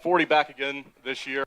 40 back again this year.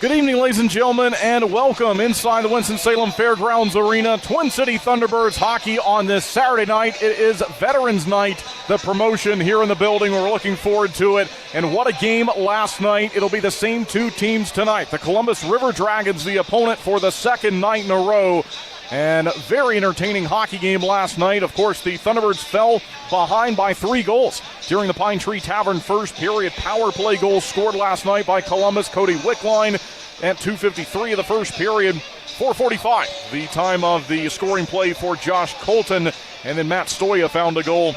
Good evening, ladies and gentlemen, and welcome inside the Winston-Salem Fairgrounds Arena. Twin City Thunderbirds hockey on this Saturday night. It is Veterans Night, the promotion here in the building. We're looking forward to it. And what a game last night. It'll be the same two teams tonight. The Columbus River Dragons, the opponent for the second night in a row. And very entertaining hockey game last night. Of course, the Thunderbirds fell behind by 3 goals during the Pine Tree Tavern first period. Power play goal scored last night by Columbus. Cody Wickline at 2:53 of the first period. 4:45 the time of the scoring play for Josh Colton. And then Matt Stoya found a goal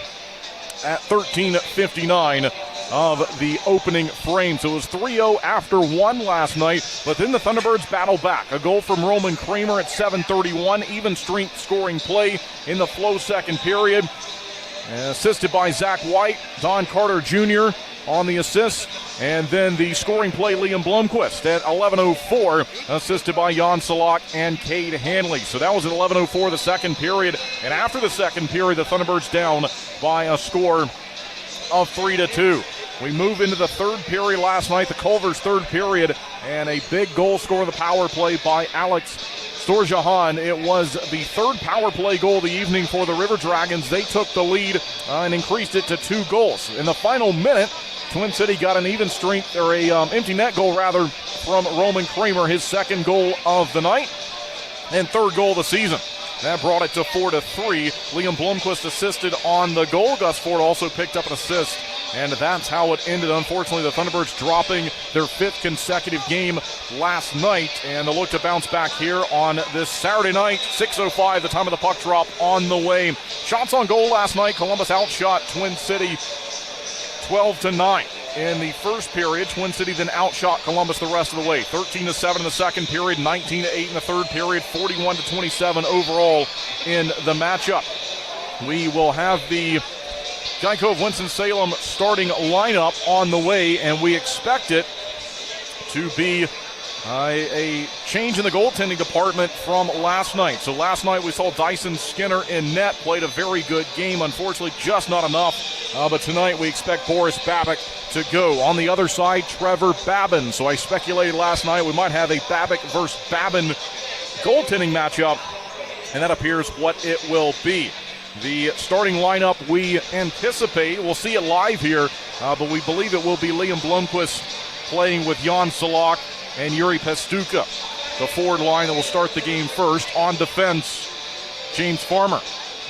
at 13:59 of the opening frame. So it was 3-0 after 1 last night, but then the Thunderbirds battled back. A goal from Roman Kramer at 7:31, even strength scoring play in the flow second period. Assisted by Zach White, Don Carter Jr. on the assist, and then the scoring play, Liam Blomquist at 11:04, assisted by Jan Salak and Cade Hanley. So that was at 11:04 the second period, and after the second period, the Thunderbirds down by a score of 3-2. We move into the third period last night, the Culver's third period, and a big goal score of the power play by Alex Storjahan. It was the third power play goal of the evening for the River Dragons. They took the lead and increased it to 2 goals. In the final minute, Twin City got an even strength, or a empty net goal rather, from Roman Kramer, his second goal of the night and third goal of the season. That brought it to 4-3. Liam Blomquist assisted on the goal. Gus Ford also picked up an assist and that's how it ended. Unfortunately, the Thunderbirds dropping their 5th consecutive game last night, and they'll look to bounce back here on this Saturday night. 6:05, the time of the puck drop on the way. Shots on goal last night, Columbus outshot Twin City 12-9. In the first period, Twin City then outshot Columbus the rest of the way. 13-7 in the second period, 19-8 in the third period, 41-27 overall in the matchup. We will have the Geico of Winston-Salem starting lineup on the way, and we expect it to be a change in the goaltending department from last night. So last night we saw Dyson Skinner in net, played a very good game. Unfortunately, just not enough. But tonight we expect Boris Babbitt to go. On the other side, Trevor Babin. So I speculated last night we might have a Babbitt versus Babin goaltending matchup, and that appears what it will be. The starting lineup we anticipate, we'll see it live here, but we believe it will be Liam Blomqvist playing with Jan Salak and Yuri Pestuka. The forward line that will start the game first. On defense, James Farmer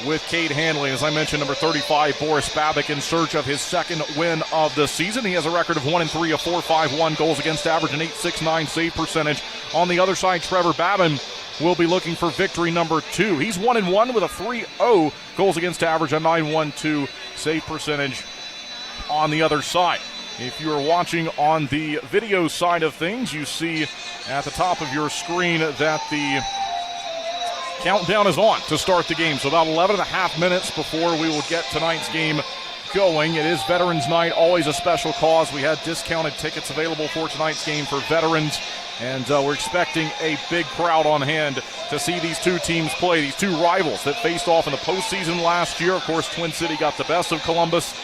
with Cade Handley. As I mentioned, number 35, Boris Babbitt, in search of his second win of the season. He has a record of 1-3, a 4.51 goals against average, an .869 save percentage. On the other side, Trevor Babin will be looking for victory number 2. He's 1-1 with a 3.0 goals against average, a .912 save percentage on the other side. If you are watching on the video side of things, you see at the top of your screen that the countdown is on to start the game. So about 11 and a half minutes before we will get tonight's game going. It is Veterans Night, always a special cause. We had discounted tickets available for tonight's game for veterans, and we're expecting a big crowd on hand to see these two teams play, these two rivals that faced off in the postseason last year. Of course, Twin City got the best of Columbus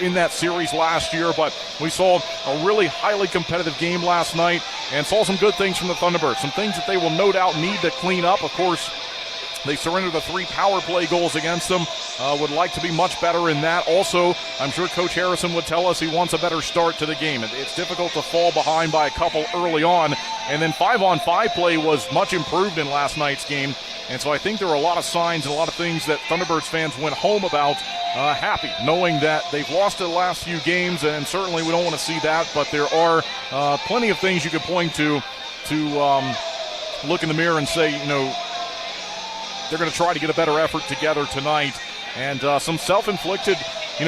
in that series last year, but we saw a really highly competitive game last night and saw some good things from the Thunderbirds, some things that they will no doubt need to clean up. Of course, they surrendered the 3 power play goals against them. Would like to be much better in that. Also, I'm sure Coach Harrison would tell us he wants a better start to the game. It's difficult to fall behind by a couple early on. And then 5-on-5 play was much improved in last night's game. And so I think there are a lot of signs and a lot of things that Thunderbirds fans went home about happy, knowing that they've lost the last few games, and certainly we don't want to see that. But there are plenty of things you could point to look in the mirror and say, you know, they're going to try to get a better effort together tonight, and some self-inflicted,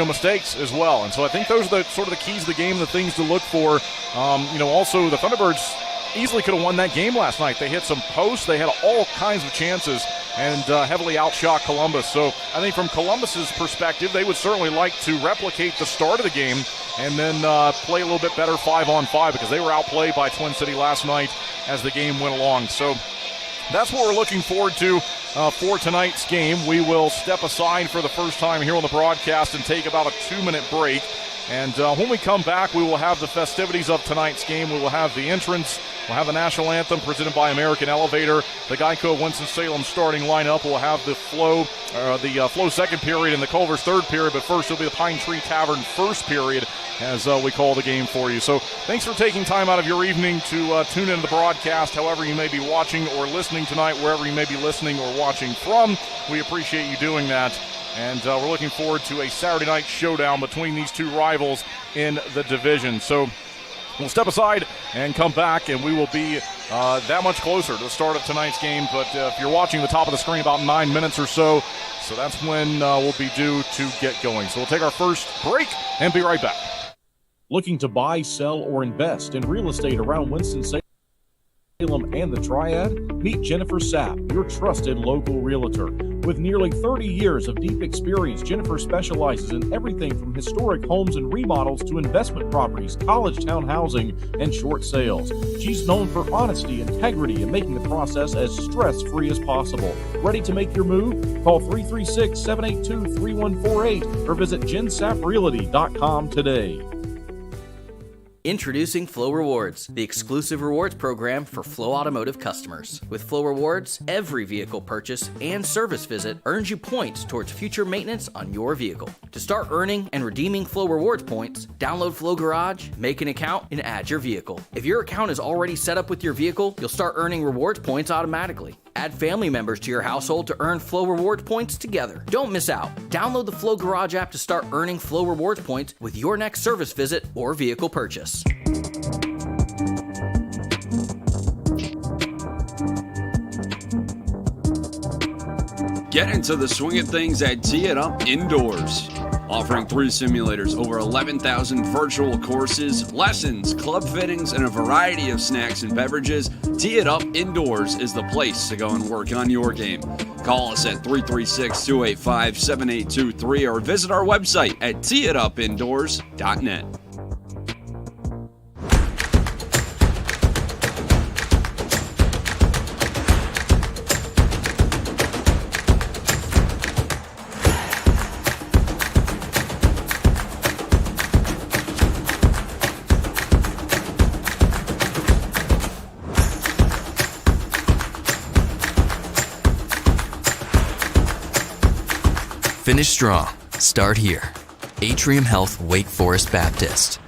mistakes as well. And so I think those are the sort of the keys of the game, the things to look for. Also the Thunderbirds easily could have won that game last night. They hit some posts, they had all kinds of chances, and heavily outshot Columbus. So I think from Columbus's perspective, they would certainly like to replicate the start of the game and then play a little bit better 5-on-5, because they were outplayed by Twin City last night as the game went along. So that's what we're looking forward to for tonight's game. We will step aside for the first time here on the broadcast and take about a 2-minute break. And when we come back, we will have the festivities of tonight's game. We will have the entrance. We'll have the national anthem presented by American Elevator. The Geico Winston-Salem starting lineup. We'll have the Flow second period and the Culver's third period. But first, it'll be the Pine Tree Tavern first period as we call the game for you. So thanks for taking time out of your evening to tune into the broadcast, however you may be watching or listening tonight, wherever you may be listening or watching from. We appreciate you doing that. And we're looking forward to a Saturday night showdown between these two rivals in the division. So we'll step aside and come back, and we will be that much closer to the start of tonight's game. But if you're watching the top of the screen, about 9 minutes or so. So that's when we'll be due to get going. So we'll take our first break and be right back. Looking to buy, sell, or invest in real estate around Winston-Salem and the Triad? Meet Jennifer Sapp, your trusted local realtor. With nearly 30 years of deep experience, Jennifer specializes in everything from historic homes and remodels to investment properties, college town housing, and short sales. She's known for honesty, integrity, and making the process as stress-free as possible. Ready to make your move? Call 336-782-3148 or visit jensafrealty.com today. Introducing Flow Rewards, the exclusive rewards program for Flow Automotive customers. With Flow Rewards, every vehicle purchase and service visit earns you points towards future maintenance on your vehicle. To start earning and redeeming Flow Rewards points, download Flow Garage, make an account, and add your vehicle. If your account is already set up with your vehicle, you'll start earning rewards points automatically. Add family members to your household to earn Flow Rewards points together. Don't miss out. Download the Flow Garage app to start earning Flow Rewards points with your next service visit or vehicle purchase. Get into the swing of things at Tee It Up Indoors. Offering 3 simulators, over 11,000 virtual courses, lessons, club fittings, and a variety of snacks and beverages, Tee It Up Indoors is the place to go and work on your game. Call us at 336-285-7823 or visit our website at teeitupindoors.net. Finish strong. Start here. Atrium Health Wake Forest Baptist.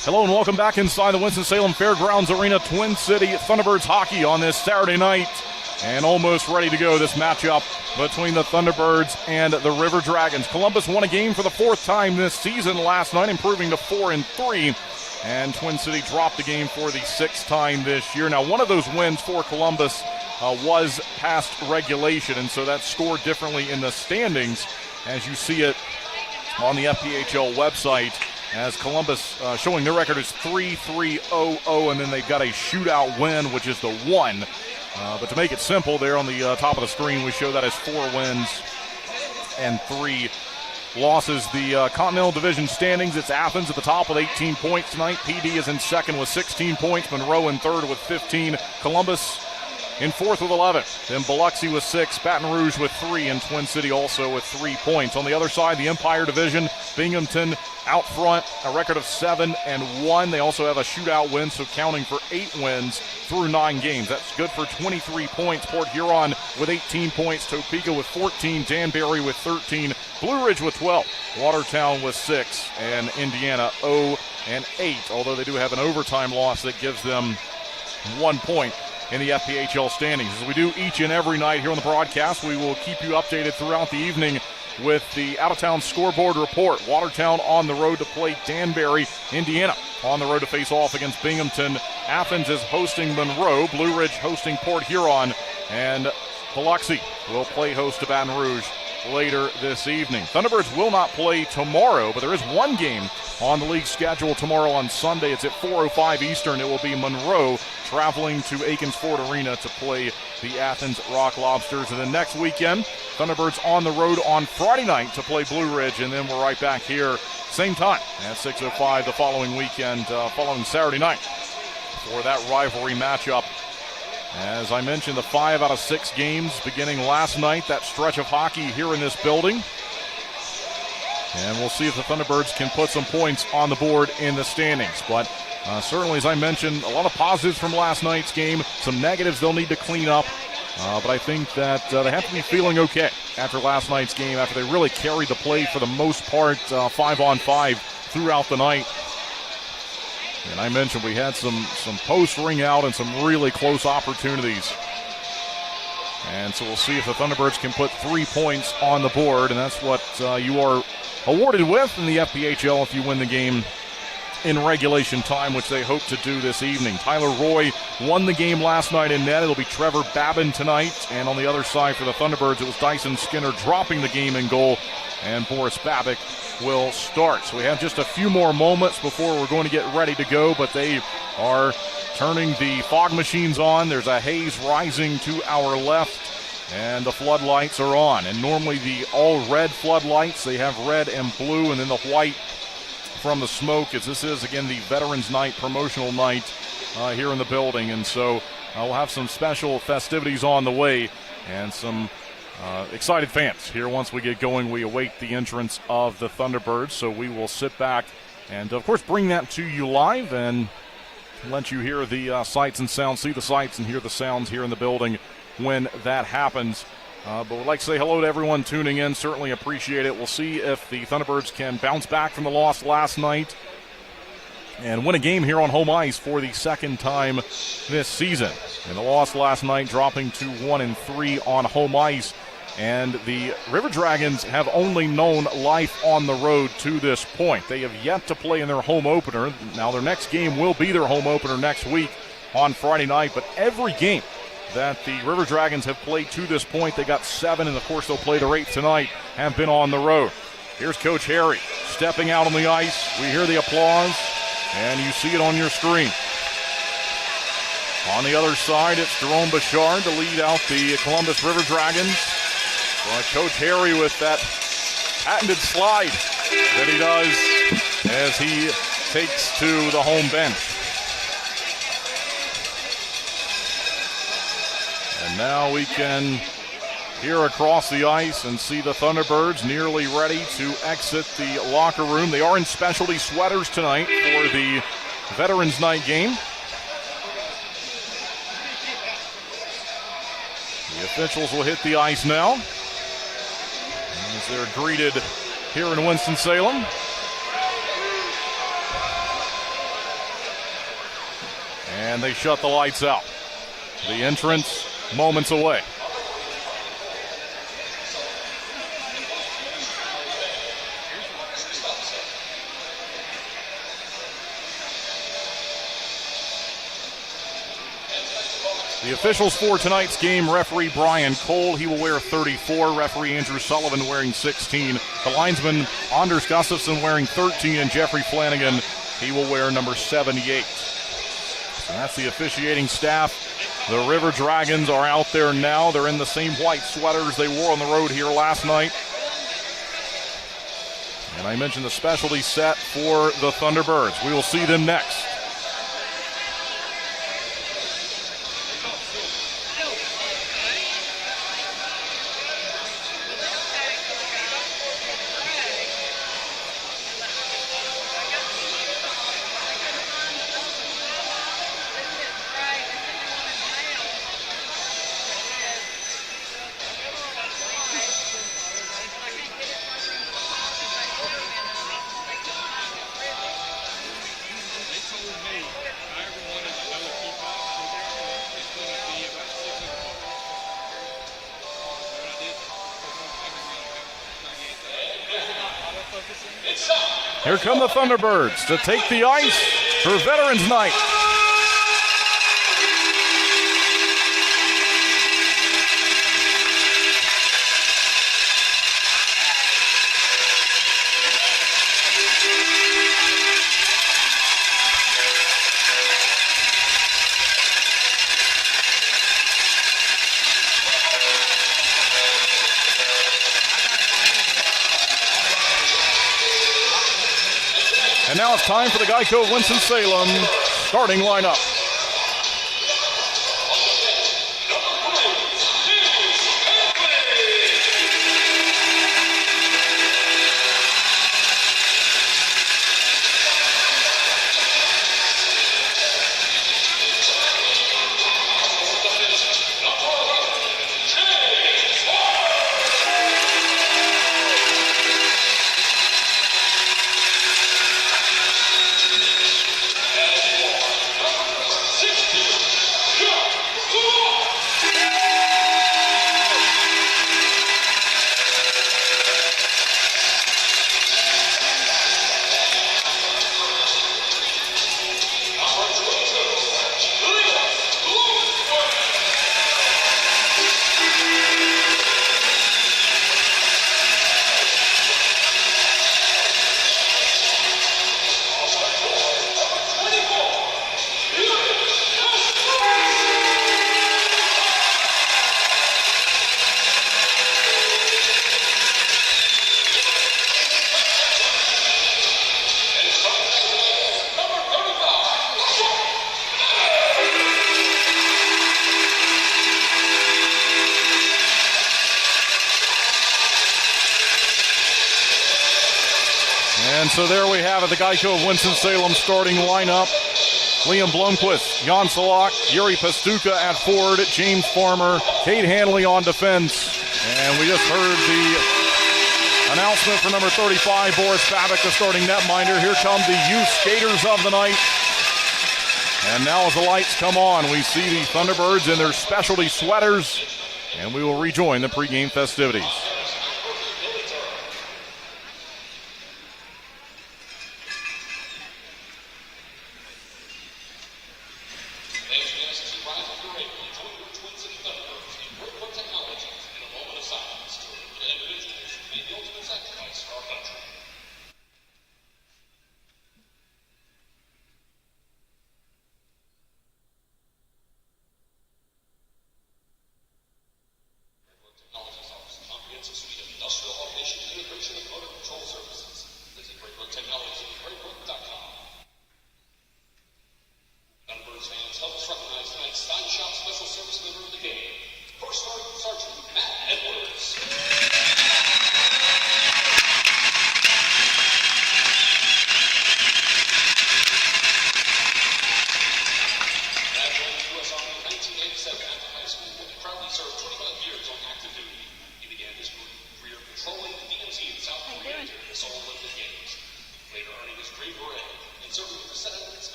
Hello and welcome back inside the Winston-Salem Fairgrounds Arena. Twin City Thunderbirds hockey on this Saturday night. And almost ready to go, this matchup between the Thunderbirds and the River Dragons. Columbus won a game for the 4th time this season last night, improving to 4-3. And Twin City dropped the game for the 6th time this year. Now, one of those wins for Columbus was past regulation, and so that's scored differently in the standings as you see it on the FPHL website, as Columbus showing their record is 3-3-0-0, and then they've got a shootout win, which is the 1. But to make it simple, there on the top of the screen, we show that as 4 wins and 3 losses. The Continental Division standings, it's Athens at the top with 18 points tonight. PD is in second with 16 points. Monroe in third with 15. Columbus in fourth with 11. Then Biloxi with 6. Baton Rouge with 3. And Twin City also with 3 points. On the other side, the Empire Division, Binghamton out front, a record of 7-1. They also have a shootout win, so counting for 8 wins through 9 games. That's good for 23 points. Port Huron with 18 points. Topeka with 14. Danbury with 13. Blue Ridge with 12. Watertown with 6. And Indiana 0-8, although they do have an overtime loss that gives them 1 point in the FPHL standings. As we do each and every night here on the broadcast, we will keep you updated throughout the evening with the out-of-town scoreboard report. Watertown on the road to play Danbury. Indiana on the road to face off against Binghamton. Athens is hosting Monroe. Blue Ridge hosting Port Huron. And Biloxi will play host to Baton Rouge later this evening. Thunderbirds will not play tomorrow, but there is one game on the league schedule tomorrow on Sunday. It's at 4:05 Eastern. It will be Monroe traveling to Aikens Ford Arena to play the Athens Rock Lobsters. And then next weekend, Thunderbirds on the road on Friday night to play Blue Ridge, and then we're right back here same time at 6:05 the following weekend, following Saturday night for that rivalry matchup. As I mentioned, the 5 out of 6 games beginning last night, that stretch of hockey here in this building. And we'll see if the Thunderbirds can put some points on the board in the standings. But certainly, as I mentioned, a lot of positives from last night's game, some negatives they'll need to clean up. But I think that they have to be feeling okay after last night's game, after they really carried the play for the most part 5-on-5 throughout the night. And I mentioned we had some posts ring out and some really close opportunities. And so we'll see if the Thunderbirds can put 3 points on the board, and that's what you are awarded with in the FPHL if you win the game in regulation time, which they hope to do this evening. Tyler Roy won the game last night in net. It'll be Trevor Babin tonight. And on the other side for the Thunderbirds, it was Dyson Skinner dropping the game in goal, and Boris Babic will start. So we have just a few more moments before we're going to get ready to go, but they are turning the fog machines on. There's a haze rising to our left, and the floodlights are on. And normally the all-red floodlights, they have red and blue, and then the white from the smoke, as this is, again, the Veterans Night, promotional night here in the building. And so we'll have some special festivities on the way and some excited fans here once we get going. We await the entrance of the Thunderbirds, so we will sit back and, of course, bring that to you live and let you hear the sights and sounds, see the sights and hear the sounds here in the building when that happens. But we'd like to say hello to everyone tuning in. Certainly appreciate it. We'll see if the Thunderbirds can bounce back from the loss last night and win a game here on home ice for the second time this season. And the loss last night, dropping to 1-3 on home ice. And the River Dragons have only known life on the road to this point. They have yet to play in their home opener. Now their next game will be their home opener next week on Friday night. But every game that the River Dragons have played to this point, they got 7, and of course they'll play their 8th tonight, have been on the road. Here's Coach Harry stepping out on the ice. We hear the applause, and you see it on your screen. On the other side, it's Jerome Bouchard to lead out the Columbus River Dragons. Coach Harry with that patented slide that he does as he takes to the home bench. And now we can hear across the ice and see the Thunderbirds nearly ready to exit the locker room. They are in specialty sweaters tonight for the Veterans Night game. The officials will hit the ice now as they're greeted here in Winston-Salem. And they shut the lights out. The entrance moments away. The officials for tonight's game: referee Brian Cole, he will wear 34. Referee Andrew Sullivan wearing 16. The linesman Anders Gustafsson wearing 13. And Jeffrey Flanagan, he will wear number 78. So that's the officiating staff. The River Dragons are out there now. They're in the same white sweaters they wore on the road here last night. And I mentioned the specialty set for the Thunderbirds. We will see them next. Here come the Thunderbirds to take the ice for Veterans Night. And now it's time for the Geico Winston-Salem starting lineup. And so there we have it, the Geico of Winston-Salem starting lineup. Liam Blomquist, Jan Salak, Yuri Pastuka at forward, James Farmer, Cade Hanley on defense. And we just heard the Announcement for number 35, Boris Babick, the starting netminder. Here come the youth skaters of the night. And now as the lights come on, we see the Thunderbirds in their specialty sweaters, and we will rejoin the pregame festivities.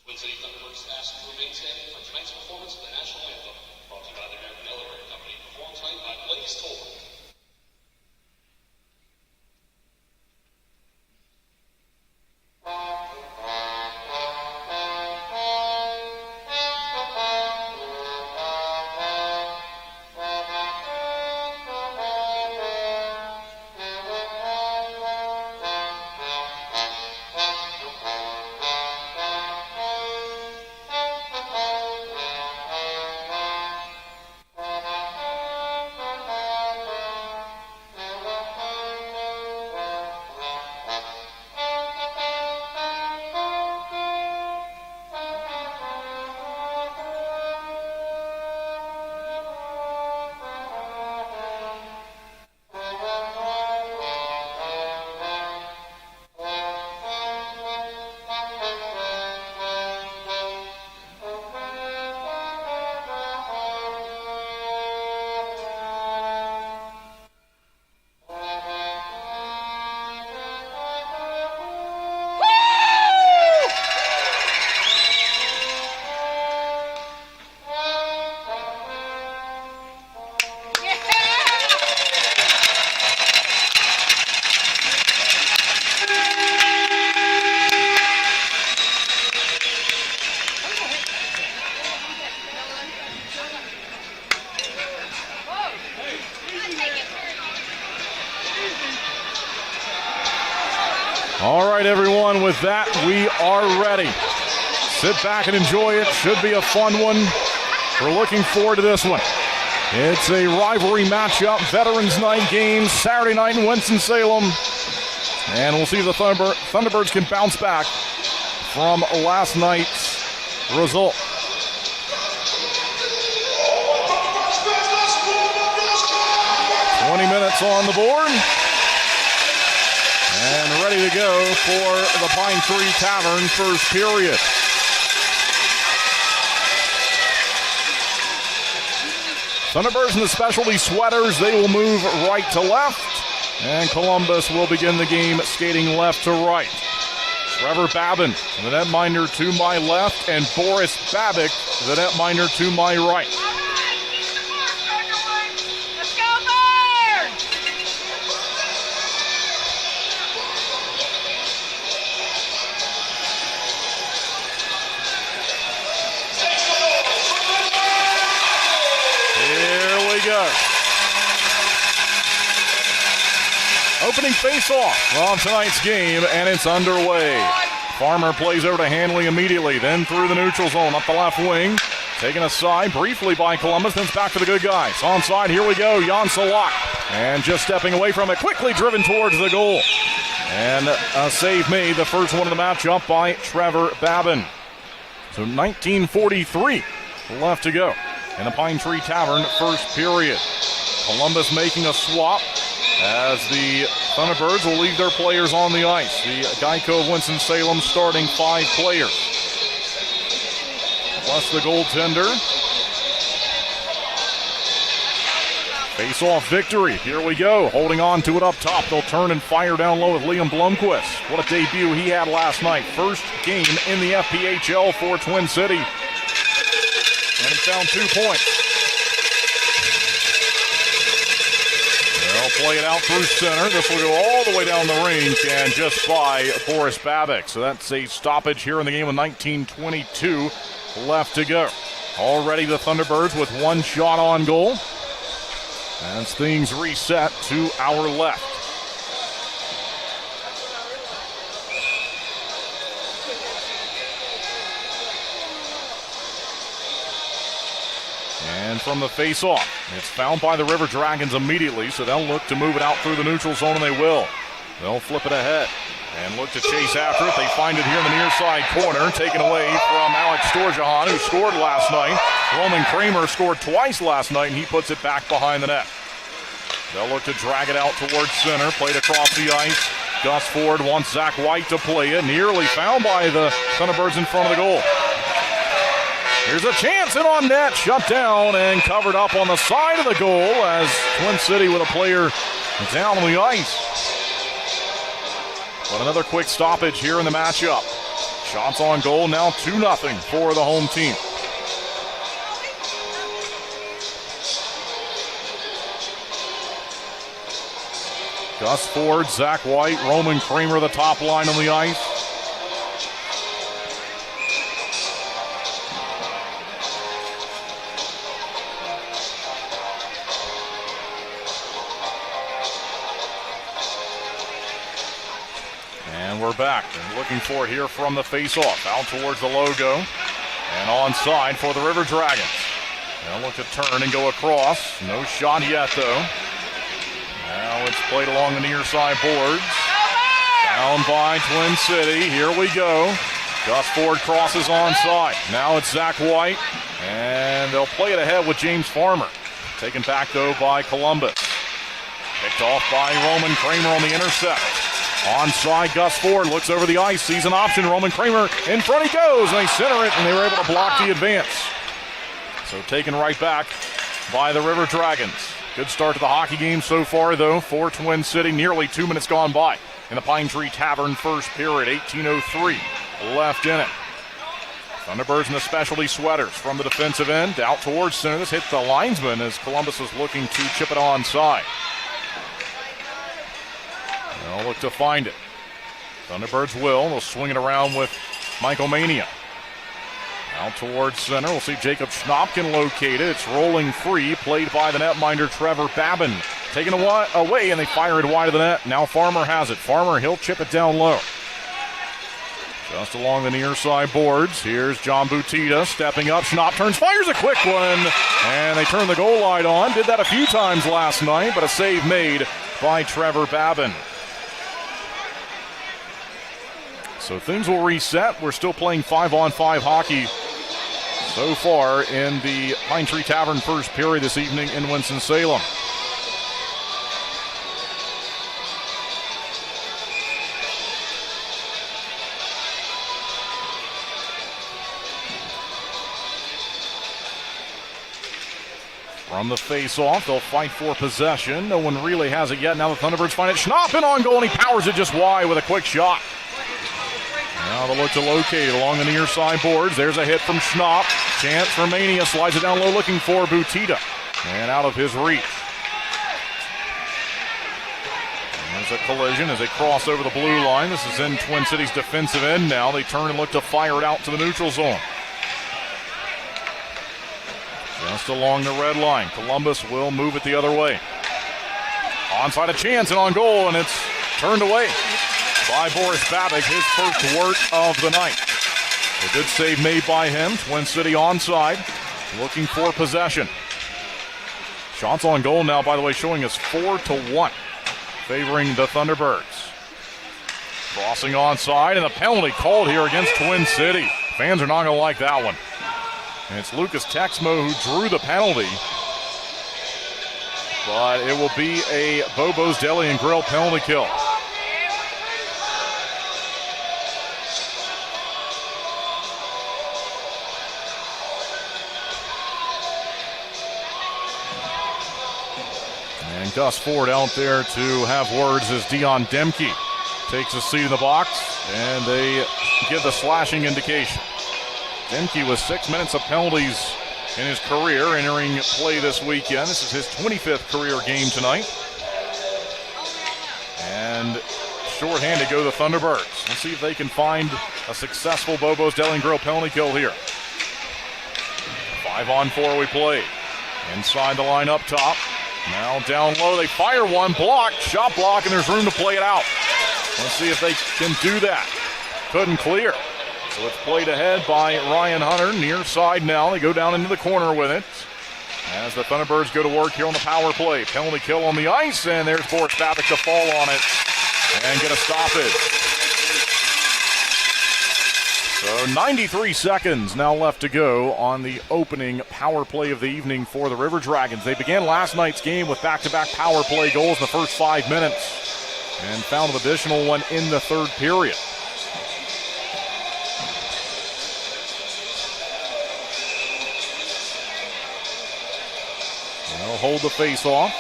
Twin City Thunderbirds asked to remain standing for tonight's performance of the national anthem, brought to you by the American Elevator Company, performed tonight by Blaze Toller. All right, everyone, with that, we are ready. Sit back and enjoy it. Should be a fun one. We're looking forward to this one. It's a rivalry matchup, Veterans Night game, Saturday night in Winston-Salem. And we'll see if the Thunderbirds can bounce back from last night's result. Minutes on the board. And ready to go for the Pine Tree Tavern first period. Thunderbirds in the specialty sweaters, they will move right to left. And Columbus will begin the game skating left to right. Trevor Babin, the netminder to my left, and Boris Babic, the netminder to my right. Let's go, Birds! Here we go. Opening face-off on tonight's game, and it's underway. Farmer plays over to Hanley immediately, then through the neutral zone, up the left wing. Taken aside briefly by Columbus, then it's back to the good guys. Onside, here we go, Jan Salak. And just stepping away from it, quickly driven towards the goal. And a save made, the first one of the matchup by Trevor Babin. So 19:43 left to go in the Pine Tree Tavern first period. Columbus making a swap as the Thunderbirds will leave their players on the ice. The Geico of Winston-Salem starting 5 players. Plus the goaltender. Face-off victory. Here we go. Holding on to it up top. They'll turn and fire down low with Liam Blomquist. What a debut he had last night. First game in the FPHL for Twin City. And he found 2 points. They'll play it out through center. This will go all the way down the range and just by Boris Babic. So that's a stoppage here in the game with 19:22 left to go. Already the Thunderbirds with 1 shot on goal. As things reset to our left. And from the face-off, it's found by the River Dragons immediately, so they'll look to move it out through the neutral zone, and they will. They'll flip it ahead and look to chase after it. They find it here in the near side corner, taken away from Alex Storjahan, who scored last night. Roman Kramer scored twice last night, and he puts it back behind the net. They'll look to drag it out towards center, played across the ice. Gus Ford wants Zach White to play it, nearly found by the Thunderbirds in front of the goal. Here's a chance, and on net, shut down and covered up on the side of the goal as Twin City with a player down on the ice. But another quick stoppage here in the matchup. Shots on goal, now 2-0 for the home team. Gus Ford, Zach White, Roman Kramer, the top line on the ice. And we're back. And looking for it here from the face-off. Out towards the logo. And onside for the River Dragons. They'll look to turn and go across. No shot yet, though. Now it's played along the near side boards. Down by Twin City. Here we go. Gus Ford crosses onside. Now it's Zach White. And they'll play it ahead with James Farmer. Taken back, though, by Columbus. Picked off by Roman Kramer on the intercept. Onside, Gus Ford looks over the ice, sees an option. Roman Kramer in front he goes, and they center it, and they were able to block the advance. So taken right back by the River Dragons. Good start to the hockey game so far, though, for Twin City. Nearly 2 minutes gone by in the Pine Tree Tavern first period. 18:03 left in it. Thunderbirds in the specialty sweaters from the defensive end. Out towards center. This hit the linesman as Columbus was looking to chip it onside. They'll look to find it. Thunderbirds will. They'll swing it around with Michael Mania. Out towards center. We'll see Jacob Schnapp can locate it. It's rolling free. Played by the netminder Trevor Babin. Taken away, and they fire it wide of the net. Now Farmer has it. Farmer, he'll chip it down low. Just along the near side boards. Here's John Butita stepping up. Schnapp turns, fires a quick one. And they turn the goal light on. Did that a few times last night, but a save made by Trevor Babin. So things will reset. We're still playing 5-on-5 hockey so far in the Pine Tree Tavern first period this evening in Winston-Salem. From the face-off, they'll fight for possession. No one really has it yet. Now the Thunderbirds find it. Schnapp in on goal, and he powers it just wide with a quick shot. Now the look to locate along the near side boards. There's a hit from Schnapp. Chance for Mania. Slides it down low looking for Butita. And out of his reach. There's a collision as they cross over the blue line. This is in Twin Cities' defensive end now. They turn and look to fire it out to the neutral zone. Just along the red line. Columbus will move it the other way. Onside a chance and on goal, and it's turned away by Boris Babic, his first work of the night. A good save made by him. Twin City onside, looking for possession. Shots on goal now, by the way, showing us 4-1, favoring the Thunderbirds. Crossing onside, and a penalty called here against Twin City. Fans are not going to like that one. And it's Lucas Texmo who drew the penalty. But it will be a Bobo's Deli and Grill penalty kill. And Gus Ford out there to have words as Dion Demke takes a seat in the box, and they give the slashing indication. Demke with 6 minutes of penalties in his career entering play this weekend. This is his 25th career game tonight. And shorthanded go the Thunderbirds. Let's see if they can find a successful Bobo's Deli and Grill penalty kill here. 5-on-4 we play. Inside the line up top. Now down low, they fire one, blocked, shot block, and there's room to play it out. Let's see if they can do that. Couldn't clear. So it's played ahead by Ryan Hunter, near side now. They go down into the corner with it. As the Thunderbirds go to work here on the power play. Penalty kill on the ice, and there's Boris Babic to fall on it and get a stoppage. So 93 seconds now left to go on the opening power play of the evening for the River Dragons. They began last night's game with back-to-back power play goals in the first 5 minutes and found an additional one in the third period. They'll hold the face-off.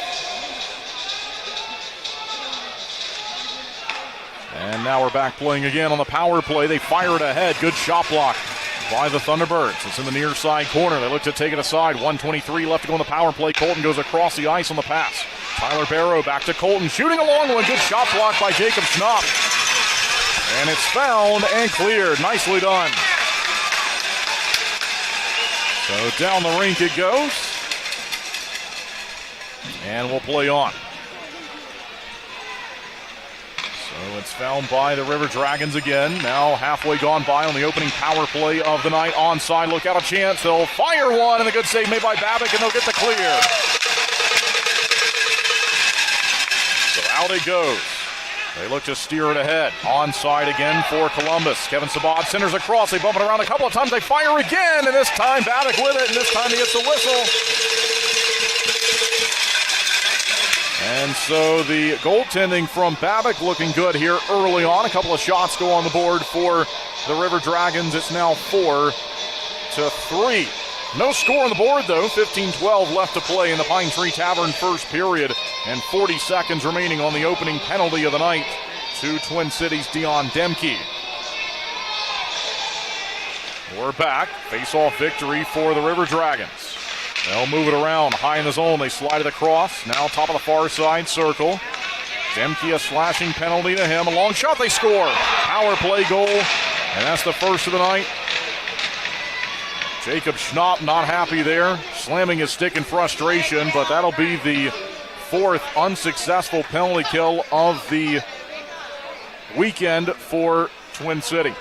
And now we're back playing again on the power play. They fire it ahead. Good shot block by the Thunderbirds. It's in the near side corner. They look to take it aside. 1:23 left to go on the power play. Colton goes across the ice on the pass. Tyler Barrow back to Colton. Shooting a long one. Good shot block by Jacob Schnapp. And it's found and cleared. Nicely done. So down the rink it goes. And we'll play on. So it's found by the River Dragons again. Now halfway gone by on the opening power play of the night. Onside, look out, a chance. They'll fire one, and a good save made by Babic, and they'll get the clear. So out it goes. They look to steer it ahead. Onside again for Columbus. Kevin Sabat centers across. They bump it around a couple of times. They fire again, and this time Babic with it, and this time he gets the whistle. And so the goaltending from Babic looking good here early on. A couple of shots go on the board for the River Dragons. It's now 4-3. No score on the board, though. 15-12 left to play in the Pine Tree Tavern first period. And 40 seconds remaining on the opening penalty of the night to Twin Cities' Dion Demke. We're back. Face-off victory for the River Dragons. They'll move it around high in the zone. They slide it across. Now top of the far side circle. Demke a slashing penalty to him. A long shot, they score. Power play goal, and that's the first of the night. Jacob Schnapp not happy there, slamming his stick in frustration, but that'll be the fourth unsuccessful penalty kill of the weekend for Twin City.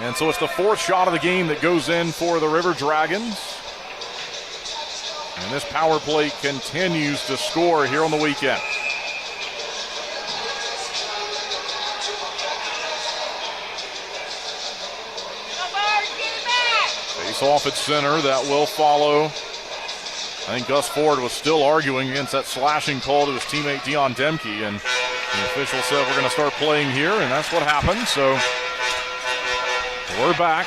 And so it's the fourth shot of the game that goes in for the River Dragons. And this power play continues to score here on the weekend. Face off at center. That will follow. I think Gus Ford was still arguing against that slashing call to his teammate Dion Demke. And the official said we're going to start playing here. And that's what happened. So we're back.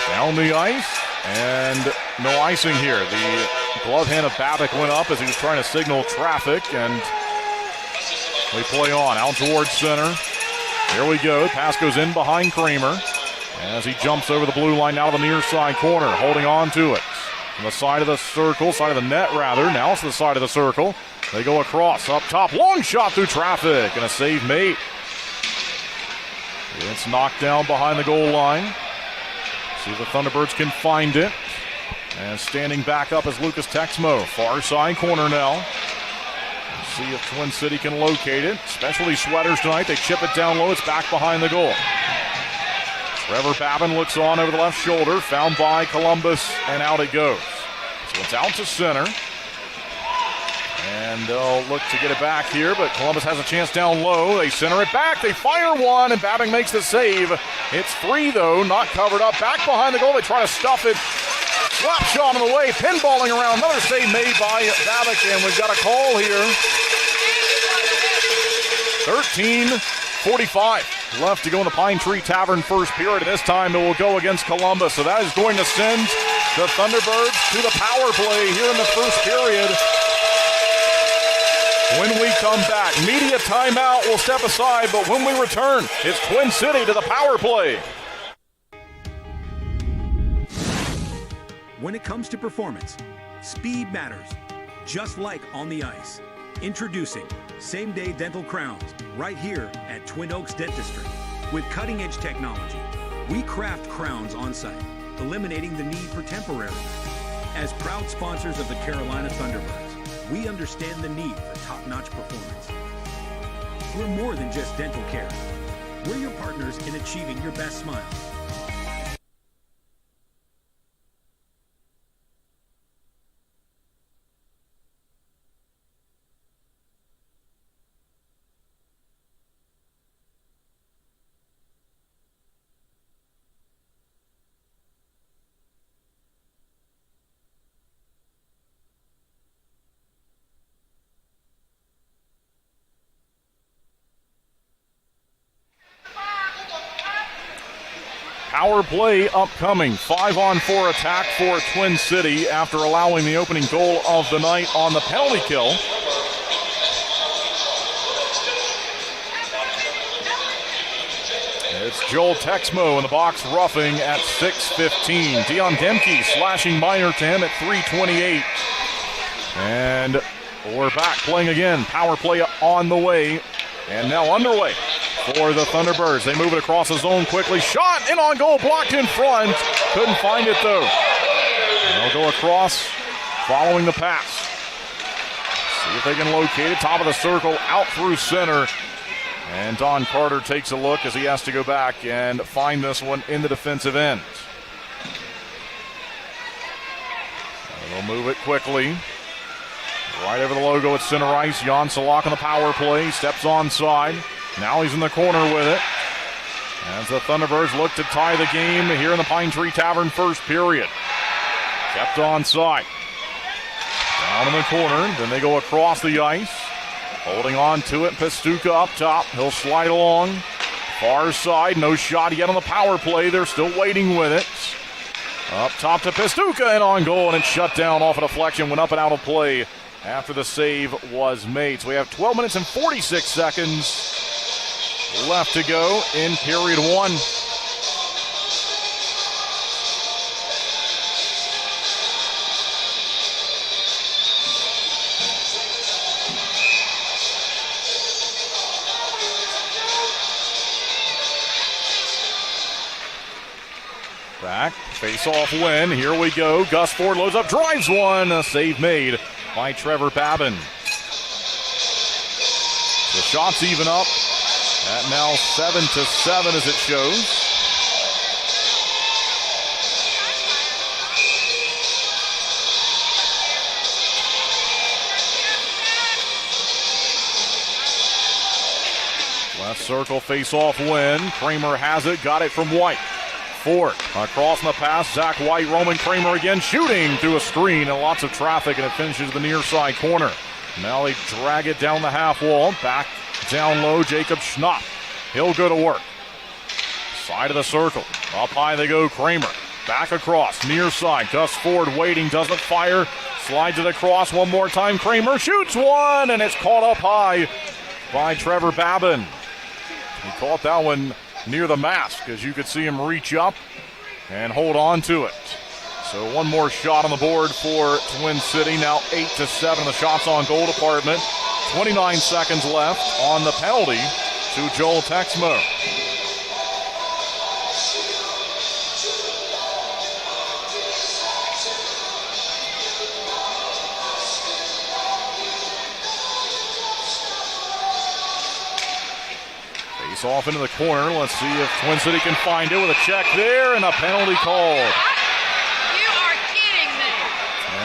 Down the ice. And no icing here. The glove hand of Babic went up as he was trying to signal traffic, and we play on. Out towards center. Here we go. Pass goes in behind Kramer as he jumps over the blue line now to the near side corner, holding on to it. From the side of the circle, side of the net rather. Now it's to the side of the circle. They go across, up top. Long shot through traffic and a save made. It's knocked down behind the goal line. See if the Thunderbirds can find it. And standing back up is Lucas Texmo. Far side corner now. See if Twin City can locate it. Specialty sweaters tonight. They chip it down low. It's back behind the goal. Trevor Babin looks on over the left shoulder. Found by Columbus, and out it goes. So it's out to center. And they'll look to get it back here, but Columbus has a chance down low. They center it back. They fire one, and Babin makes the save. It's free, though, not covered up. Back behind the goal. They try to stuff it. Slap shot on the way, pinballing around. Another save made by Babic, and we've got a call here. 13:45 left to go in the Pine Tree Tavern first period. This time it will go against Columbus. So that is going to send the Thunderbirds to the power play here in the first period. When we come back, media timeout will step aside, but when we return, it's Twin City to the power play. When it comes to performance, speed matters, just like on the ice. Introducing same-day dental crowns right here at Twin Oaks Dentistry. With cutting-edge technology, we craft crowns on site, eliminating the need for temporary. As proud sponsors of the Carolina Thunderbirds, we understand the need for top-notch performance. We're more than just dental care. We're your partners in achieving your best smile. Power play upcoming. 5-on-4 attack for Twin City after allowing the opening goal of the night on the penalty kill. It's Joel Texmo in the box roughing at 6:15. Dion Demke slashing minor to him at 3:28. And we're back playing again. Power play on the way and now underway for the Thunderbirds. They move it across the zone quickly. Shot in on goal, blocked in front. Couldn't find it though. And they'll go across following the pass. See if they can locate it. Top of the circle, out through center. And Don Carter takes a look as he has to go back and find this one in the defensive end. And they'll move it quickly. Right over the logo at center ice. Jan Salak on the power play. Steps onside. Now he's in the corner with it. As the Thunderbirds look to tie the game here in the Pine Tree Tavern first period. Kept onside. Down in the corner. Then they go across the ice. Holding on to it. Pastuca up top. He'll slide along. Far side. No shot yet on the power play. They're still waiting with it. Up top to Pastuca and on goal. And it's shut down off a deflection. Went up and out of play after the save was made. So we have 12 minutes and 46 seconds left to go in period one. Back, face-off win. Here we go. Gus Ford loads up, drives one. A save made by Trevor Babin. The shots even up. At now 7-7 as it shows. Left circle face-off win. Kramer has it, got it from White. Ford across the pass. Zach White, Roman Kramer again, shooting through a screen and lots of traffic, and it finishes the near side corner. Now they drag it down the half wall. Back down low, Jacob Schnapp. He'll go to work. Side of the circle. Up high they go, Kramer. Back across, near side. Gus Ford waiting, doesn't fire. Slides it across one more time. Kramer shoots one, and it's caught up high by Trevor Babin. He caught that one near the mask as you could see him reach up and hold on to it. So one more shot on the board for Twin City. Now 8-7 in the shots on goal department. 29 seconds left on the penalty to Joel Texmo. Face off into the corner. Let's see if Twin City can find it with a check there and a penalty called. You are kidding me.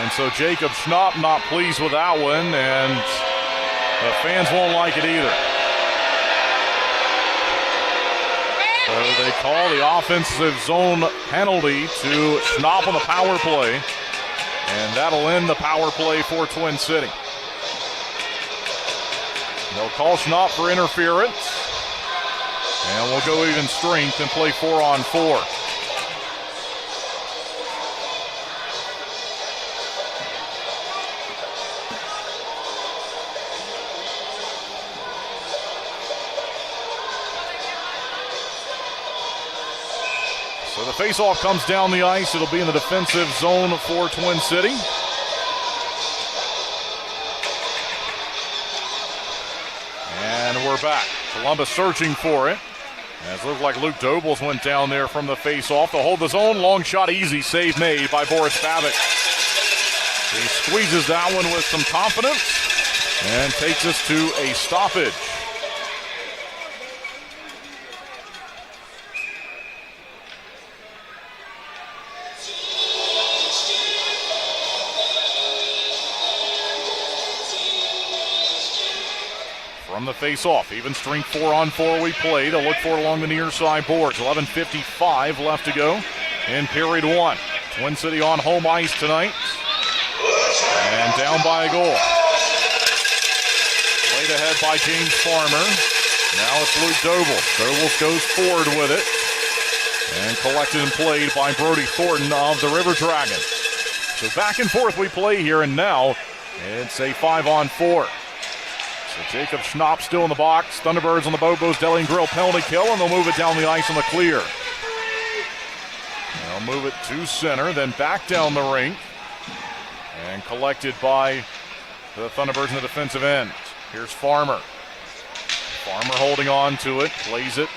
And so Jacob Schnapp not pleased with that one, and the fans won't like it either. So they call the offensive zone penalty to Schnapp on the power play, and that'll end the power play for Twin City. They'll call Schnapp for interference, and we'll go even strength and play 4-on-4. So the faceoff comes down the ice. It'll be in the defensive zone for Twin City. And we're back. Columbus searching for it. As it looked like Luke Dobles went down there from the faceoff to hold the zone. Long shot, easy save made by Boris Babic. He squeezes that one with some confidence and takes us to a stoppage. From the face-off, even strength 4-on-4 we play. They'll look for it along the near side boards. 11:55 left to go in period one. Twin City on home ice tonight. And down by a goal. Played ahead by James Farmer. Now it's Luke Dobles. Dobles goes forward with it. And collected and played by Brody Thornton of the River Dragons. So back and forth we play here, and now it's a 5-on-4. So Jacob Schnapp still in the box. Thunderbirds on the Bobo's Deli and Grill penalty kill, and they'll move it down the ice on the clear. They'll move it to center, then back down the rink. And collected by the Thunderbirds in the defensive end. Here's Farmer. Farmer holding on to it, plays it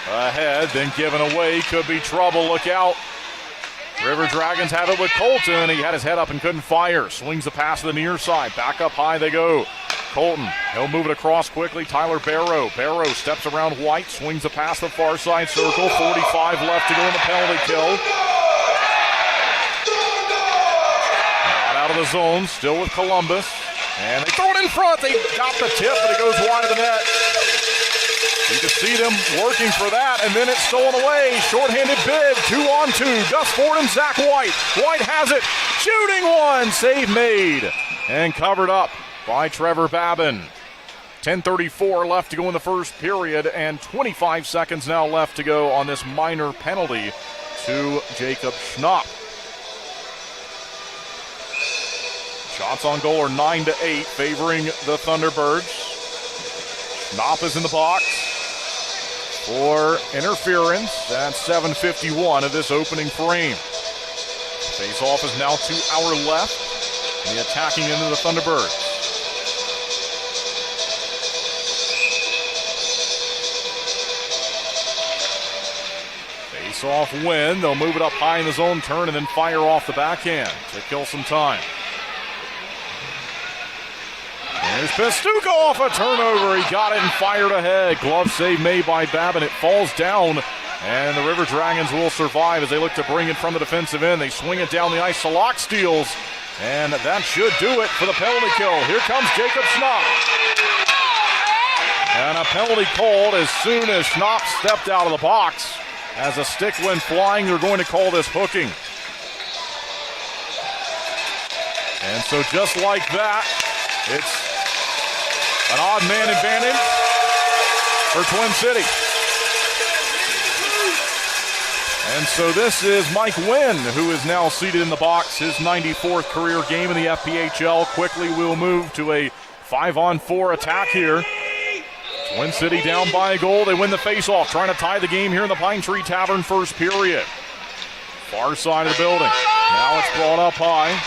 ahead, then given away. Could be trouble, look out. River Dragons have it with Colton. He had his head up and couldn't fire. Swings the pass to the near side. Back up high they go. Colton, he'll move it across quickly. Tyler Barrow. Barrow steps around White, swings the pass to the far side circle. 45 left to go in the penalty kill. Not out of the zone, still with Columbus. And they throw it in front. They got the tip, but it goes wide of the net. You can see them working for that, and then it's stolen away. Shorthanded bid, 2-on-2. Gus Ford and Zach White. White has it. Shooting one. Save made. And covered up by Trevor Babin. 10:34 left to go in the first period, and 25 seconds now left to go on this minor penalty to Jacob Schnapp. Shots on goal are 9-8, favoring the Thunderbirds. Schnapp is in the box for interference. That's 7:51 of this opening frame. Face-off is now 2 hours left. The attacking end of the Thunderbirds. Face-off win. They'll move it up high in the zone turn and then fire off the backhand to kill some time. There's Pestuco off a turnover. He got it and fired ahead. Glove save made by Babin. It falls down, and the River Dragons will survive as they look to bring it from the defensive end. They swing it down the ice. Salak steals, and that should do it for the penalty kill. Here comes Jacob Schnapp. And a penalty called as soon as Schnapp stepped out of the box. As a stick went flying, they're going to call this hooking. And so just like that, it's an odd man advantage for Twin City. And so this is Mike Wynn, who is now seated in the box, his 94th career game in the FPHL. Quickly we'll move to a 5-on-4 attack here. Twin City down by a goal. They win the faceoff, trying to tie the game here in the Pine Tree Tavern first period. Far side of the building. Now it's brought up high.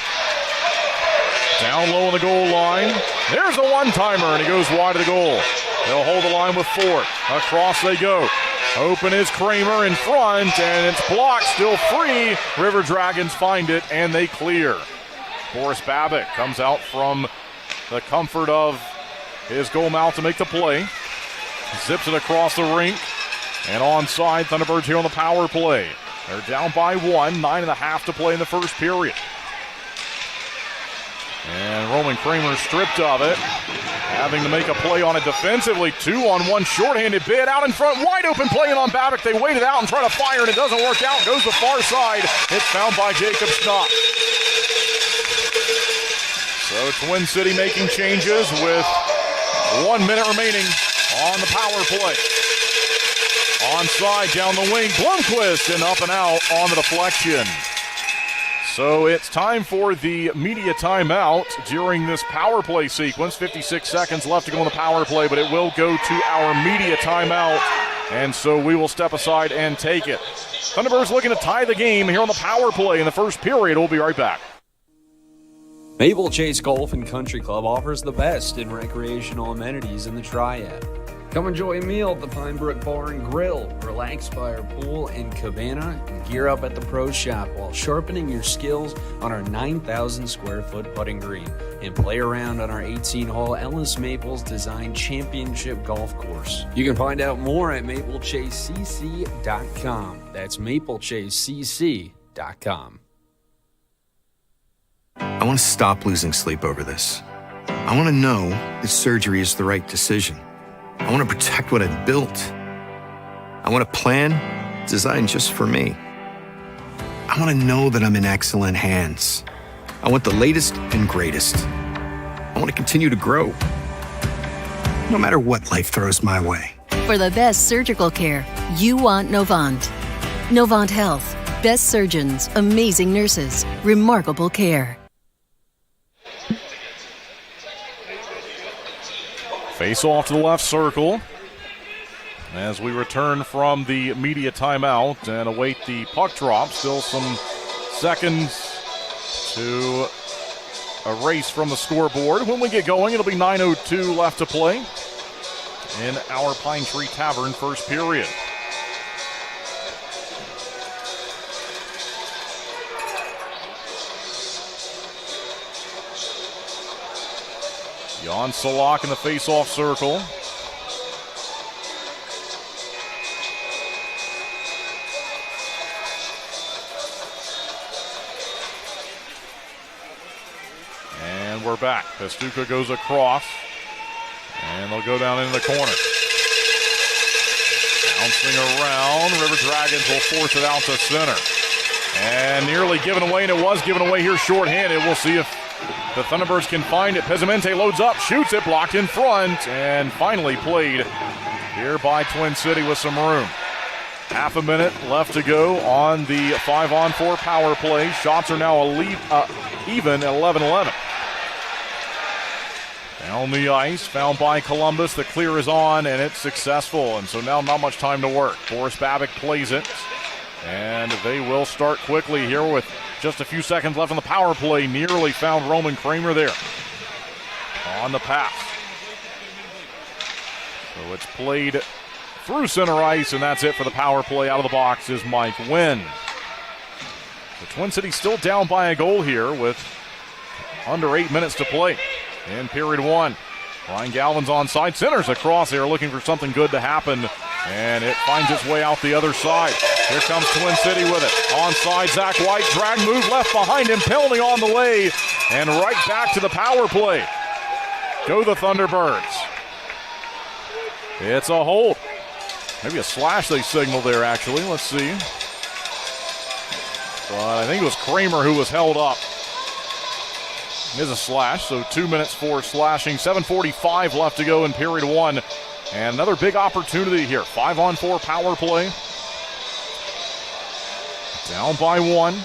Down low on the goal line. There's a one-timer, and he goes wide of the goal. They'll hold the line with Ford. Across they go. Open is Kramer in front, and it's blocked, still free. River Dragons find it, and they clear. Boris Babbitt comes out from the comfort of his goal mouth to make the play. Zips it across the rink, and onside, Thunderbirds here on the power play. They're down by 1, 9.5 to play in the first period. And Roman Kramer stripped of it, having to make a play on it defensively. 2-on-1 shorthanded bid out in front, wide open play on Babbitt. They wait it out and try to fire, and it doesn't work out. Goes the far side. It's found by Jacob Scott. So Twin City making changes with 1 minute remaining on the power play. Onside down the wing, Blomqvist, and up and out on the deflection. So it's time for the media timeout during this power play sequence. 56 seconds left to go on the power play, but it will go to our media timeout, and so we will step aside and take it. Thunderbirds looking to tie the game here on the power play in the first period. We'll be right back. Maple Chase Golf and Country Club offers the best in recreational amenities in the Triad. Come enjoy a meal at the Pinebrook Bar and Grill, relax by our pool and cabana, and gear up at the Pro Shop while sharpening your skills on our 9,000 square foot putting green, and play around on our 18-hole Ellis Maples designed championship golf course. You can find out more at maplechasecc.com. That's maplechasecc.com. I want to stop losing sleep over this. I want to know that surgery is the right decision. I want to protect what I've built. I want a plan designed just for me. I want to know that I'm in excellent hands. I want the latest and greatest. I want to continue to grow, no matter what life throws my way. For the best surgical care, you want Novant. Novant Health. Best surgeons, amazing nurses, remarkable care. Face off to the left circle as we return from the media timeout and await the puck drop. Still some seconds to erase from the scoreboard. When we get going, it'll be 9:02 left to play in our Pine Tree Tavern first period. Jan Salak in the face-off circle. And we're back. Pastuca goes across, and they'll go down into the corner. Bouncing around, River Dragons will force it out to center. And nearly given away, and it was given away here shorthanded. We'll see if the Thunderbirds can find it. Pezzamente loads up, shoots it, blocked in front, and finally played here by Twin City with some room. Half a minute left to go on the 5-on-4 power play. Shots are now even at 11-11. Down the ice, found by Columbus. The clear is on, and it's successful, and so now not much time to work. Boris Babbitt plays it, and they will start quickly here with just a few seconds left on the power play. Nearly found Roman Kramer there on the pass. So it's played through center ice, and that's it for the power play. Out of the box is Mike Wynn. The Twin Cities still down by a goal here with under 8 minutes to play in period one. Ryan Galvin's onside, centers across. They're looking for something good to happen, and it finds its way out the other side. Here comes Twin City with it. Onside, Zach White, drag move left behind him, penalty on the way, and right back to the power play. Go the Thunderbirds. It's a hold. Maybe a slash they signaled there, actually. Let's see. But I think it was Kramer who was held up. It is a slash, so 2 minutes for slashing. 7:45 left to go in period one. And another big opportunity here. 5-on-4 power play. Down by one.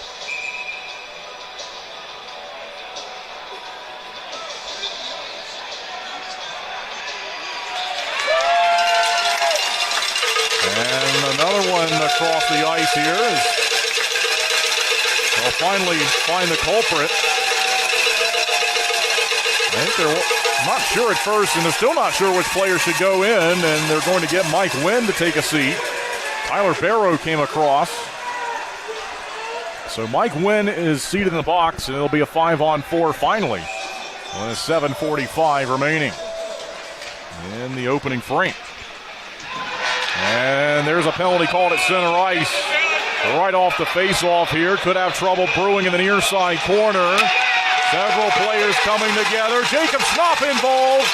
Another one across the ice here. They'll finally find the culprit. I think they're not sure at first, and they're still not sure which player should go in, and they're going to get Mike Wynn to take a seat. Tyler Barrow came across. So Mike Wynn is seated in the box, and it'll be a 5-on-4 finally. With 7:45 remaining in the opening frame. And there's a penalty called at center ice. Right off the face-off here. Could have trouble brewing in the near side corner. Several players coming together. Jacob Schnapp involved.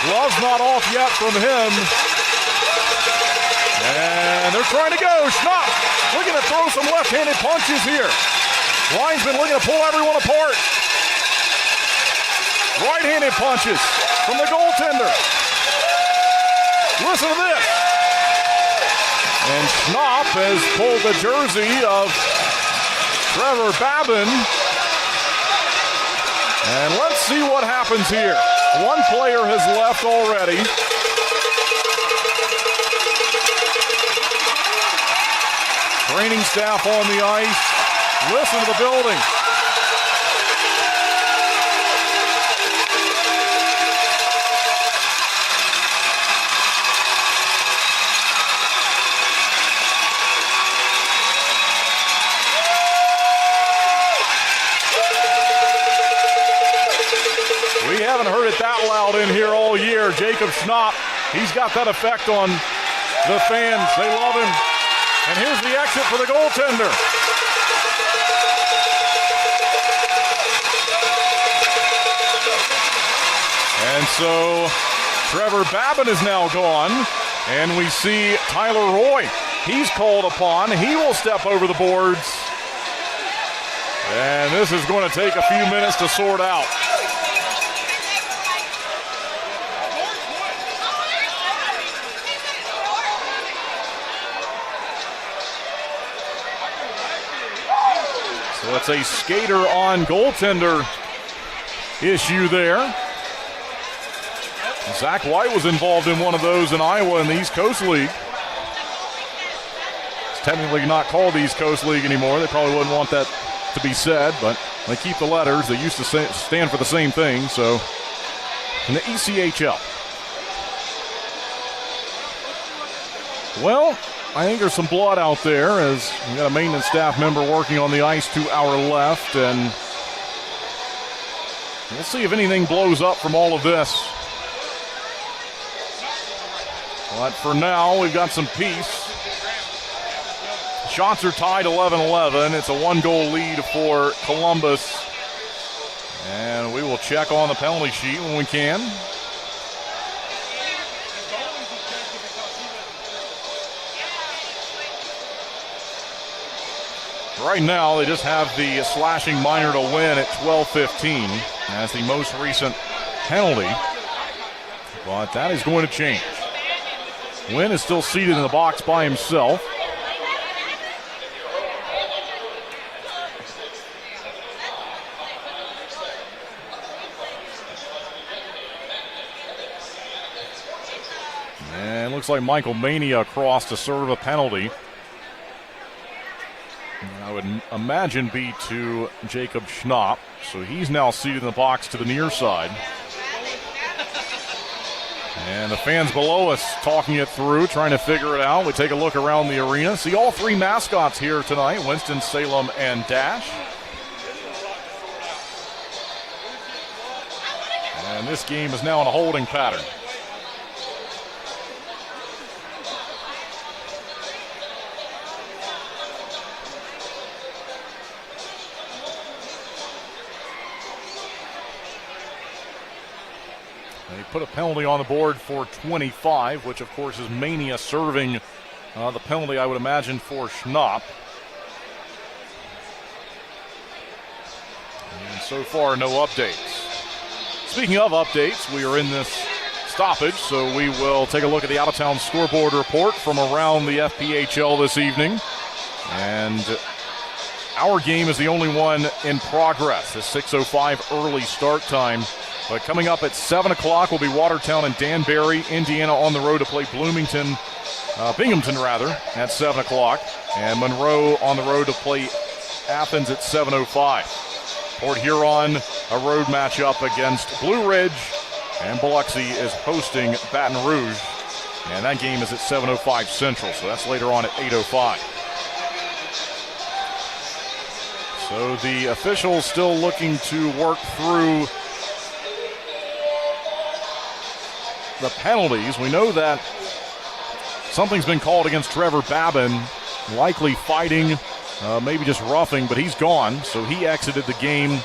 Glove's not off yet from him. And they're trying to go. Schnapp looking to throw some left-handed punches here. Linesman looking to pull everyone apart. Right-handed punches from the goaltender. Listen to this. And Schnapp has pulled the jersey of Trevor Babin. And let's see what happens here. One player has left already. Training staff on the ice. Listen to the building. We haven't heard it that loud in here all year. Jacob Schnapp, he's got that effect on the fans. They love him. And here's the exit for the goaltender. And so Trevor Babin is now gone. And we see Tyler Roy. He's called upon. He will step over the boards. And this is going to take a few minutes to sort out. So it's a skater on goaltender issue there. Zach White was involved in one of those in Iowa in the East Coast League. It's technically not called the East Coast League anymore. They probably wouldn't want that to be said, but they keep the letters. They used to stand for the same thing, so in the ECHL. Well, I think there's some blood out there as we got a maintenance staff member working on the ice to our left, and we'll see if anything blows up from all of this. But for now, we've got some peace. Shots are tied 11-11. It's a one-goal lead for Columbus. And we will check on the penalty sheet when we can. Right now, they just have the slashing minor to win at 12:15 as the most recent penalty. But that is going to change. Wynn is still seated in the box by himself. And looks like Michael Mania across to serve a penalty. I would imagine be to Jacob Schnapp. So he's now seated in the box to the near side. And the fans below us talking it through, trying to figure it out. We take a look around the arena. See all three mascots here tonight, Winston-Salem and Dash. And this game is now in a holding pattern. They put a penalty on the board for 25, which of course is Mania serving the penalty, I would imagine, for Schnapp. And so far, no updates. Speaking of updates, we are in this stoppage, so we will take a look at the out-of-town scoreboard report from around the FPHL this evening. And our game is the only one in progress. The 6:05 early start time. But coming up at 7 o'clock will be Watertown and Danbury. Indiana on the road to play Bloomington Binghamton at 7 o'clock. And Monroe on the road to play Athens at 7:05. Port Huron, a road matchup against Blue Ridge. And Biloxi is hosting Baton Rouge. And that game is at 7:05 Central, so that's later on at 8:05. So the officials still looking to work through the penalties. We know that something's been called against Trevor Babin, likely fighting, maybe just roughing, but he's gone, so he exited the game,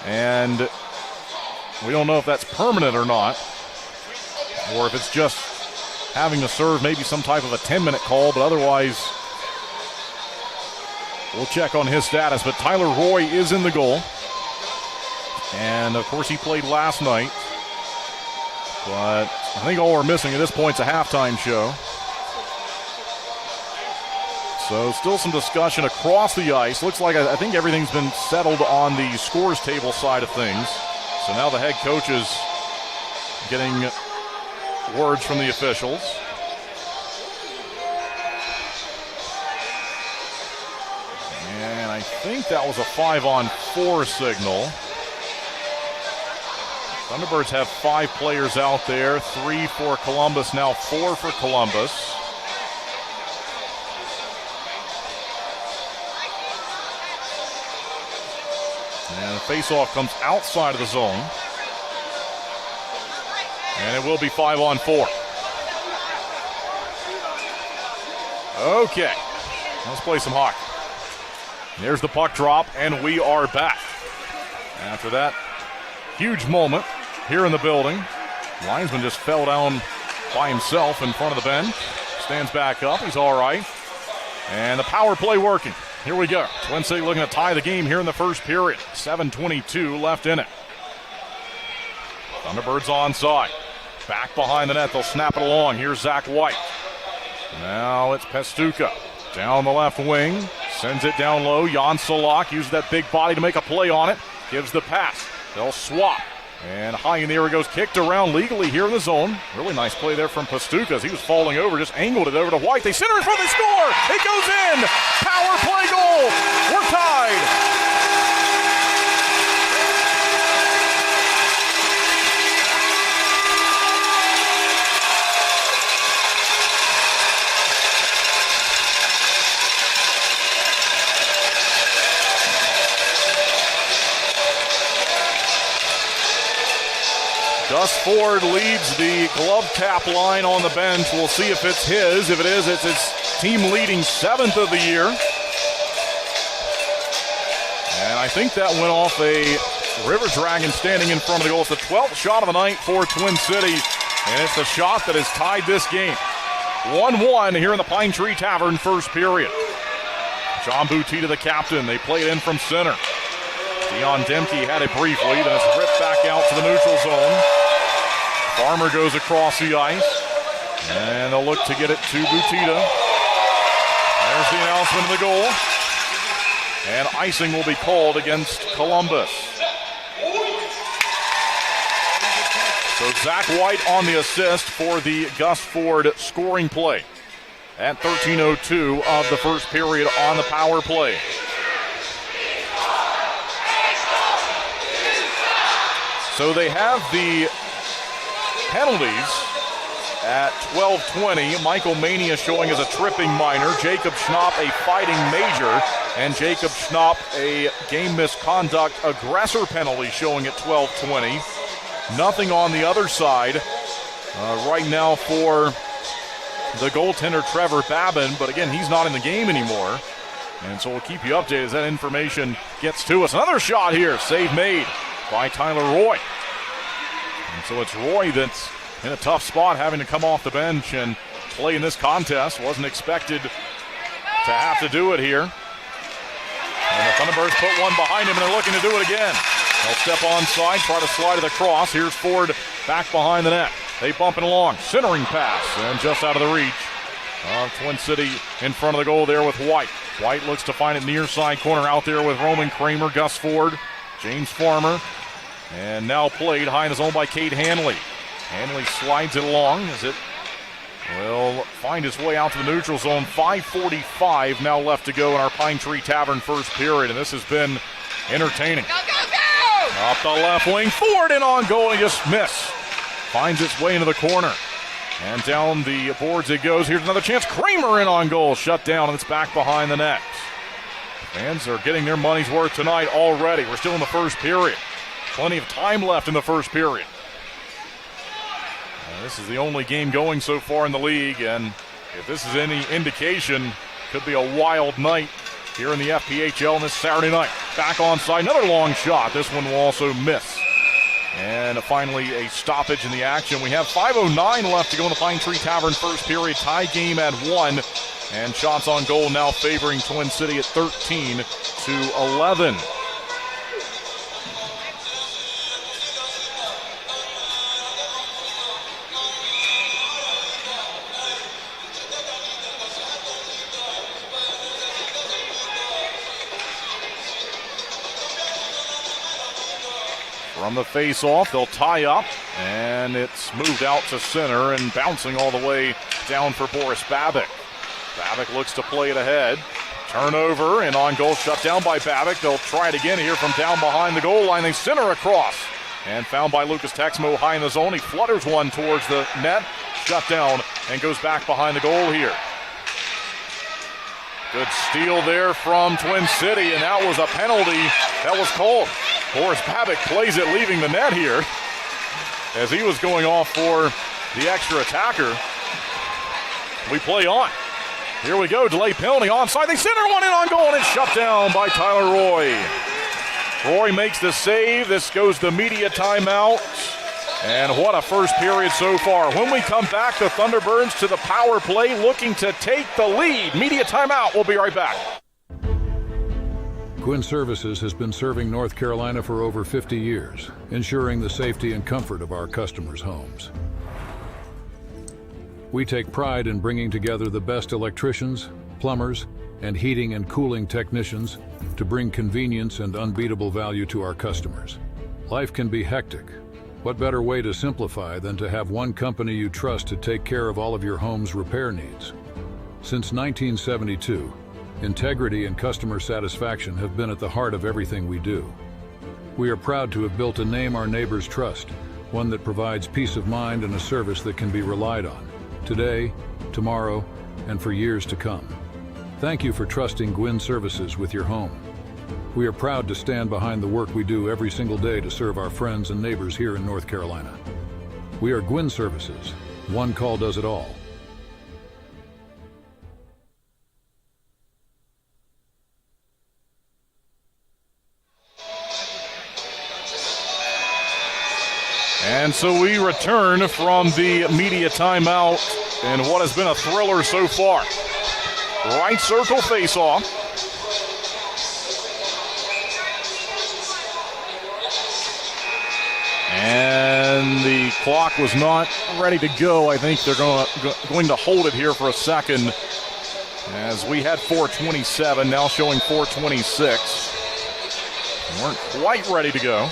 and we don't know if that's permanent or not, or if it's just having to serve maybe some type of a 10-minute call, but otherwise we'll check on his status. But Tyler Roy is in the goal, and of course he played last night, but I think all we're missing at this point is a halftime show. So still some discussion across the ice. Looks like I think everything's been settled on the scores table side of things. So now the head coach is getting words from the officials. And I think that was a 5-on-4 signal. Thunderbirds have 5 players out there, 3 for Columbus, now 4 for Columbus. And the faceoff comes outside of the zone. And it will be 5-on-4. Okay, let's play some hockey. There's the puck drop, and we are back. After that huge moment here in the building, linesman just fell down by himself in front of the bench. Stands back up, he's all right. And the power play working. Here we go. Twin City looking to tie the game here in the first period. 7:22 left in it. Thunderbirds onside. Back behind the net, they'll snap it along. Here's Zach White. Now it's Pastuca. Down the left wing. Sends it down low. Jan Solak uses that big body to make a play on it. Gives the pass. They'll swap. And high in the air it goes. Kicked around legally here in the zone. Really nice play there from Pastuca as he was falling over. Just angled it over to White. They center in front. They score. It goes in. Power play goal. We're tied. Gus Ford leads the glove tap line on the bench. We'll see if it's his. If it is, it's his team-leading 7th of the year. And I think that went off a River Dragon standing in front of the goal. It's the 12th shot of the night for Twin City, and it's the shot that has tied this game. 1-1 here in the Pine Tree Tavern, first period. John Butita, the captain. They play it in from center. Dion Demke had it briefly, then it's ripped back out to the neutral zone. Farmer goes across the ice, and they'll look to get it to Butita. There's the announcement of the goal, and icing will be called against Columbus. So Zach White on the assist for the Gus Ford scoring play at 13:02 of the first period on the power play. So they have the penalties at 12:20. Michael Mania showing as a tripping minor. Jacob Schnapp a fighting major. And Jacob Schnapp a game misconduct aggressor penalty showing at 12:20. Nothing on the other side right now for the goaltender Trevor Babin. But again, he's not in the game anymore. And so we'll keep you updated as that information gets to us. Another shot here. Save made by Tyler Roy. And so it's Roy that's in a tough spot, having to come off the bench and play in this contest. Wasn't expected to have to do it here. And the Thunderbirds put one behind him, and they're looking to do it again. They'll step onside, try to slide it across. Here's Ford back behind the net. They bump it along. Centering pass, and just out of the reach. Twin City in front of the goal there with White. White looks to find it near side corner out there with Roman Kramer, Gus Ford, James Farmer. And now played high in the zone by Cade Hanley. Hanley slides it along as it will find his way out to the neutral zone. 5:45 now left to go in our Pine Tree Tavern first period, and this has been entertaining. Go, go, go! Up the left wing, forward and on goal, and just miss. Finds its way into the corner. And down the boards it goes. Here's another chance. Kramer in on goal. Shut down, and it's back behind the net. Fans are getting their money's worth tonight already. We're still in the first period. Plenty of time left in the first period. This is the only game going so far in the league, and if this is any indication, could be a wild night here in the FPHL this Saturday night. Back onside, another long shot. This one will also miss. And finally, a stoppage in the action. We have 5:09 left to go in the Pine Tree Tavern first period. Tie game at 1. And shots on goal now favoring Twin City at 13-11. From the face-off, they'll tie up, and it's moved out to center and bouncing all the way down for Boris Babick. Babick looks to play it ahead. Turnover, and on goal, shut down by Babick. They'll try it again here from down behind the goal line. They center across, and found by Lucas Texmo high in the zone. He flutters one towards the net, shut down, and goes back behind the goal here. Good steal there from Twin City, and that was a penalty that was called. Boris Babick plays it leaving the net here as he was going off for the extra attacker. We play on. Here we go, delay penalty onside. They center one in on goal, and it's shut down by Tyler Roy. Roy makes the save. This goes to media timeout. And what a first period so far. When we come back, the Thunderbirds to the power play looking to take the lead. Media timeout. We'll be right back. Gwin Services has been serving North Carolina for over 50 years, ensuring the safety and comfort of our customers' homes. We take pride in bringing together the best electricians, plumbers, and heating and cooling technicians to bring convenience and unbeatable value to our customers. Life can be hectic. What better way to simplify than to have one company you trust to take care of all of your home's repair needs? Since 1972, integrity and customer satisfaction have been at the heart of everything we do. We are proud to have built a name our neighbors trust, one that provides peace of mind and a service that can be relied on, today, tomorrow, and for years to come. Thank you for trusting Gwin Services with your home. We are proud to stand behind the work we do every single day to serve our friends and neighbors here in North Carolina. We are Gwin Services. One call does it all. And so we return from the media timeout in what has been a thriller so far. Right circle face-off. And the clock was not ready to go. I think they're going to hold it here for a second, as we had 4:27, now showing 4:26. We weren't quite ready to go.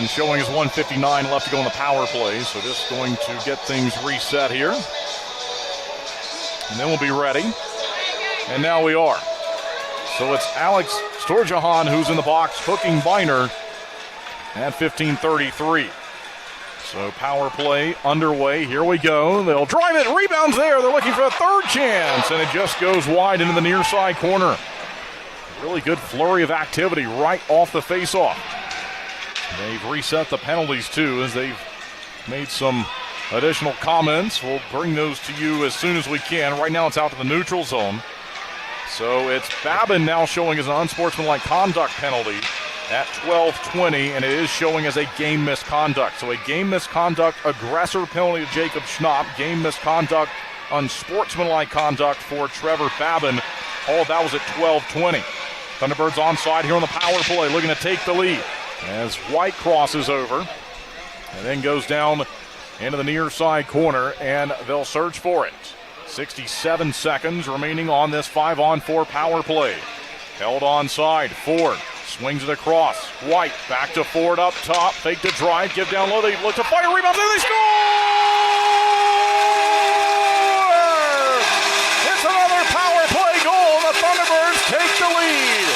Showing is 1:59 left to go in the power play, so just going to get things reset here. And then we'll be ready. And now we are. So it's Alex Storjahan who's in the box, hooking Biner at 15:33. So power play underway. Here we go. They'll drive it. Rebounds there. They're looking for a third chance, and it just goes wide into the near side corner. Really good flurry of activity right off the face-off. They've reset the penalties, too, as they've made some additional comments. We'll bring those to you as soon as we can. Right now it's out to the neutral zone. So it's Babin now showing as an unsportsmanlike conduct penalty at 12:20, and it is showing as a game misconduct. So a game misconduct aggressor penalty to Jacob Schnapp, game misconduct, unsportsmanlike conduct for Trevor Babin. All of that was at 12:20. Thunderbirds onside here on the power play, looking to take the lead. As White crosses over, and then goes down into the near side corner, and they'll search for it. 67 seconds remaining on this 5-on-4 power play. Held onside. Ford swings it across. White back to Ford up top. Fake to drive. Give down low. They look to fire. Rebound. And they score! It's another power play goal. The Thunderbirds take the lead.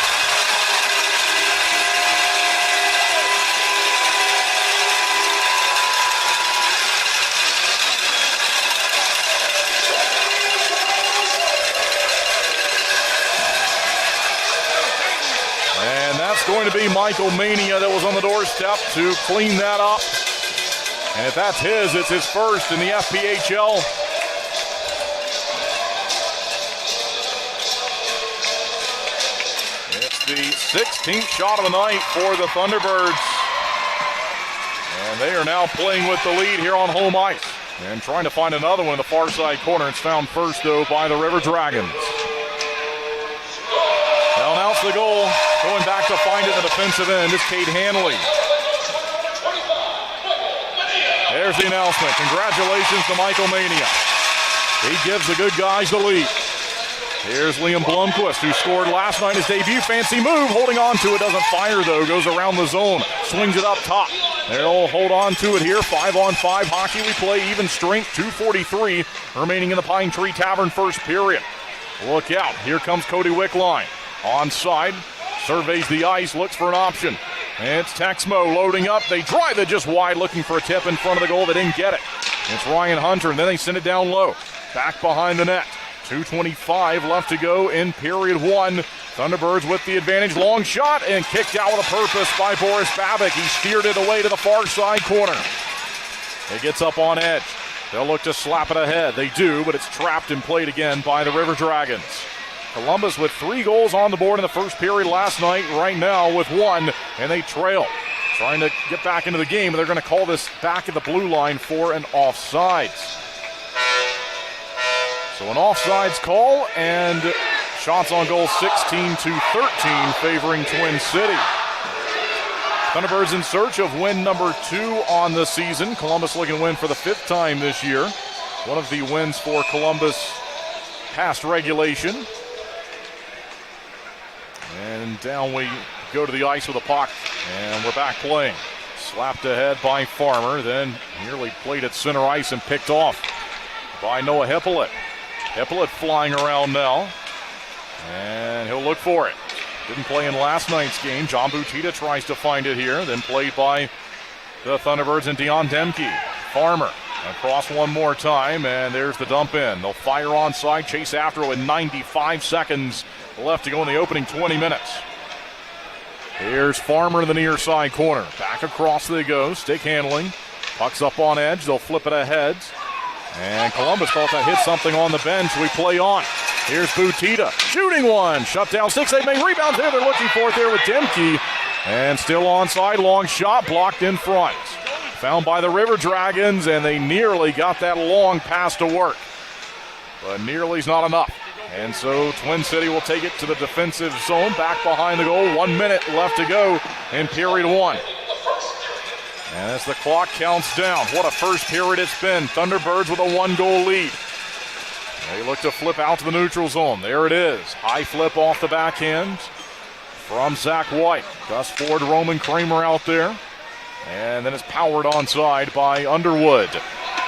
Going to be Michael Mania that was on the doorstep to clean that up. And if that's his, it's his first in the FPHL. It's the 16th shot of the night for the Thunderbirds. And they are now playing with the lead here on home ice. And trying to find another one in the far side corner. It's found first, though, by the River Dragons. They'll announce the goal. Going back to find it in the defensive end is Cade Hanley. There's the announcement. Congratulations to Michael Mania. He gives the good guys the lead. Here's Liam Blomquist, who scored last night his debut. Fancy move, holding on to it. Doesn't fire, though. Goes around the zone. Swings it up top. They'll hold on to it here. 5-on-5 hockey we play. Even strength. 2:43 remaining in the Pine Tree Tavern first period. Look out. Here comes Cody Wickline. Onside. Surveys the ice, looks for an option. And it's Texmo loading up. They drive it just wide, looking for a tip in front of the goal. They didn't get it. It's Ryan Hunter, and then they send it down low. Back behind the net. 2:25 left to go in period one. Thunderbirds with the advantage. Long shot and kicked out with a purpose by Boris Babic. He steered it away to the far side corner. It gets up on edge. They'll look to slap it ahead. They do, but it's trapped and played again by the River Dragons. Columbus with 3 goals on the board in the first period last night, right now with 1, and they trail. Trying to get back into the game, and they're going to call this back at the blue line for an offsides. So an offsides call, and shots on goal 16-13 favoring Twin City. Thunderbirds in search of win number 2 on the season. Columbus looking to win for the 5th time this year. One of the wins for Columbus past regulation. And down we go to the ice with a puck, and we're back playing. Slapped ahead by Farmer, then nearly played at center ice and picked off by Noah Hippolyte. Hippolyte flying around now, and he'll look for it. Didn't play in last night's game. John Butita tries to find it here, then played by the Thunderbirds and Dion Demke. Farmer across one more time, and there's the dump in. They'll fire onside, chase after it with 95 seconds left to go in the opening 20 minutes. Here's Farmer in the near side corner. Back across they go. Stick handling. Puck's up on edge. They'll flip it ahead. And Columbus thought that hit something on the bench. We play on. Here's Butita. Shooting one. Shut down 6-8. Make rebounds there. They're looking for it there with Demke. And still onside. Long shot blocked in front. Found by the River Dragons, and they nearly got that long pass to work. But nearly's not enough. And so Twin City will take it to the defensive zone, back behind the goal. 1 minute left to go in period one. And as the clock counts down, what a first period it's been. Thunderbirds with a 1-goal lead. They look to flip out to the neutral zone. There it is. High flip off the backhand from Zach White. Gus Ford, Roman Kramer out there. And then it's powered onside by Underwood.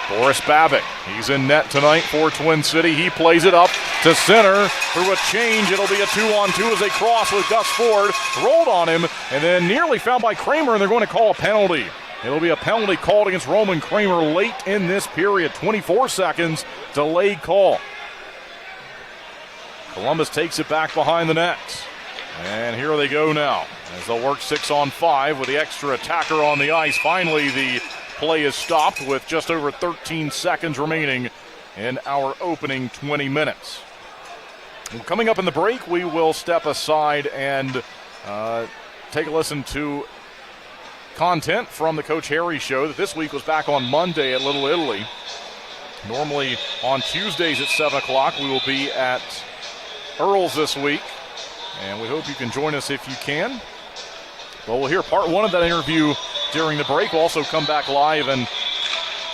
Boris Babic, he's in net tonight for Twin City. He plays it up to center through a change. It'll be a 2-on-2 as they cross with Gus Ford. Rolled on him and then nearly found by Kramer, and they're going to call a penalty. It'll be a penalty called against Roman Kramer late in this period. 24 seconds, delayed call. Columbus takes it back behind the net. And here they go now as they'll work 6-on-5 with the extra attacker on the ice. Finally, the play is stopped with just over 13 seconds remaining in our opening 20 minutes. Coming up in the break, we will step aside and take a listen to content from the Coach Harry Show that this week was back on Monday at Little Italy. Normally on Tuesdays at 7 o'clock, we will be at Earl's this week, and we hope you can join us if you can. Well, we'll hear part one of that interview during the break. We'll also come back live and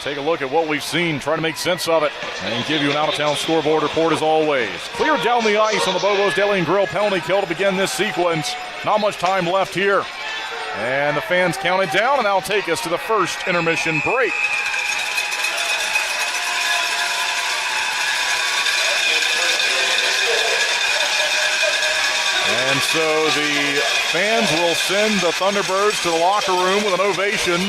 take a look at what we've seen, try to make sense of it, and give you an out-of-town scoreboard report as always. Cleared down the ice on the Bobo's Deli and Grill penalty kill to begin this sequence. Not much time left here. And the fans counted down, and that'll take us to the first intermission break. And so the fans will send the Thunderbirds to the locker room with an ovation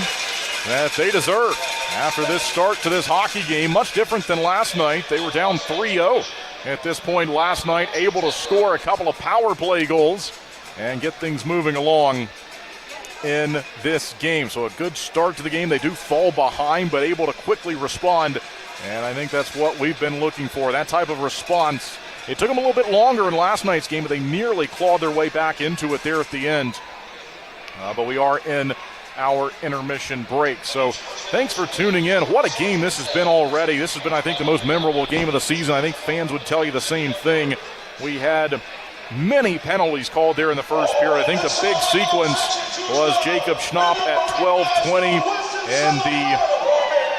that they deserve after this start to this hockey game. Much different than last night. They were down 3-0 at this point last night, able to score a couple of power play goals and get things moving along in this game. So a good start to the game. They do fall behind, but able to quickly respond. And I think that's what we've been looking for, that type of response. It took them a little bit longer in last night's game, but they nearly clawed their way back into it there at the end. But we are in our intermission break. So thanks for tuning in. What a game this has been already. This has been, I think, the most memorable game of the season. I think fans would tell you the same thing. We had many penalties called there in the first period. I think the big sequence was Jacob Schnapp at 12:20, and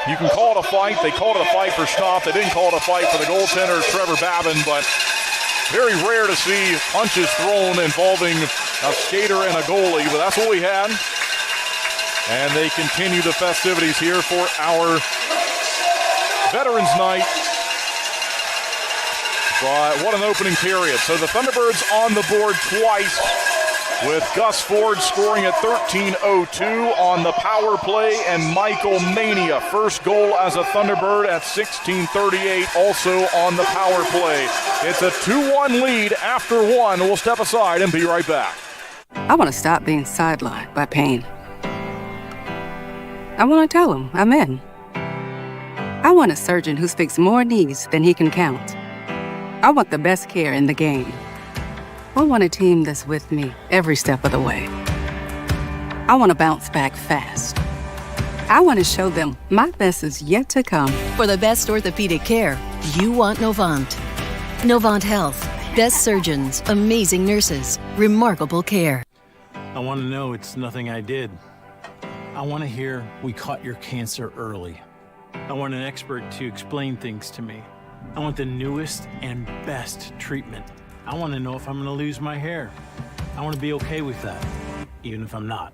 you can call it a fight. They called it a fight for Schnapp. They didn't call it a fight for the goaltender, Trevor Babin, but very rare to see punches thrown involving a skater and a goalie, but that's what we had. And they continue the festivities here for our Veterans Night. But what an opening period. So the Thunderbirds on the board twice, with Gus Ford scoring at 13:02 on the power play, and Michael Mania, first goal as a Thunderbird at 16:38, also on the power play. It's a 2-1 lead after one. We'll step aside and be right back. I want to stop being sidelined by pain. I want to tell him I'm in. I want a surgeon who speaks more knees than he can count. I want the best care in the game. I want a team that's with me every step of the way. I want to bounce back fast. I want to show them my best is yet to come. For the best orthopedic care, you want Novant. Novant Health. Best surgeons, amazing nurses, remarkable care. I want to know it's nothing I did. I want to hear we caught your cancer early. I want an expert to explain things to me. I want the newest and best treatment. I want to know if I'm going to lose my hair. I want to be okay with that, even if I'm not.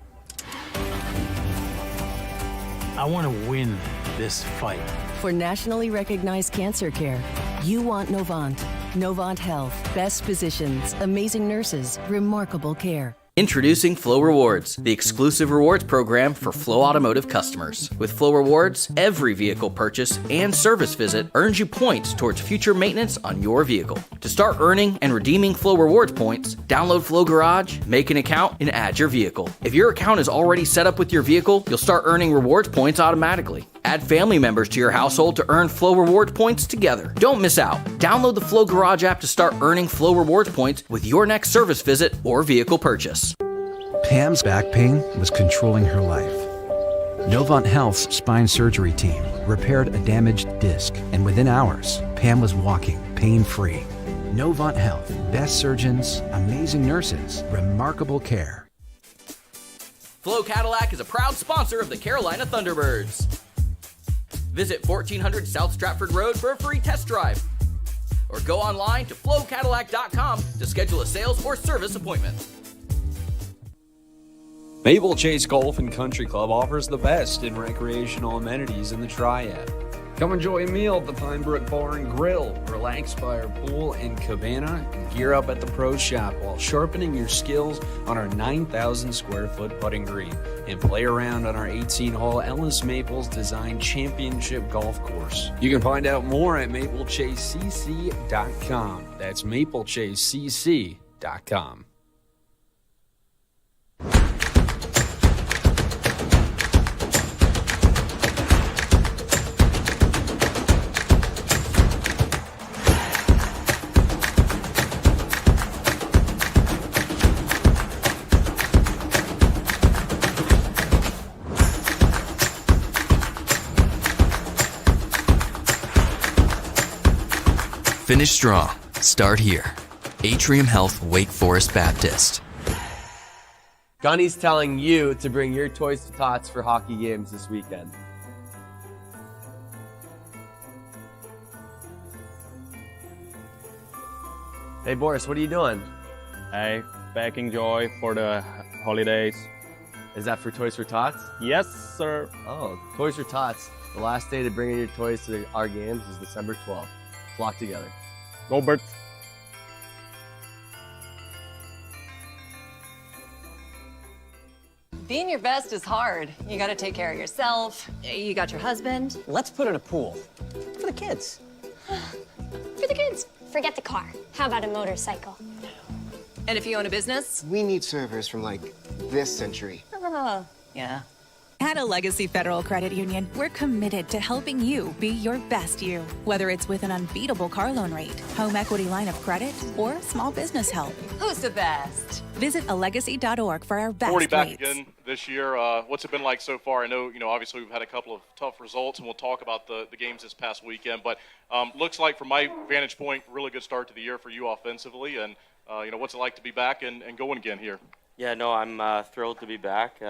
I want to win this fight. For nationally recognized cancer care, you want Novant. Novant Health. Best physicians, amazing nurses, remarkable care. Introducing Flow Rewards, the exclusive rewards program for Flow Automotive customers. With Flow Rewards, every vehicle purchase and service visit earns you points towards future maintenance on your vehicle. To start earning and redeeming Flow Rewards points, download Flow Garage, make an account, and add your vehicle. If your account is already set up with your vehicle, you'll start earning rewards points automatically. Add family members to your household to earn Flow Rewards points together. Don't miss out. Download the Flow Garage app to start earning Flow Rewards points with your next service visit or vehicle purchase. Pam's back pain was controlling her life. Novant Health's spine surgery team repaired a damaged disc, and within hours, Pam was walking pain-free. Novant Health, best surgeons, amazing nurses, remarkable care. Flow Cadillac is a proud sponsor of the Carolina Thunderbirds. Visit 1400 South Stratford Road for a free test drive, or go online to flowcadillac.com to schedule a sales or service appointment. Maple Chase Golf and Country Club offers the best in recreational amenities in the Triad. Come enjoy a meal at the Pine Brook Bar and Grill, relax by our pool and cabana, and gear up at the Pro Shop while sharpening your skills on our 9,000 square foot putting green, and play around on our 18-hole Ellis Maples Design Championship Golf Course. You can find out more at maplechasecc.com. That's maplechasecc.com. Finish strong. Start here. Atrium Health Wake Forest Baptist. Gunny's telling you to bring your toys to Tots for hockey games this weekend. Hey, Boris, what are you doing? Hey, packing joy for the holidays. Is that for Toys for Tots? Yes, sir. Oh, Toys for Tots. The last day to bring in your toys to our games is December 12th. Flock together. Go, Bert. Being your best is hard. You gotta take care of yourself. You got your husband. Let's put in a pool. For the kids. For the kids. Forget the car. How about a motorcycle? And if you own a business? We need servers from, like, this century. Yeah. At a Legacy Federal Credit Union, we're committed to helping you be your best you. Whether it's with an unbeatable car loan rate, home equity line of credit, or small business help. Who's the best? Visit alegacy.org for our best 40 back rates. again this year. What's it been like so far? I know, obviously we've had a couple of tough results, and we'll talk about the games this past weekend. But looks like, from my vantage point, really good start to the year for you offensively. And, what's it like to be back and going again here? Yeah, no, I'm thrilled to be back.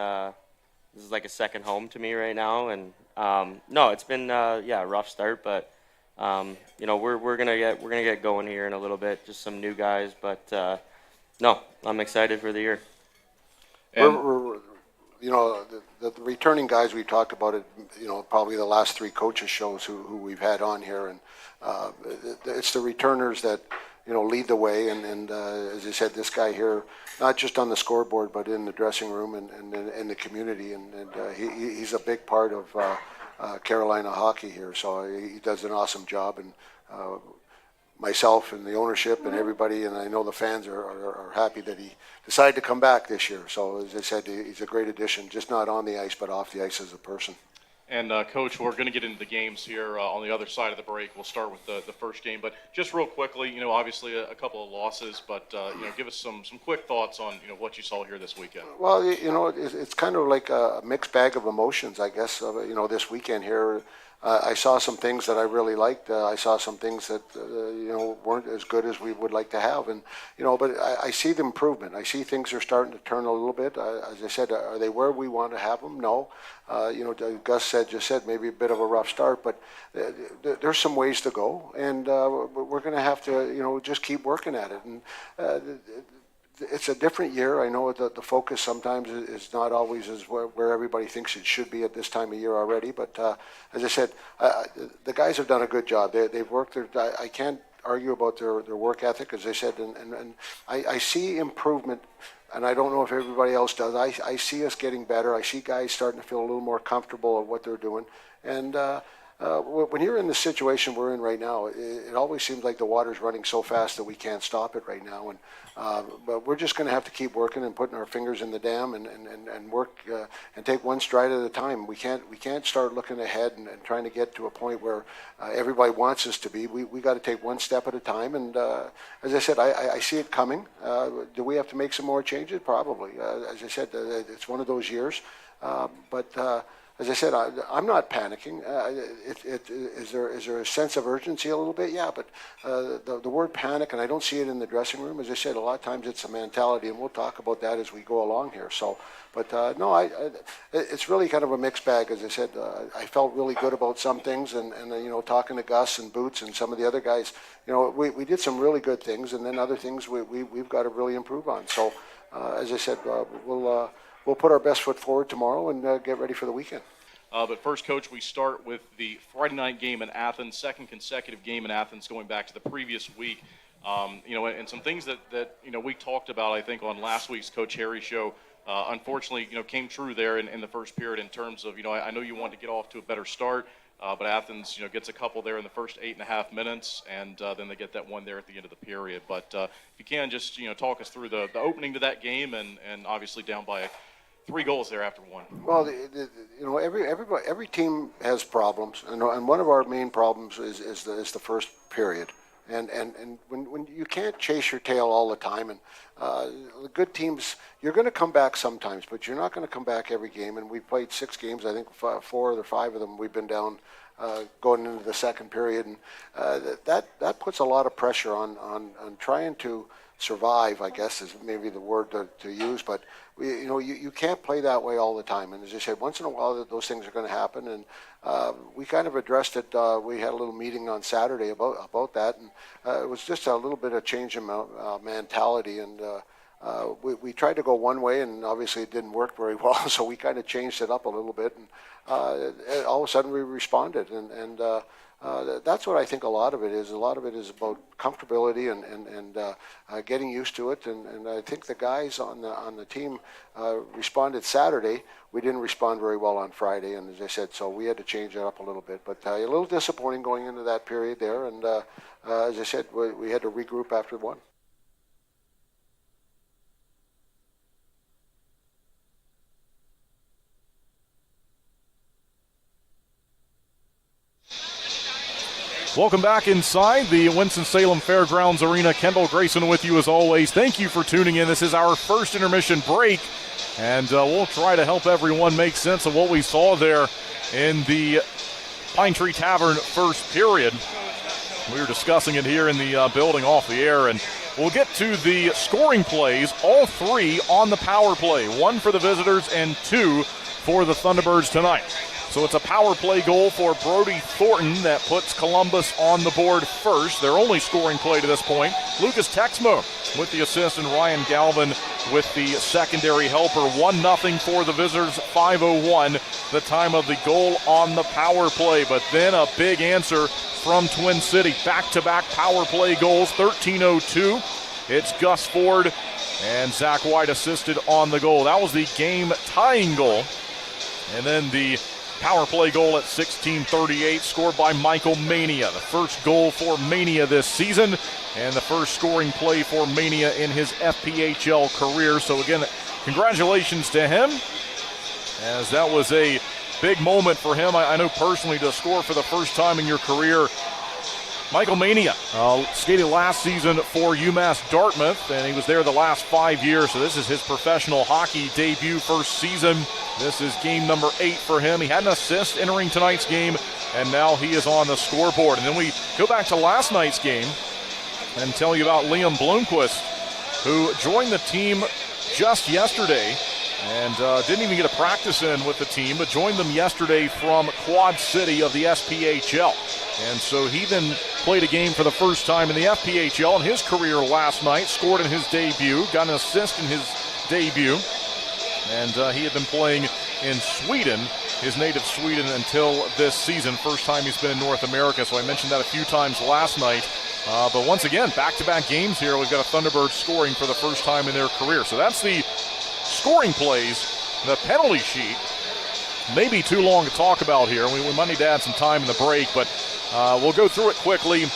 This is like a second home to me right now, and no, it's been a rough start, but we're gonna get going here in a little bit. Just some new guys, but no, I'm excited for the year. We're the returning guys we've talked about it. Probably the last three coaches shows who we've had on here, and it's the returners that lead the way. And as I said, this guy here, not just on the scoreboard, but in the dressing room and in the community. And he's a big part of Carolina hockey here. So he does an awesome job. And myself and the ownership and everybody, and I know the fans are happy that he decided to come back this year. So as I said, he's a great addition, just not on the ice, but off the ice as a person. And, Coach, we're going to get into the games here on the other side of the break. We'll start with the first game. But just real quickly, obviously a couple of losses, but, give us some quick thoughts on, what you saw here this weekend. Well, it's kind of like a mixed bag of emotions, I guess, this weekend here. I saw some things that I really liked. I saw some things that, weren't as good as we would like to have. And, but I see the improvement. I see things are starting to turn a little bit. As I said, are they where we want to have them? No. Gus just said maybe a bit of a rough start, but there's some ways to go. And we're going to have to, just keep working at it. And it's a different year. I know that the focus sometimes is not always as where everybody thinks it should be at this time of year already. But as I said, the guys have done a good job. They've worked. I can't argue about their work ethic, as I said, and I see improvement. And I don't know if everybody else does. I see us getting better. I see guys starting to feel a little more comfortable of what they're doing. And when you're in the situation we're in right now, it always seems like the water's running so fast that we can't stop it right now. And but we're just going to have to keep working and putting our fingers in the dam and work and take one stride at a time. We can't start looking ahead and trying to get to a point where everybody wants us to be. We got to take one step at a time. And as I said, I see it coming. Do we have to make some more changes? Probably. As I said, it's one of those years. But as I said, I'm not panicking. Is there a sense of urgency a little bit? Yeah, but the word panic, and I don't see it in the dressing room. As I said, a lot of times it's a mentality, and we'll talk about that as we go along here. So, but no, it's really kind of a mixed bag. As I said, I felt really good about some things, and talking to Gus and Boots and some of the other guys, we did some really good things, and then other things we've got to really improve on. So, as I said, we'll put our best foot forward tomorrow and get ready for the weekend. But first, Coach, we start with the Friday night game in Athens, second consecutive game in Athens going back to the previous week. And some things that we talked about, I think, on last week's Coach Harry show, unfortunately, came true there in the first period in terms of, I know you want to get off to a better start, but Athens, gets a couple there in the first 8.5 minutes, and then they get that one there at the end of the period. But if you can, just, talk us through the opening to that game and obviously down by 3 goals there after one. Well, every team has problems, and one of our main problems is the first period. And when you can't chase your tail all the time, and good teams, you're going to come back sometimes, but you're not going to come back every game. And we've played 6 games. I think 4 or 5 of them we've been down going into the second period, and that puts a lot of pressure on trying to survive, I guess is maybe the word to use. But you can't play that way all the time. And as I said, once in a while those things are going to happen. And we kind of addressed it. We had a little meeting on Saturday about that, and it was just a little bit of change in mentality. And we tried to go one way, and obviously it didn't work very well. So we kind of changed it up a little bit, and all of a sudden we responded. And that's what I think a lot of it is. A lot of it is about comfortability and getting used to it. And I think the guys on the team responded Saturday. We didn't respond very well on Friday, and as I said, so we had to change it up a little bit. But a little disappointing going into that period there. And as I said, we had to regroup after one. Welcome back inside the Winston-Salem Fairgrounds Arena. Kendall Grayson with you as always. Thank you for tuning in. This is our first intermission break, and we'll try to help everyone make sense of what we saw there in the Pine Tree Tavern first period. We were discussing it here in the building off the air, and we'll get to the scoring plays, all three on the power play. One for the visitors and two for the Thunderbirds tonight. So it's a power play goal for Brody Thornton that puts Columbus on the board first. Their only scoring play to this point. Lucas Texmo with the assist, and Ryan Galvin with the secondary helper. 1-0 for the visitors, 5:01 the time of the goal on the power play. But then a big answer from Twin City. Back-to-back power play goals, 13:02. It's Gus Ford and Zach White assisted on the goal. That was the game-tying goal. And then the power play goal at 16:38, scored by Michael Mania. The first goal for Mania this season, and the first scoring play for Mania in his FPHL career. So again, congratulations to him, as that was a big moment for him. I know personally, to score for the first time in your career. Michael Mania skated last season for UMass Dartmouth, and he was there the last 5 years, so this is his professional hockey debut, first season. This is game number 8 for him. He had an assist entering tonight's game, and now he is on the scoreboard. And then we go back to last night's game and tell you about Liam Bloomquist, who joined the team just yesterday and didn't even get a practice in with the team, but joined them yesterday from Quad City of the SPHL. And so he then played a game for the first time in the FPHL in his career last night, scored in his debut, got an assist in his debut, and he had been playing in Sweden, his native Sweden, until this season. First time he's been in North America, so I mentioned that a few times last night. But once again, back-to-back games here. We've got a Thunderbird scoring for the first time in their career. So that's the scoring plays. The penalty sheet may be too long to talk about here. We might need to add some time in the break, but we'll go through it quickly.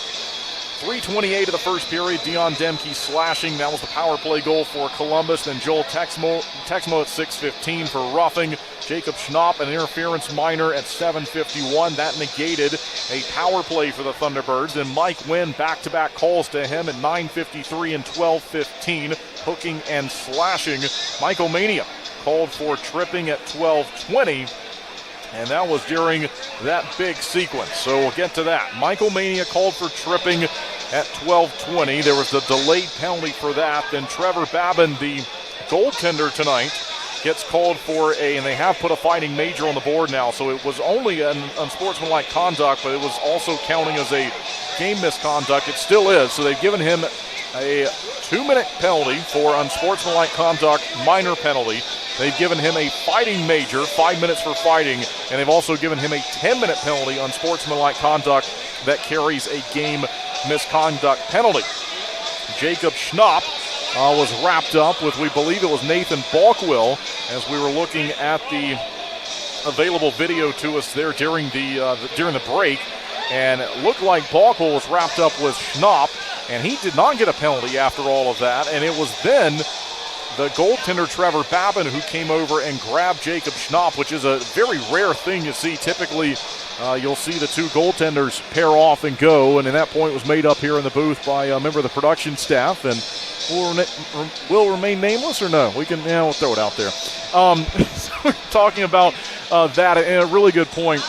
3:28 of the first period, Dion Demke slashing. That was the power play goal for Columbus. Then Joel Texmo at 6:15 for roughing. Jacob Schnapp, an interference minor at 7:51. That negated a power play for the Thunderbirds. And Mike Wynn, back-to-back calls to him at 9:53 and 12:15, hooking and slashing. Michael Mania called for tripping at 12:20. And that was during that big sequence. So we'll get to that. Michael Mania called for tripping at 12:20. There was the delayed penalty for that. Then Trevor Babin, the goaltender tonight, gets called for and they have put a fighting major on the board now. So it was only an unsportsmanlike conduct, but it was also counting as a game misconduct. It still is. So they've given him a 2-minute penalty for unsportsmanlike conduct, minor penalty. They've given him a fighting major, 5 minutes for fighting, and they've also given him a 10-minute penalty on sportsmanlike conduct that carries a game misconduct penalty. Jacob Schnapp was wrapped up with, we believe it was Nathan Balkwill, as we were looking at the available video to us there during the break, and it looked like Balkwill was wrapped up with Schnapp, and he did not get a penalty after all of that, and it was then the goaltender Trevor Babin who came over and grabbed Jacob Schnapp, which is a very rare thing to see. Typically, you'll see the two goaltenders pair off and go, and at that point was made up here in the booth by a member of the production staff, and will remain nameless or no? We'll throw it out there. So we're talking about that, and a really good point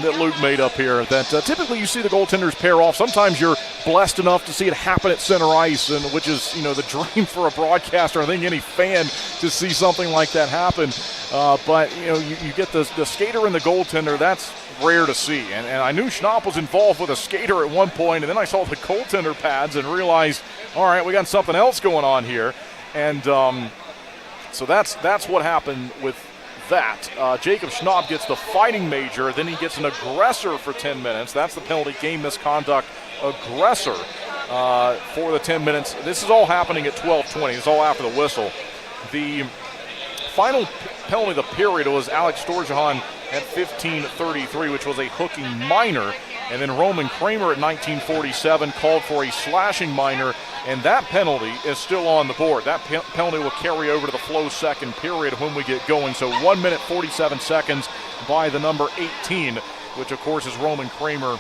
that Luke made up here that typically you see the goaltenders pair off. Sometimes you're blessed enough to see it happen at center ice, and which is, the dream for a broadcaster. I think any fan to see something like that happen. But you get the skater and the goaltender. That's rare to see. And I knew Schnapp was involved with a skater at one point, and then I saw the goaltender pads and realized, all right, we got something else going on here. And so that's what happened with that. Jacob Schnapp gets the fighting major, then he gets an aggressor for 10 minutes. That's the penalty, game misconduct aggressor for the 10 minutes. This is all happening at 12:20. It's all after the whistle. The final penalty of the period was Alex Storjahan at 15:33, which was a hooking minor. And then Roman Kramer at 19:47 called for a slashing minor, and that penalty is still on the board. That penalty will carry over to the Flow second period when we get going. So 1 minute 47 seconds by the number 18, which of course is Roman Kramer,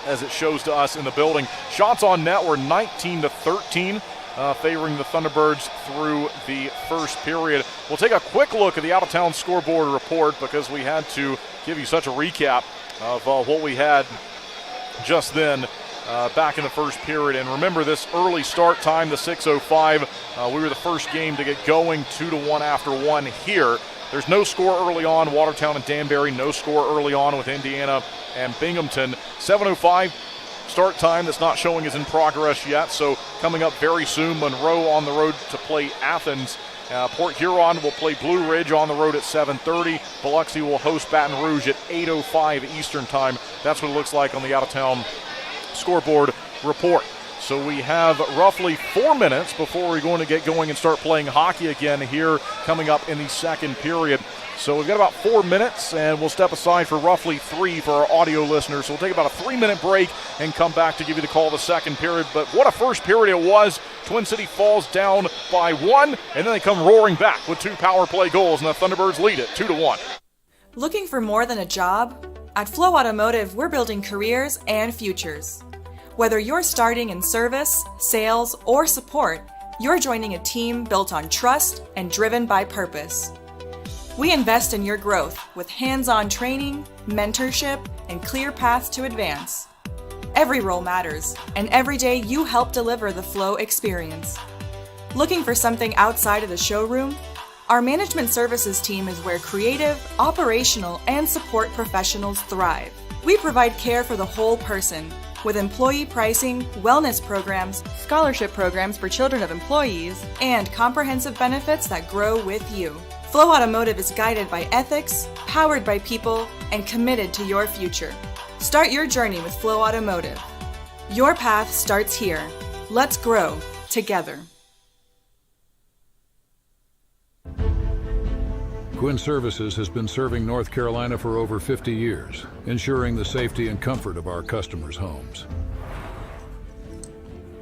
as it shows to us in the building. Shots on net were 19-13, favoring the Thunderbirds through the first period. We'll take a quick look at the out-of-town scoreboard report because we had to give you such a recap of what we had just then back in the first period. And remember this early start time, the 6:05. We were the first game to get going, 2-1 after one here. There's no score early on, Watertown and Danbury. No score early on with Indiana and Binghamton. 7:05 start time that's not showing is in progress yet. So coming up very soon, Monroe on the road to play Athens. Port Huron will play Blue Ridge on the road at 7:30. Biloxi will host Baton Rouge at 8:05 Eastern time. That's what it looks like on the out-of-town scoreboard report. So we have roughly 4 minutes before we're going to get going and start playing hockey again here coming up in the second period. So we've got about 4 minutes, and we'll step aside for roughly 3 for our audio listeners. So we'll take about a 3-minute break and come back to give you the call of the second period. But what a first period it was. Twin City falls down by 1, and then they come roaring back with 2 power play goals, and the Thunderbirds lead it 2-1. Looking for more than a job? At Flow Automotive, we're building careers and futures. Whether you're starting in service, sales, or support, you're joining a team built on trust and driven by purpose. We invest in your growth with hands-on training, mentorship, and clear paths to advance. Every role matters, and every day you help deliver the Flow experience. Looking for something outside of the showroom? Our management services team is where creative, operational, and support professionals thrive. We provide care for the whole person, with employee pricing, wellness programs, scholarship programs for children of employees, and comprehensive benefits that grow with you. Flow Automotive is guided by ethics, powered by people, and committed to your future. Start your journey with Flow Automotive. Your path starts here. Let's grow together. Gwin Services has been serving North Carolina for over 50 years, ensuring the safety and comfort of our customers' homes.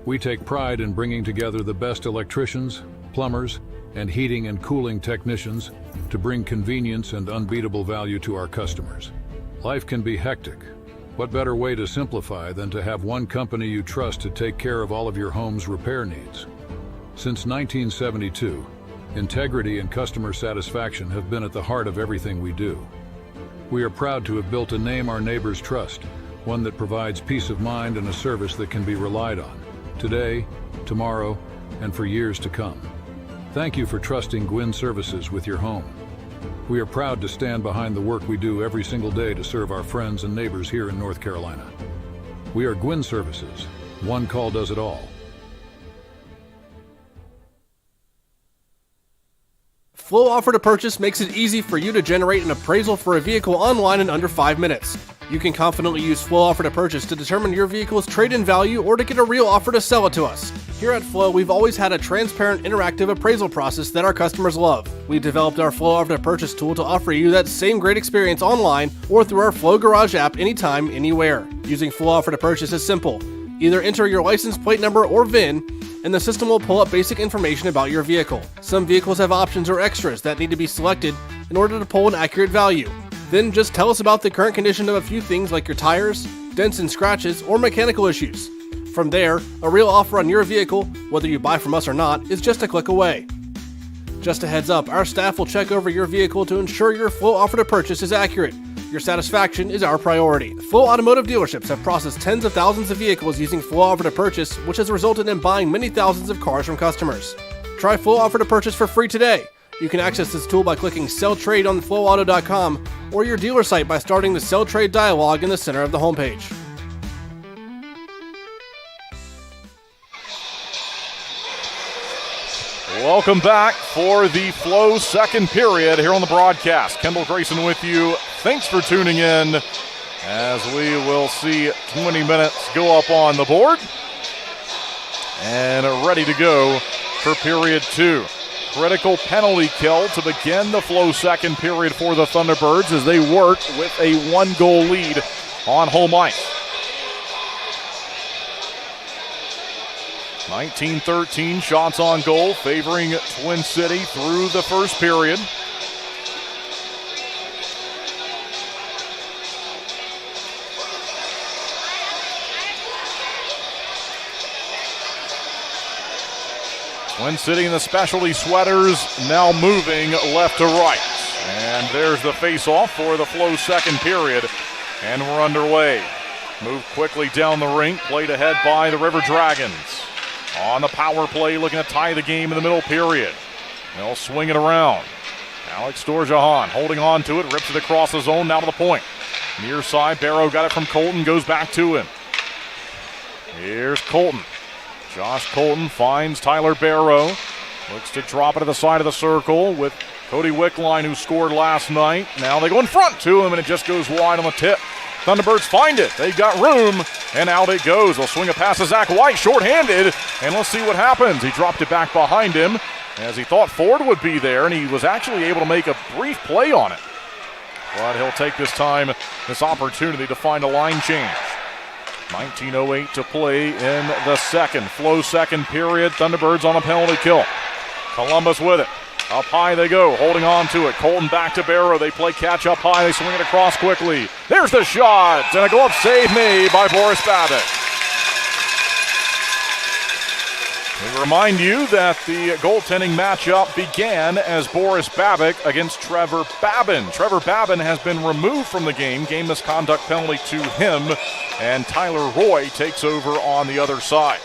We take pride in bringing together the best electricians, plumbers, and heating and cooling technicians to bring convenience and unbeatable value to our customers. Life can be hectic. What better way to simplify than to have one company you trust to take care of all of your home's repair needs? Since 1972, integrity and customer satisfaction have been at the heart of everything we do. We are proud to have built a name our neighbors trust, one that provides peace of mind and a service that can be relied on, today, tomorrow, and for years to come. Thank you for trusting Gwin Services with your home. We are proud to stand behind the work we do every single day to serve our friends and neighbors here in North Carolina. We are Gwin Services. One call does it all. Flow Offer to Purchase makes it easy for you to generate an appraisal for a vehicle online in under 5 minutes. You can confidently use Flow Offer to Purchase to determine your vehicle's trade-in value or to get a real offer to sell it to us. Here at Flow, we've always had a transparent, interactive appraisal process that our customers love. We developed our Flow Offer to Purchase tool to offer you that same great experience online or through our Flow Garage app anytime, anywhere. Using Flow Offer to Purchase is simple. Either enter your license plate number or VIN, and the system will pull up basic information about your vehicle. Some vehicles have options or extras that need to be selected in order to pull an accurate value. Then just tell us about the current condition of a few things like your tires, dents and scratches, or mechanical issues. From there, a real offer on your vehicle, whether you buy from us or not, is just a click away. Just a heads up, our staff will check over your vehicle to ensure your Flow Offer to Purchase is accurate. Your satisfaction is our priority. Flow Automotive dealerships have processed tens of thousands of vehicles using Flow Offer to Purchase, which has resulted in buying many thousands of cars from customers. Try Flow Offer to Purchase for free today. You can access this tool by clicking Sell Trade on flowauto.com or your dealer site by starting the Sell Trade dialog in the center of the homepage. Welcome back for the Flow second period here on the broadcast. Kendall Grayson with you. Thanks for tuning in as we will see 20 minutes go up on the board. And ready to go for period 2. Critical penalty kill to begin the Flow second period for the Thunderbirds as they work with a 1-goal lead on home ice. 19-13 shots on goal favoring Twin City through the first period. Twin City and the specialty sweaters now moving left to right. And there's the face-off for the Flow second period. And we're underway. Move quickly down the rink, played ahead by the River Dragons. On the power play, looking to tie the game in the middle period. They'll swing it around. Alex Dorjahan holding on to it, rips it across the zone, now to the point. Near side, Barrow got it from Colton, goes back to him. Here's Colton. Josh Colton finds Tyler Barrow. Looks to drop it to the side of the circle with Cody Wickline, who scored last night. Now they go in front to him, and it just goes wide on the tip. Thunderbirds find it. They've got room, and out it goes. They'll swing a pass to Zach White, shorthanded, and let's see what happens. He dropped it back behind him as he thought Ford would be there, and he was actually able to make a brief play on it. But he'll take this opportunity to find a line change. 19:08 to play in the second. Flow second period. Thunderbirds on a penalty kill. Columbus with it. Up high they go, holding on to it. Colton back to Barrow. They play catch up high. They swing it across quickly. There's the shot, and a glove save made by Boris Babbitt. We remind you that the goaltending matchup began as Boris Babbitt against Trevor Babin. Trevor Babin has been removed from the game. Game misconduct penalty to him, and Tyler Roy takes over on the other side.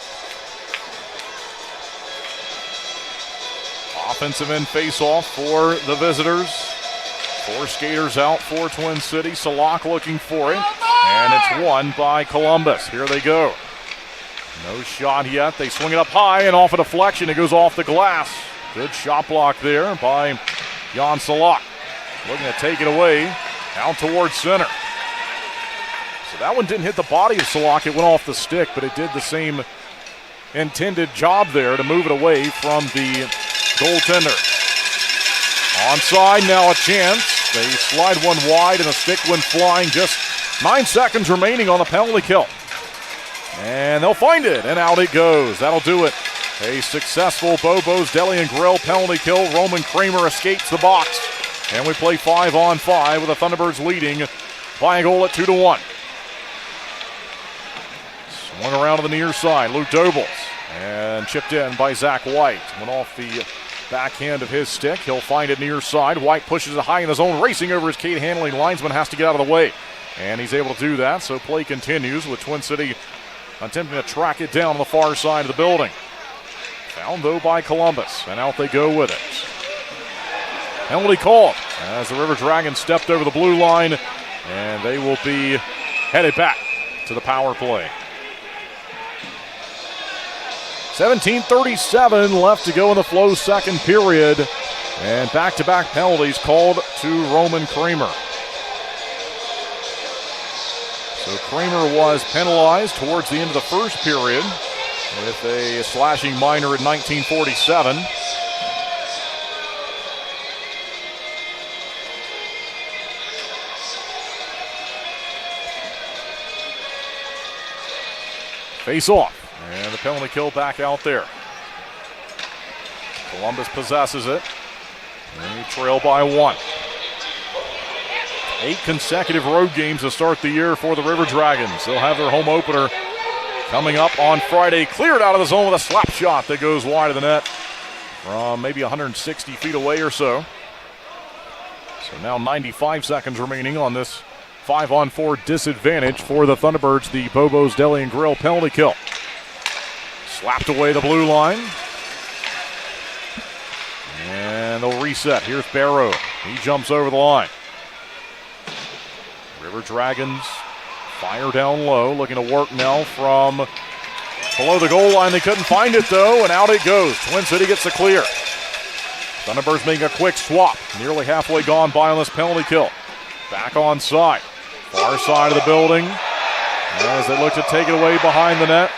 Offensive end face-off for the visitors. 4 skaters out for Twin City. Salak looking for it, and it's won by Columbus. Here they go. No shot yet. They swing it up high, and off a deflection, it goes off the glass. Good shot block there by Jan Salak. Looking to take it away out towards center. So that one didn't hit the body of Salak. It went off the stick, but it did the same intended job there to move it away from the goaltender. Onside, now a chance. They slide one wide, and the stick went flying. Just 9 seconds remaining on the penalty kill. And they'll find it, and out it goes. That'll do it. A successful Bobo's Deli and Grill penalty kill. Roman Kramer escapes the box. And we play 5-on-5 with the Thunderbirds leading by a goal at 2-1. Swung around to the near side. Luke Dobles. And chipped in by Zach White. Went off the backhand of his stick. He'll find it near side. White pushes it high in the zone, racing over his Kate Handling linesman. Has to get out of the way. And he's able to do that, so play continues with Twin City attempting to track it down on the far side of the building. Found, though, by Columbus, and out they go with it. Penalty called as the River Dragons stepped over the blue line, and they will be headed back to the power play. 17:37 left to go in the Flow second period, and back-to-back penalties called to Roman Kramer. So Kramer was penalized towards the end of the first period with a slashing minor in 1947. Face off, and the penalty kill back out there. Columbus possesses it. They trail by 1. 8 consecutive road games to start the year for the River Dragons. They'll have their home opener coming up on Friday. Cleared out of the zone with a slap shot that goes wide of the net from maybe 160 feet away or so. So now 95 seconds remaining on this 5-on-4 disadvantage for the Thunderbirds. The Bobo's Deli and Grill penalty kill. Slapped away the blue line. And they'll reset. Here's Barrow. He jumps over the line. River Dragons fire down low, looking to work now from below the goal line. They couldn't find it, though, and out it goes. Twin City gets the clear. Thunderbirds making a quick swap. Nearly halfway gone by on this penalty kill. Back on side. Far side of the building. As they look to take it away behind the net.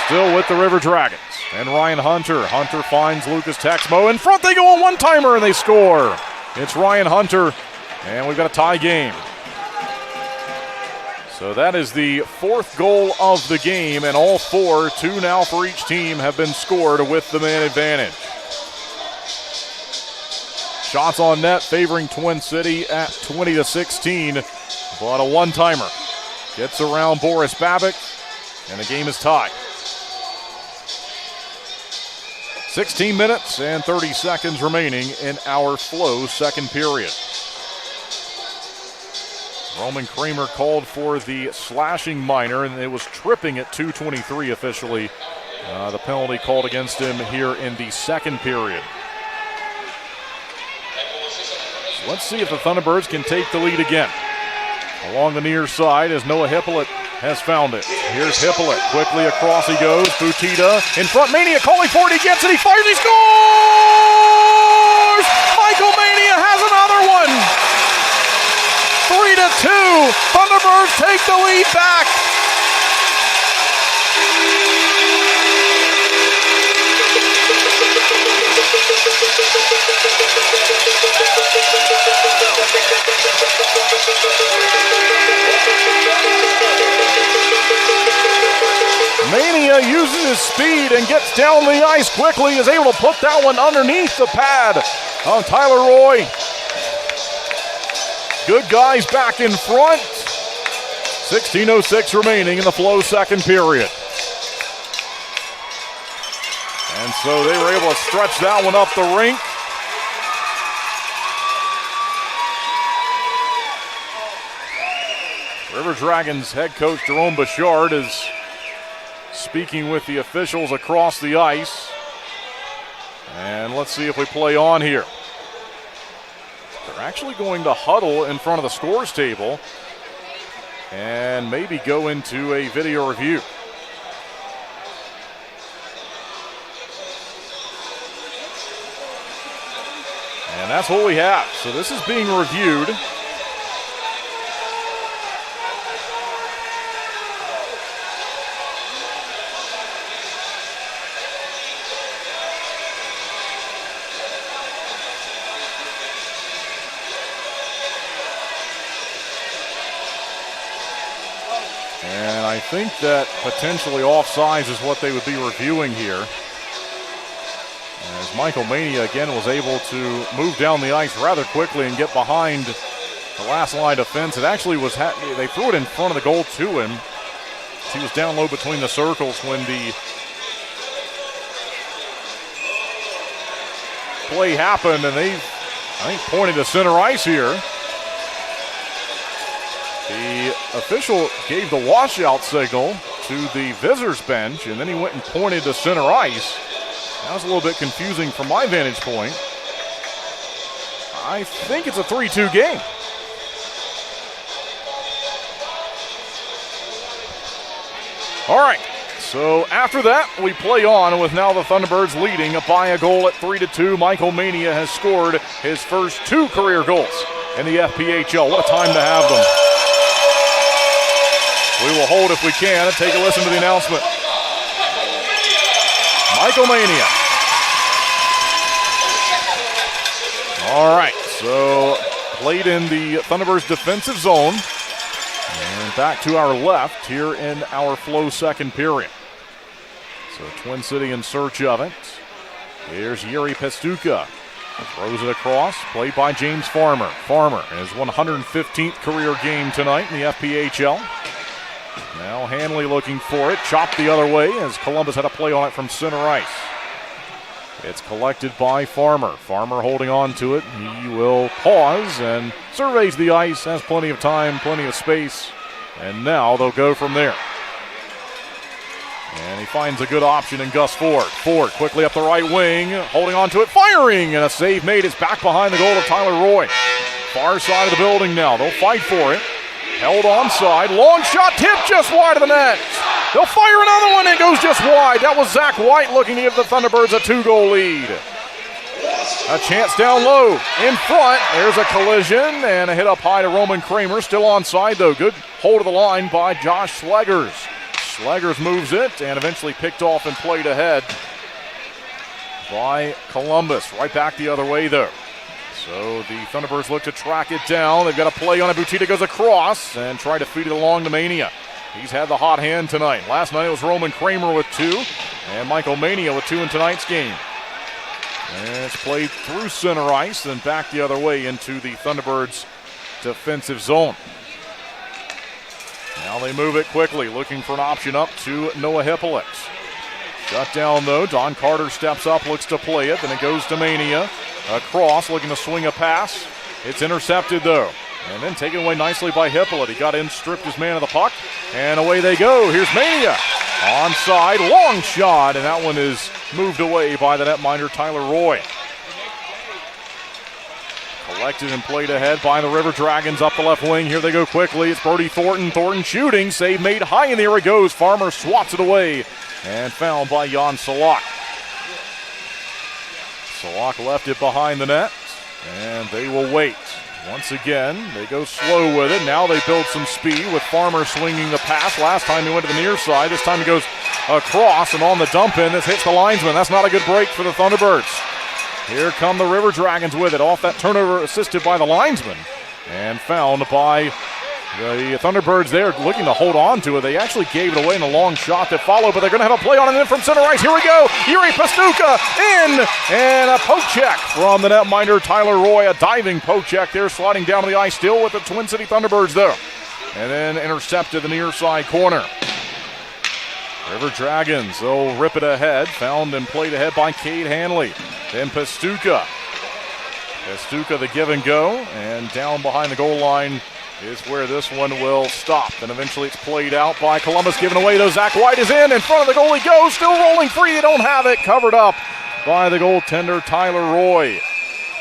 Still with the River Dragons. And Ryan Hunter. Hunter finds Lucas Texmo. In front, they go on one-timer, and they score. It's Ryan Hunter, and we've got a tie game. So that is the fourth goal of the game, and all four, 2 now for each team, have been scored with the man advantage. Shots on net favoring Twin City at 20-16, but a one-timer gets around Boris Babic, and the game is tied. 16 minutes and 30 seconds remaining in our Flow second period. Roman Kramer called for the slashing minor, and it was tripping at 2:23 officially. The penalty called against him here in the second period. So let's see if the Thunderbirds can take the lead again. Along the near side as Noah Hippolyte has found it. Here's Hippolyte. Quickly across he goes. Butita in front. Mania calling for it. He gets it. He fires. He scores! Michael Mania has another one. 3-2. Thunderbirds take the lead back. Mania uses his speed and gets down the ice quickly, is able to put that one underneath the pad on Tyler Roy. Good guys back in front. 16:06 remaining in the Flow second period. And so they were able to stretch that one up the rink. River Dragons head coach Jerome Bouchard is speaking with the officials across the ice. And let's see if we play on here. They're actually going to huddle in front of the scores table and maybe go into a video review. And that's what we have. So this is being reviewed. And I think that potentially offsides is what they would be reviewing here. As Michael Mania again was able to move down the ice rather quickly and get behind the last line defense. It actually was, they threw it in front of the goal to him. He was down low between the circles when the play happened, and they, I think, pointed to center ice here. The official gave the washout signal to the visitors bench, and then he went and pointed to center ice. That was a little bit confusing from my vantage point. I think it's a 3-2 game. All right, so after that, we play on with now the Thunderbirds leading by a goal at 3-2. Michael Mania has scored his first 2 career goals in the FPHL. What a time to have them. We will hold if we can and take a listen to the announcement. Michael Mania. All right, so played in the Thunderbirds defensive zone. And back to our left here in our Flow second period. So Twin City in search of it. Here's Yuri Pestuka. Throws it across, played by James Farmer. Farmer in his 115th career game tonight in the FPHL. Now Hanley looking for it, chopped the other way as Columbus had a play on it from center ice. It's collected by Farmer. Farmer holding on to it. He will pause and surveys the ice, has plenty of time, plenty of space, and now they'll go from there. And he finds a good option in Gus Ford. Ford quickly up the right wing, holding on to it, firing, and a save made. It's back behind the goal of Tyler Roy. Far side of the building now. They'll fight for it. Held onside. Long shot, tipped just wide of the net. They'll fire another one, and it goes just wide. That was Zach White looking to give the Thunderbirds a 2-goal lead. A chance down low. In front, there's a collision, and a hit up high to Roman Kramer. Still onside, though. Good hold of the line by Josh Schlegers. Schlegers moves it, and eventually picked off and played ahead by Columbus. Right back the other way, though. So the Thunderbirds look to track it down. They've got a play on it. Butita goes across and try to feed it along to Mania. He's had the hot hand tonight. Last night it was Roman Kramer with 2, and Michael Mania with 2 in tonight's game. And it's played through center ice and back the other way into the Thunderbirds' defensive zone. Now they move it quickly, looking for an option up to Noah Hippolyte. Shut down, though. Don Carter steps up, looks to play it. Then it goes to Mania. Across, looking to swing a pass. It's intercepted, though. And then taken away nicely by Hippolyte. He got in, stripped his man of the puck, and away they go. Here's Mania. Onside, long shot, and that one is moved away by the netminder Tyler Roy. Collected and played ahead by the River Dragons up the left wing. Here they go quickly. It's Brody Thornton. Thornton shooting. Save made high in the air. It goes. Farmer swats it away and found by Jan Salak. Salak left it behind the net, and they will wait. Once again, they go slow with it. Now they build some speed with Farmer swinging the pass. Last time he went to the near side. This time he goes across, and on the dump in, this hits the linesman. That's not a good break for the Thunderbirds. Here come the River Dragons with it. Off that turnover assisted by the linesman and found by the Thunderbirds there looking to hold on to it. They actually gave it away in a long shot that followed, but they're going to have a play on it in from center ice. Here we go. Yuri Pastuka in, and a poke check from the netminder Tyler Roy. A diving poke check there, sliding down to the ice, still with the Twin City Thunderbirds though. And then intercepted the near side corner. River Dragons, they'll rip it ahead. Found and played ahead by Cade Hanley. Then Pastuka. Pastuka the give and go, and down behind the goal line is where this one will stop. And eventually it's played out by Columbus, given away though. Zach White is in front of the goal he goes, still rolling free. They don't have it, covered up by the goaltender Tyler Roy.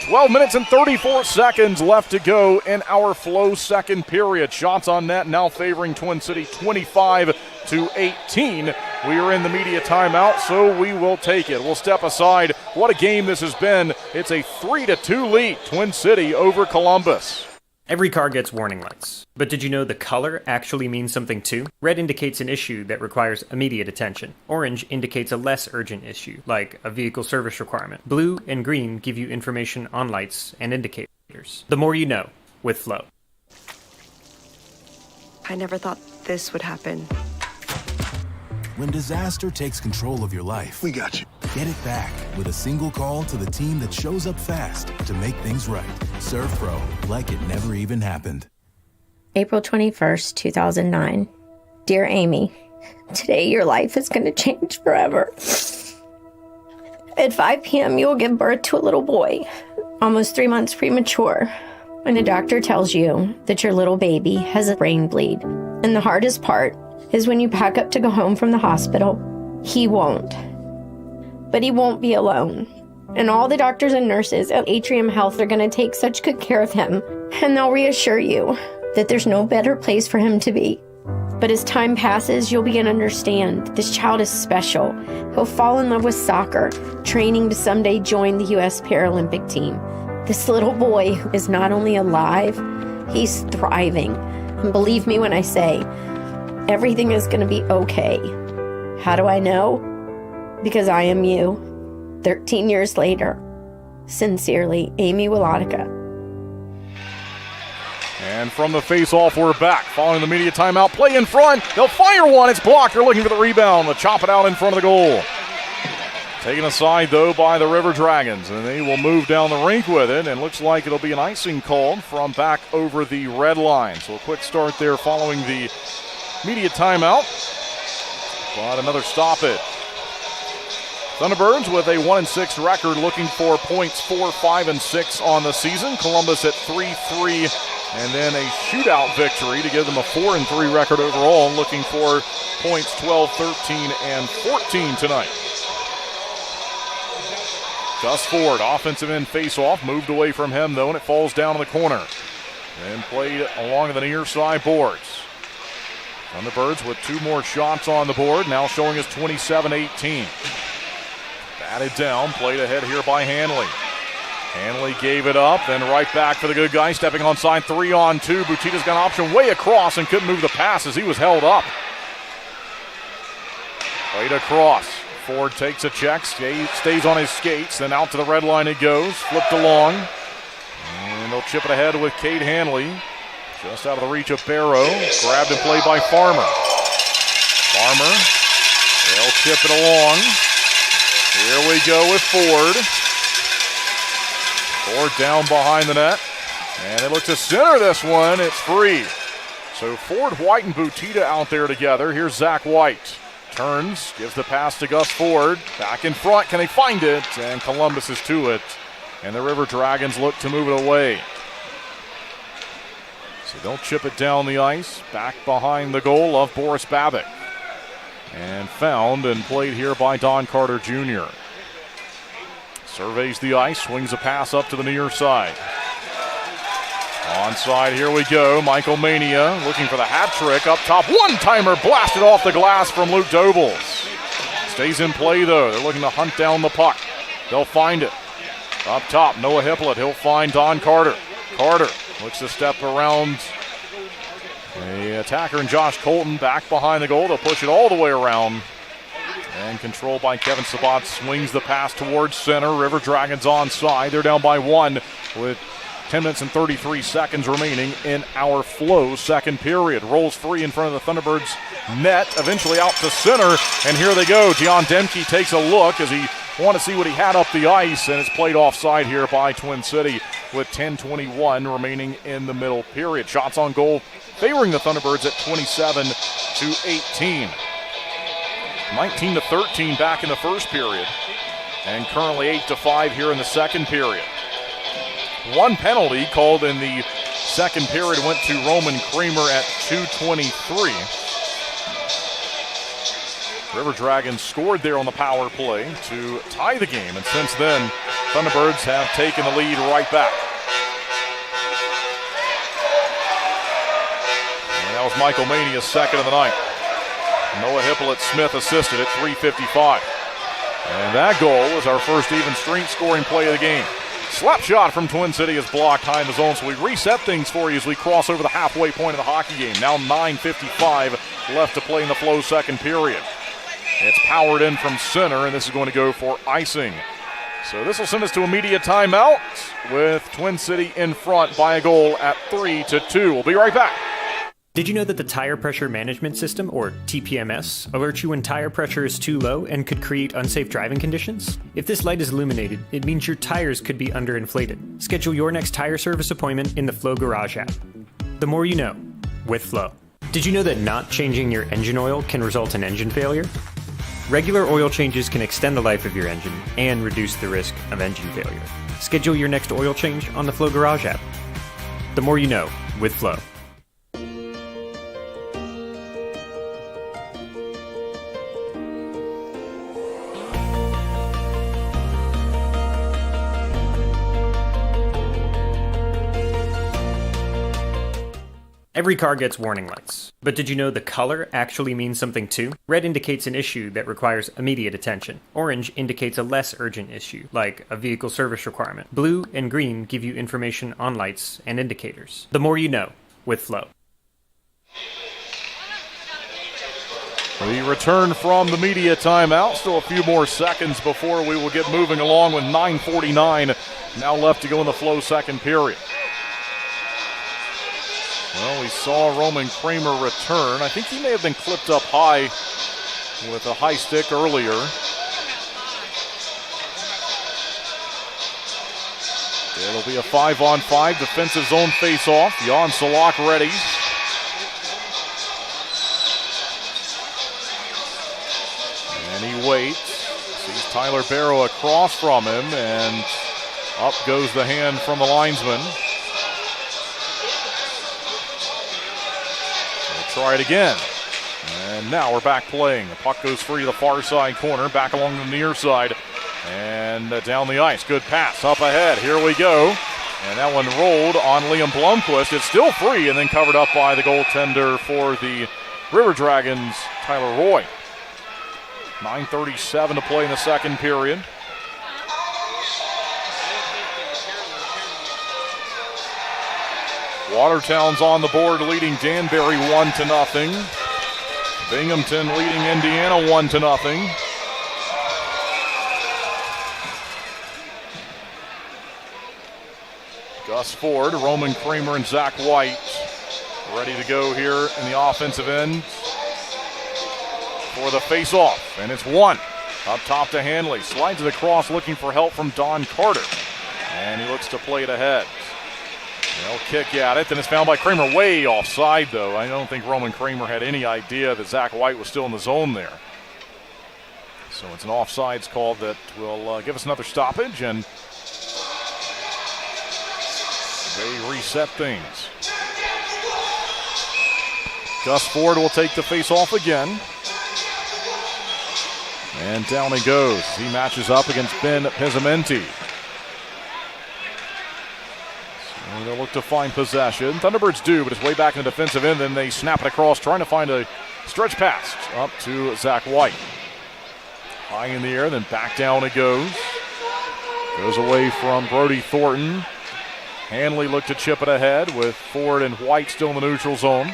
12 minutes and 34 seconds left to go in our Flow second period. Shots on net now favoring Twin City 25-18. We are in the media timeout, so we will take it. We'll step aside. What a game this has been. It's a 3-2 lead, Twin City over Columbus. Every car gets warning lights, but did you know the color actually means something too? Red indicates an issue that requires immediate attention. Orange indicates a less urgent issue, like a vehicle service requirement. Blue and green give you information on lights and indicators. The more you know with Flow. I never thought this would happen. When disaster takes control of your life, we got you. Get it back with a single call to the team that shows up fast to make things right. Serve Pro, like it never even happened. April 21st, 2009. Dear Amy, today your life is going to change forever. At 5 p.m., you will give birth to a little boy, almost 3 months premature. When a doctor tells you that your little baby has a brain bleed. And the hardest part is when you pack up to go home from the hospital, he won't. But he won't be alone. And all the doctors and nurses at Atrium Health are going to take such good care of him. And they'll reassure you that there's no better place for him to be. But as time passes, you'll begin to understand this child is special. He'll fall in love with soccer, training to someday join the U.S. Paralympic team. This little boy is not only alive, he's thriving. And believe me when I say, everything is going to be okay. How do I know? Because I am you. 13 years later. Sincerely, Amy Wilotica. And from the face-off, we're back. Following the media timeout, play in front. They'll fire one. It's blocked. They're looking for the rebound. They'll chop it out in front of the goal. Taken aside, though, by the River Dragons. And they will move down the rink with it. And looks like it'll be an icing called from back over the red line. So a quick start there following the media timeout. But another stoppage. Thunderbirds with a 1-6 record, looking for points 4, 5, and 6 on the season. Columbus at 3-3, and then a shootout victory to give them a 4-3 record overall, looking for points 12, 13, and 14 tonight. Gus Ford, offensive end face-off, moved away from him though, and it falls down in the corner. Then played along the near side boards. Thunderbirds with 2 more shots on the board, now showing us 27-18. Batted down, played ahead here by Hanley. Hanley gave it up, then right back for the good guy, stepping on side, 3-on-2. Butita's got an option way across and couldn't move the pass as he was held up. Played across. Ford takes a check, stays on his skates, then out to the red line it goes, flipped along. And they'll chip it ahead with Cade Hanley. Just out of the reach of Barrow. Grabbed and played by Farmer. Farmer, they'll chip it along. Here we go with Ford. Ford down behind the net. And they look to center this one. It's free. So Ford, White, and Butita out there together. Here's Zach White. Turns, gives the pass to Gus Ford. Back in front, can they find it? And Columbus is to it. And the River Dragons look to move it away. So they'll chip it down the ice. Back behind the goal of Boris Babick. And found and played here by Don Carter Jr. Surveys the ice, swings a pass up to the near side. Onside, here we go. Michael Mania looking for the hat trick up top. One-timer blasted off the glass from Luke Dobles. Stays in play, though. They're looking to hunt down the puck. They'll find it. Up top, Noah Hippolyte. He'll find Don Carter. Carter looks to step around the attacker and Josh Colton back behind the goal. They'll push it all the way around. And controlled by Kevin Sabat, swings the pass towards center. River Dragons onside. They're down by 1 with 10 minutes and 33 seconds remaining in our Flow second period. Rolls free in front of the Thunderbirds net, eventually out to center, and here they go. Dion Demke takes a look as he wanted to see what he had up the ice, and it's played offside here by Twin City with 10:21 remaining in the middle period. Shots on goal favoring the Thunderbirds at 27-18. 19-13 back in the first period, and currently 8-5 here in the second period. One penalty called in the second period went to Roman Kramer at 2:23. River Dragons scored there on the power play to tie the game, and since then, Thunderbirds have taken the lead right back. And that was Michael Mania's second of the night. Noah Hippolyte Smith assisted at 3:55. And that goal was our first even strength scoring play of the game. Slap shot from Twin City is blocked high in the zone, so we reset things for you as we cross over the halfway point of the hockey game. Now 9:55 left to play in the Flow second period. It's powered in from center, and this is going to go for icing. So this will send us to immediate timeout with Twin City in front by a goal at 3-2. We'll be right back. Did you know that the Tire Pressure Management System, or TPMS, alerts you when tire pressure is too low and could create unsafe driving conditions? If this light is illuminated, it means your tires could be underinflated. Schedule your next tire service appointment in the Flow Garage app. The more you know, with Flow. Did you know that not changing your engine oil can result in engine failure? Regular oil changes can extend the life of your engine and reduce the risk of engine failure. Schedule your next oil change on the Flow Garage app. The more you know, with Flow. Every car gets warning lights. But did you know the color actually means something too? Red indicates an issue that requires immediate attention. Orange indicates a less urgent issue, like a vehicle service requirement. Blue and green give you information on lights and indicators. The more you know, with Flow. We return from the media timeout. Still a few more seconds before we will get moving along with 9:49 now left to go in the Flow second period. Well, we saw Roman Kramer return. I think he may have been clipped up high with a high stick earlier. It'll be a 5-on-5 defensive zone face-off. Jan Salak ready. And he waits. Sees Tyler Barrow across from him, and up goes the hand from the linesman. We'll try it again. And now we're back playing. The puck goes free to the far side corner, back along the near side, and down the ice. Good pass up ahead. Here we go. And that one rolled on Liam Blomquist. It's still free and then covered up by the goaltender for the River Dragons, Tyler Roy. 9:37 to play in the second period. Watertown's on the board, leading Danbury 1-0. Binghamton leading Indiana 1-0. Gus Ford, Roman Kramer, and Zach White ready to go here in the offensive end for the face-off. And it's one. Up top to Hanley. Slides it across looking for help from Don Carter. And he looks to play it ahead. They'll kick at it. Then it's found by Kramer way offside, though. I don't think Roman Kramer had any idea that Zach White was still in the zone there. So it's an offsides call that will give us another stoppage, and they reset things. Gus Ford will take the face-off again. And down he goes. He matches up against Ben Pizzamenti. So they'll look to find possession. Thunderbirds do, but it's way back in the defensive end. Then they snap it across, trying to find a stretch pass up to Zach White. High in the air, then back down it goes. Goes away from Brody Thornton. Hanley looked to chip it ahead with Ford and White still in the neutral zone.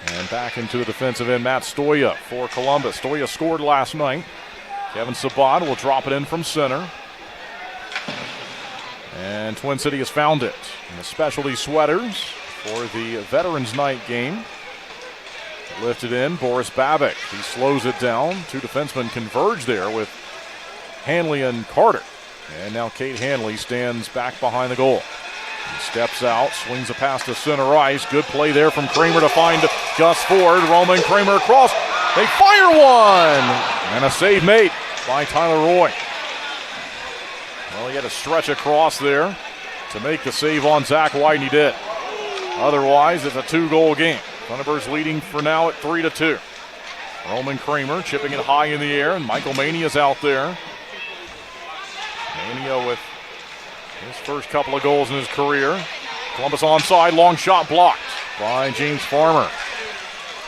And back into the defensive end, Matt Stoya for Columbus. Stoya scored last night. Kevin Sabat will drop it in from center. And Twin City has found it in the specialty sweaters for the Veterans Night game. Lifted in, Boris Babick. He slows it down. Two defensemen converge there with Hanley and Carter. And now Kate Hanley stands back behind the goal. He steps out, swings a pass to center ice. Good play there from Kramer to find Gus Ford. Roman Kramer across. They fire one! And a save made by Tyler Roy. Well, he had to stretch across there to make the save on Zach White, and he did. Otherwise, it's a two-goal game. Thunderbirds leading for now at 3-2. Roman Kramer chipping it high in the air, and Michael Mania's out there. Mania with his first couple of goals in his career. Columbus onside, long shot blocked by James Farmer.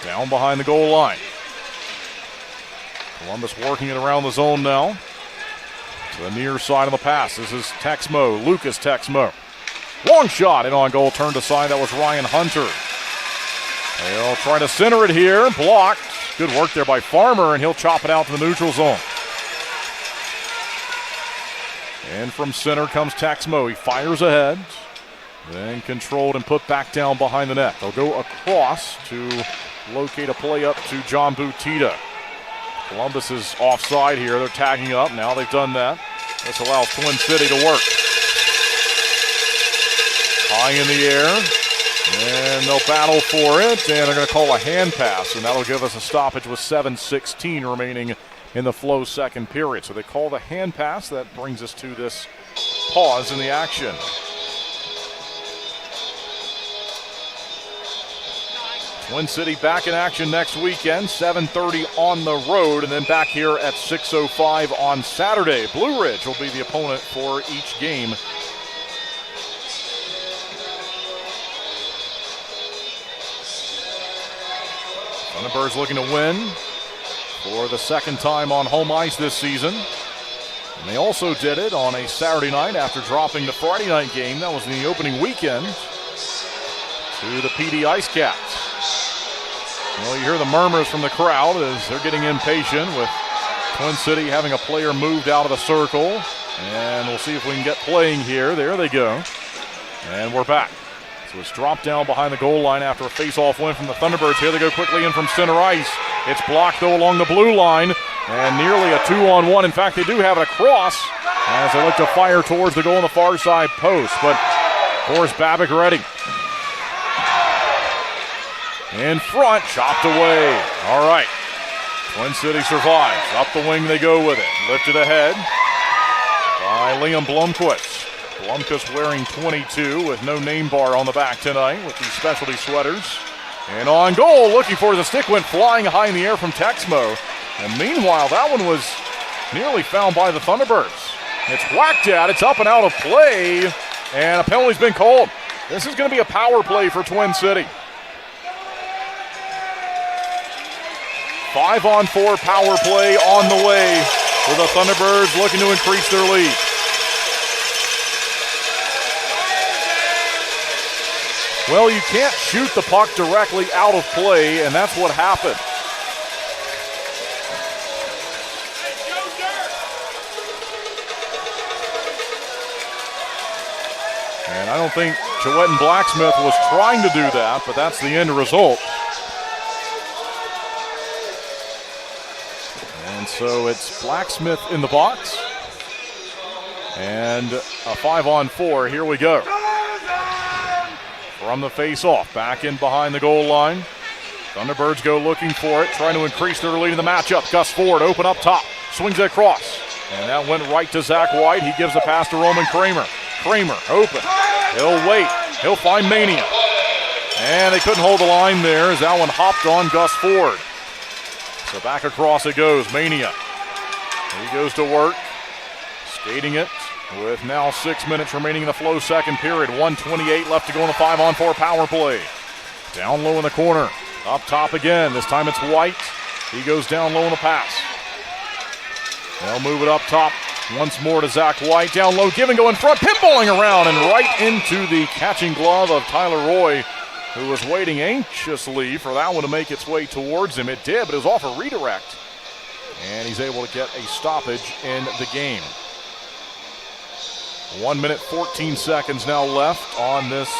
Down behind the goal line. Columbus working it around the zone now. To the near side of the pass. This is Texmo, Lucas Texmo. Long shot and on goal, turned aside. That was Ryan Hunter. They'll try to center it here. Blocked. Good work there by Farmer, and he'll chop it out to the neutral zone. And from center comes Texmo. He fires ahead. Then controlled and put back down behind the net. They'll go across to locate a play up to John Butita. Columbus is offside here. They're tagging up. Now they've done that. This allows Twin City to work. High in the air. And they'll battle for it. And they're going to call a hand pass. And that'll give us a stoppage with 7:16 remaining in the Flow second period. So they call the hand pass. That brings us to this pause in the action. Twin City back in action next weekend, 7:30 on the road, and then back here at 6:05 on Saturday. Blue Ridge will be the opponent for each game. Thunderbirds looking to win for the second time on home ice this season. And they also did it on a Saturday night after dropping the Friday night game. That was in the opening weekend to the PD Ice Cats. Well, you hear the murmurs from the crowd as they're getting impatient with Twin City having a player moved out of the circle. And we'll see if we can get playing here. There they go. And we're back. So it's dropped down behind the goal line after a face-off win from the Thunderbirds. Here they go quickly in from center ice. It's blocked, though, along the blue line. And nearly a 2-on-1. In fact, they do have it across as they look to fire towards the goal on the far side post. But Boris Babick ready. In front, chopped away. All right. Twin City survives. Up the wing they go with it. Lifted ahead by Liam Blomquist. Blomquist wearing 22 with no name bar on the back tonight with these specialty sweaters. And on goal, looking for the stick went flying high in the air from Texmo. And meanwhile, that one was nearly found by the Thunderbirds. It's whacked at, it's up and out of play, and a penalty's been called. This is going to be a power play for Twin City. 5-on-4 power play on the way with the Thunderbirds looking to increase their lead. Well, you can't shoot the puck directly out of play, and that's what happened. And I don't think Joetten Blacksmith was trying to do that, but that's the end result. And so it's Blacksmith in the box. And a 5-on-4. Here we go. From the face-off, back in behind the goal line. Thunderbirds go looking for it, trying to increase their lead in the matchup. Gus Ford open up top, swings it across. And that went right to Zach White. He gives the pass to Roman Kramer. Kramer open. He'll wait. He'll find Mania. And they couldn't hold the line there as that one hopped on Gus Ford. So back across it goes. Mania. He goes to work. Skating it with now 6 minutes remaining in the Flow second period. 1:28 left to go in the 5-on-4 power play. Down low in the corner. Up top again. This time it's White. He goes down low in the pass. They'll move it up top once more to Zach White. Down low, give and go in front. Pinballing around and right into the catching glove of Tyler Roy, who was waiting anxiously for that one to make its way towards him. It did, but it was off a redirect. And he's able to get a stoppage in the game. 1 minute, 14 seconds now left on this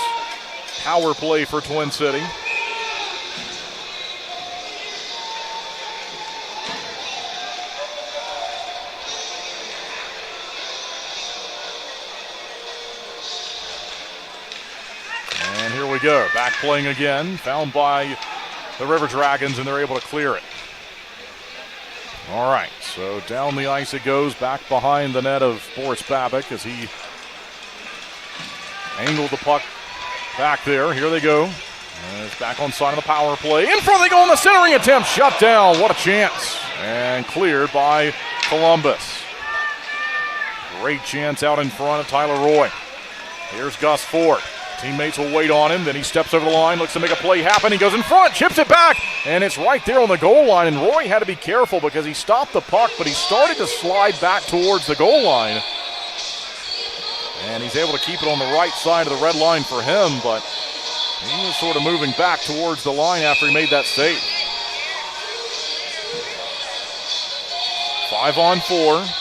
power play for Twin City. And here we go, back playing again, found by the River Dragons, and they're able to clear it. All right, so down the ice it goes, back behind the net of Boris Babic as he angled the puck back there. Here they go. And it's back on side of the power play. In front they go on the centering attempt. Shut down. What a chance. And cleared by Columbus. Great chance out in front of Tyler Roy. Here's Gus Ford. Teammates will wait on him. Then he steps over the line, looks to make a play happen. He goes in front, chips it back, and it's right there on the goal line. And Roy had to be careful because he stopped the puck, but he started to slide back towards the goal line. And he's able to keep it on the right side of the red line for him, but he was sort of moving back towards the line after he made that save. 5-on-4.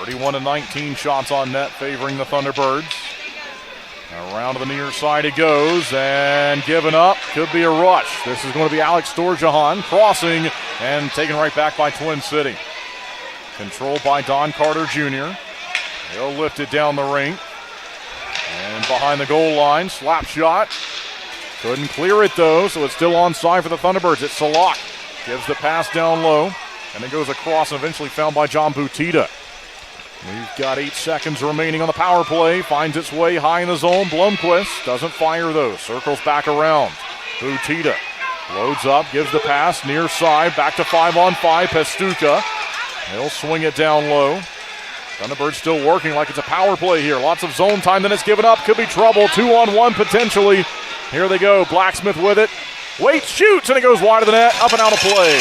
(31-19) shots on net favoring the Thunderbirds. Around to the near side it goes, and given up. Could be a rush. This is going to be Alex Storjahan crossing and taken right back by Twin City. Controlled by Don Carter Jr. He'll lift it down the rink. And behind the goal line, slap shot. Couldn't clear it though, so it's still onside for the Thunderbirds. It's Salak. Gives the pass down low, and it goes across and eventually found by John Butita. We've got 8 seconds remaining on the power play. Finds its way high in the zone. Blomquist doesn't fire though. Circles back around. Butita loads up, gives the pass near side. Back to 5-on-5. Pestuka. He'll swing it down low. Thunderbirds still working like it's a power play here. Lots of zone time. Then it's given up. Could be trouble. 2-on-1 potentially. Here they go. Blacksmith with it. Waits, shoots, and it goes wide of the net. Up and out of play.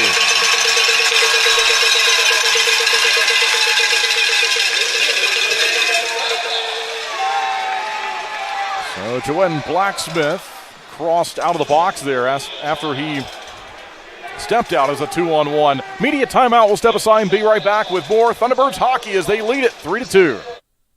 So Joetten Blacksmith crossed out of the box there after he stepped out as a 2-on-1. Media timeout. We'll step aside and be right back with more Thunderbirds hockey as they lead it 3-2.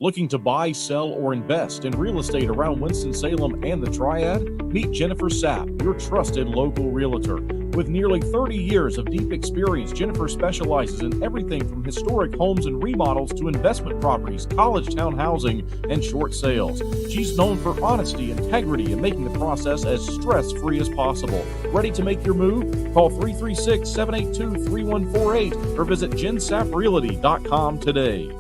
Looking to buy, sell, or invest in real estate around Winston-Salem and the Triad? Meet Jennifer Sapp, your trusted local realtor. With nearly 30 years of deep experience, Jennifer specializes in everything from historic homes and remodels to investment properties, college town housing, and short sales. She's known for honesty, integrity, and making the process as stress-free as possible. Ready to make your move? Call 336-782-3148 or visit jensapprealty.com today.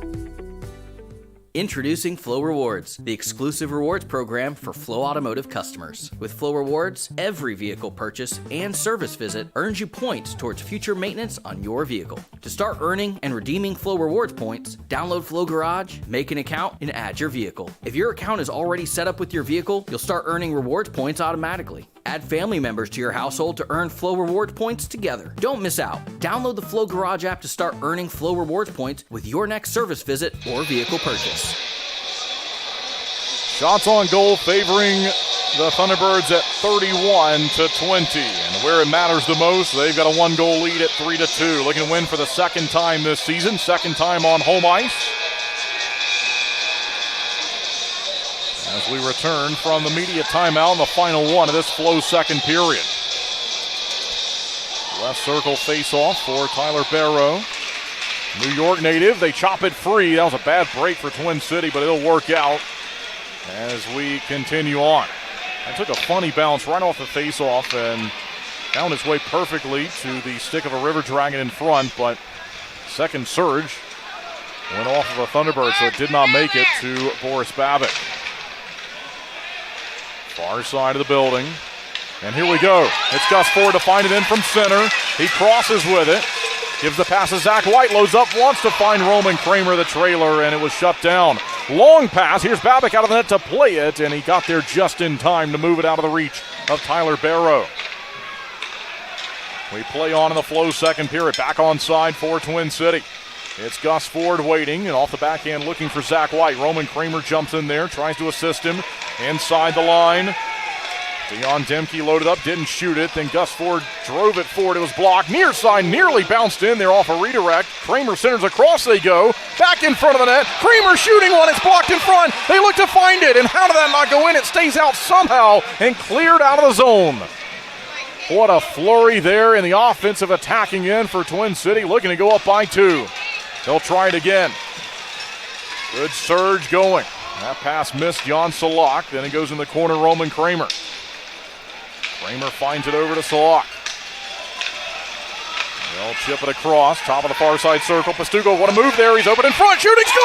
Introducing Flow Rewards, the exclusive rewards program for Flow Automotive customers. With Flow Rewards, every vehicle purchase and service visit earns you points towards future maintenance on your vehicle. To start earning and redeeming Flow Rewards points, download Flow Garage, make an account, and add your vehicle. If your account is already set up with your vehicle, you'll start earning rewards points automatically. Add family members to your household to earn Flow Rewards points together. Don't miss out. Download the Flow Garage app to start earning Flow Rewards points with your next service visit or vehicle purchase. Shots on goal favoring the Thunderbirds at 31-20. And where it matters the most, they've got a 1-goal lead at 3-2. Looking to win for the second time this season, second time on home ice. As we return from the media timeout in the final one of this Flow second period. Left circle face-off for Tyler Barrow. New York native, they chop it free. That was a bad break for Twin City, but it'll work out as we continue on. That took a funny bounce right off the face-off and found its way perfectly to the stick of a River Dragon in front, but second surge went off of a Thunderbird, so it did not make it to Boris Babic. Far side of the building. And here we go. It's Gus Ford to find it in from center. He crosses with it. Gives the pass to Zach White. Loads up, wants to find Roman Kramer, the trailer, and it was shut down. Long pass. Here's Babic out of the net to play it, and he got there just in time to move it out of the reach of Tyler Barrow. We play on in the Flow second period. Back on side for Twin City. It's Gus Ford waiting, and off the backhand looking for Zach White. Roman Kramer jumps in there, tries to assist him inside the line. Dion Demke loaded up, didn't shoot it. Then Gus Ford drove it forward. It was blocked. Near side nearly bounced in there off a redirect. Kramer centers across. They go. Back in front of the net. Kramer shooting one. It's blocked in front. They look to find it. And how did that not go in? It stays out somehow and cleared out of the zone. What a flurry there in the offensive attacking end for Twin City. Looking to go up by 2. They'll try it again. Good surge going. That pass missed Jan Salak. Then it goes in the corner, Roman Kramer. Kramer finds it over to Salak. They'll chip it across. Top of the far side circle. Pastuco, what a move there. He's open in front. Shooting, scores!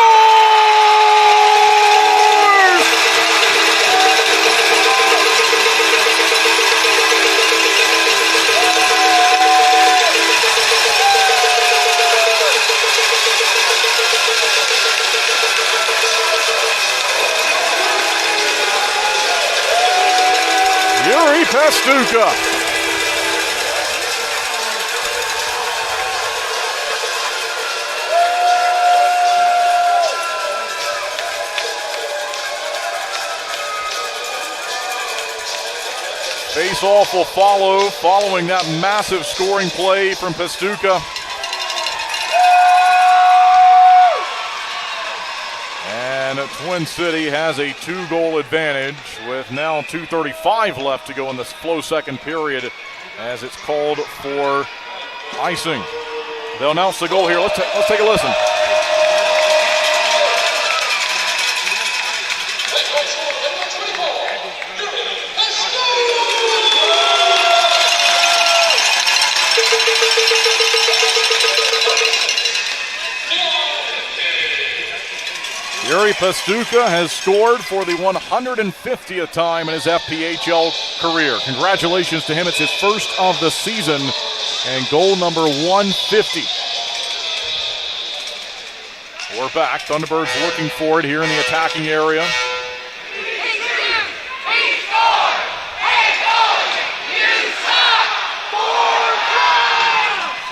Yuri Pastuca. Face-off will follow, following that massive scoring play from Pastuca. And Twin City has a 2-goal advantage with now 2:35 left to go in this Flow second period as it's called for icing. They'll announce the goal here. Let's take a listen. Yuri Pastuca has scored for the 150th time in his FPHL career. Congratulations to him. It's his first of the season and goal number 150. We're back. Thunderbirds looking for it here in the attacking area.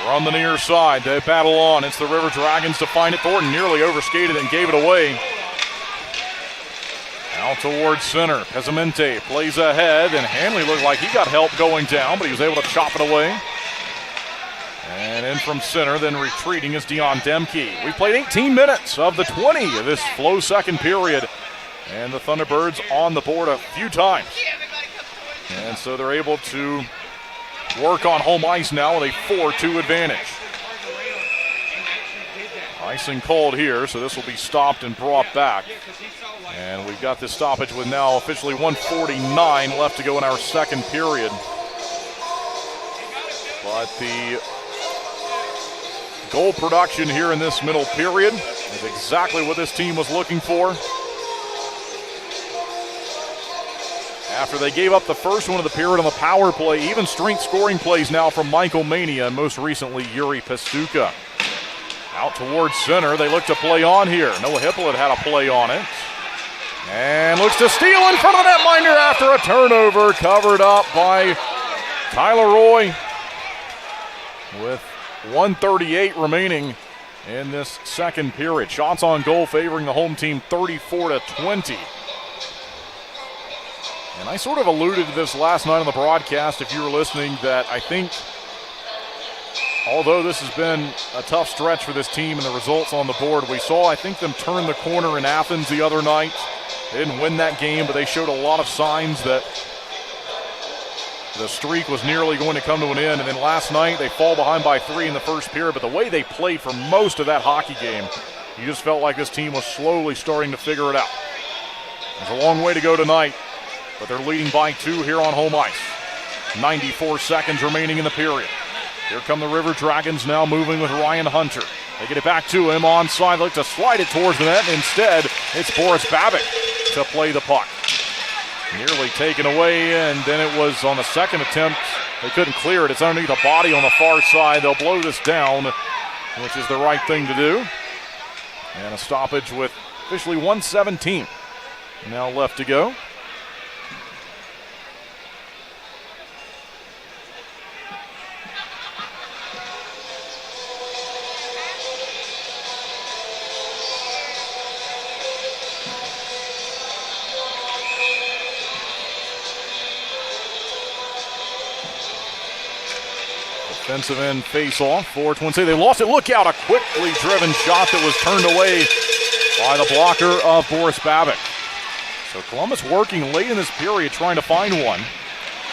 From the near side, they battle on. It's the River Dragons to find it. Thornton nearly overskated and gave it away. Out towards center. Pesamente plays ahead, and Hanley looked like he got help going down, but he was able to chop it away. And In from center, then retreating is Dion Demke. We played 18 minutes of the 20 of this flow second period. And the Thunderbirds on the board a few times. And so they're able to work on home ice now with a 4-2 advantage. Icing called here, so this will be stopped and brought back. And we've got this stoppage with now officially 1:49 left to go in our second period. But the goal production here in this middle period is exactly what this team was looking for. After they gave up the first one of the period on the power play, even strength scoring plays now from Michael Mania and most recently Yuri Pastuka. Out towards center, they look to play on here. Noah Hippolyt had a play on it. And looks to steal in front of the netminder after a turnover, covered up by Tyler Roy with 1:38 remaining in this second period. Shots on goal favoring the home team 34-20. And I sort of alluded to this last night on the broadcast, if you were listening, that I think although this has been a tough stretch for this team and the results on the board, we saw, I think, them turn the corner in Athens the other night. They didn't win that game, but they showed a lot of signs that the streak was nearly going to come to an end. And then last night, they fall behind by 3 in the first period, but the way they played for most of that hockey game, you just felt like this team was slowly starting to figure it out. There's a long way to go tonight, but they're leading by 2 here on home ice. 94 seconds remaining in the period. Here come the River Dragons now moving with Ryan Hunter. They get it back to him onside, look to slide it towards the net. Instead, it's Boris Babic to play the puck. Nearly taken away, and then it was on the second attempt. They couldn't clear it. It's underneath the body on the far side. They'll blow this down, which is the right thing to do. And a stoppage with officially 1:17 now left to go. Defensive end face-off for Twin City. They lost it. Look out, a quickly driven shot that was turned away by the blocker of Boris Babic. So Columbus working late in this period trying to find one.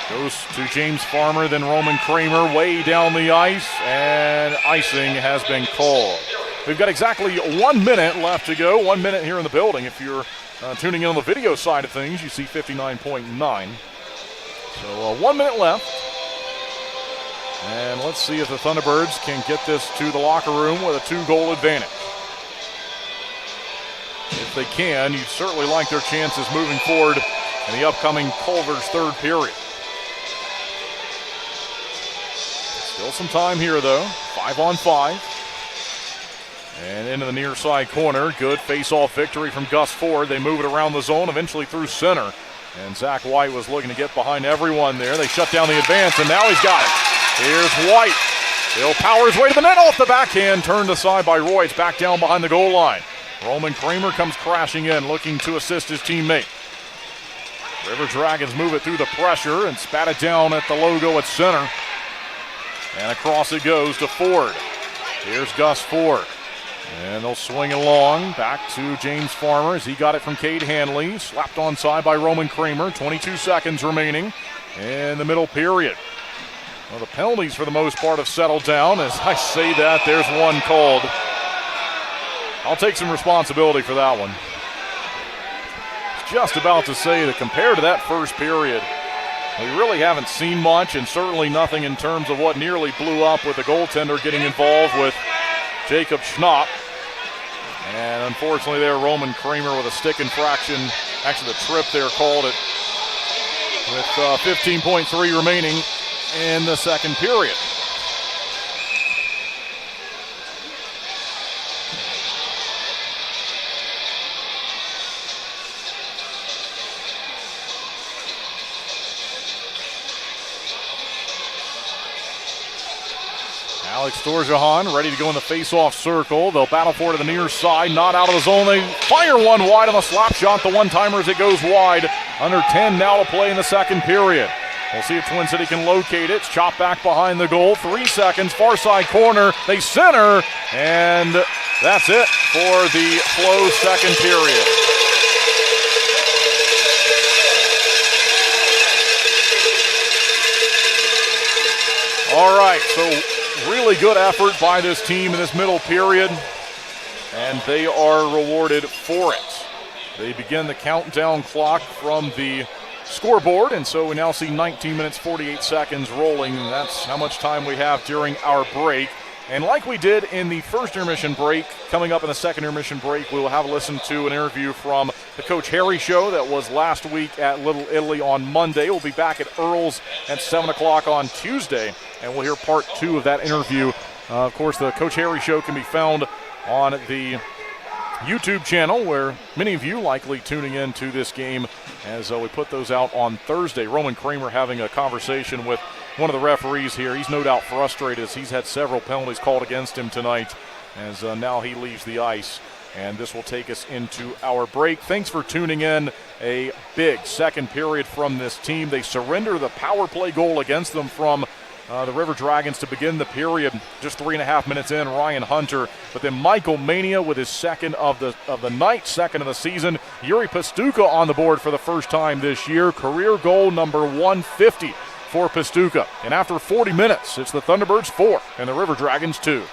Goes to James Farmer, then Roman Kramer way down the ice, and icing has been called. We've got exactly 1 minute left to go. 1 minute here in the building. If you're tuning in on the video side of things, you see 59.9. So 1 minute left. And let's see if the Thunderbirds can get this to the locker room with a 2-goal advantage. If they can, you'd certainly like their chances moving forward in the upcoming Culver's third period. Still some time here, though. 5-on-5. And into the near side corner. Good face-off victory from Gus Ford. They move it around the zone, eventually through center. And Zach White was looking to get behind everyone there. They shut down the advance, and now he's got it. Here's White. He'll power his way to the net off the backhand. Turned aside by Roy. It's back down behind the goal line. Roman Kramer comes crashing in, looking to assist his teammate. River Dragons move it through the pressure and spat it down at the logo at center. And across it goes to Ford. Here's Gus Ford. And they'll swing it along. Back to James Farmer as he got it from Cade Hanley. Slapped onside by Roman Kramer. 22 seconds remaining in the middle period. Well, the penalties for the most part have settled down. As I say that, there's one called. I'll take some responsibility for that one. Just about to say that compared to that first period, we really haven't seen much, and certainly nothing in terms of what nearly blew up with the goaltender getting involved with Jacob Schnapp. And unfortunately there, Roman Kramer with a stick infraction. Actually, the trip there called it with 15.3 remaining in the second period. Alex Dorjahan ready to go in the face-off circle. They'll battle for it to the near side, not out of the zone. They fire one wide on the slap shot. The one-timer as it goes wide. Under 10 now to play in the second period. We'll see if Twin City can locate it. It's chopped back behind the goal. 3 seconds, far side corner. They center, and that's it for the Flow second period. All right, so really good effort by this team in this middle period, and they are rewarded for it. They begin the countdown clock from the scoreboard, and so we now see 19 minutes, 48 seconds rolling, and that's how much time we have during our break. And like we did in the first intermission break, coming up in the second intermission break, we will have a listen to an interview from the Coach Harry Show that was last week at Little Italy on Monday. We'll be back at Earl's at 7 o'clock on Tuesday, and we'll hear part 2 of that interview. Of course, the Coach Harry Show can be found on the YouTube channel, where many of you likely tuning in to this game as we put those out on Thursday. Roman Kramer having a conversation with one of the referees here. He's no doubt frustrated as he's had several penalties called against him tonight, as now he leaves the ice. And this will take us into our break. Thanks for tuning in. A big second period from this team. They surrender the power play goal against them from the River Dragons to begin the period. Just 3.5 minutes in, Ryan Hunter. But then Michael Mania with his second of the night, second of the season. Yuri Pastuka on the board for the first time this year. Career goal number 150 for Pastuka. And after 40 minutes, it's the Thunderbirds 4 and the River Dragons 2.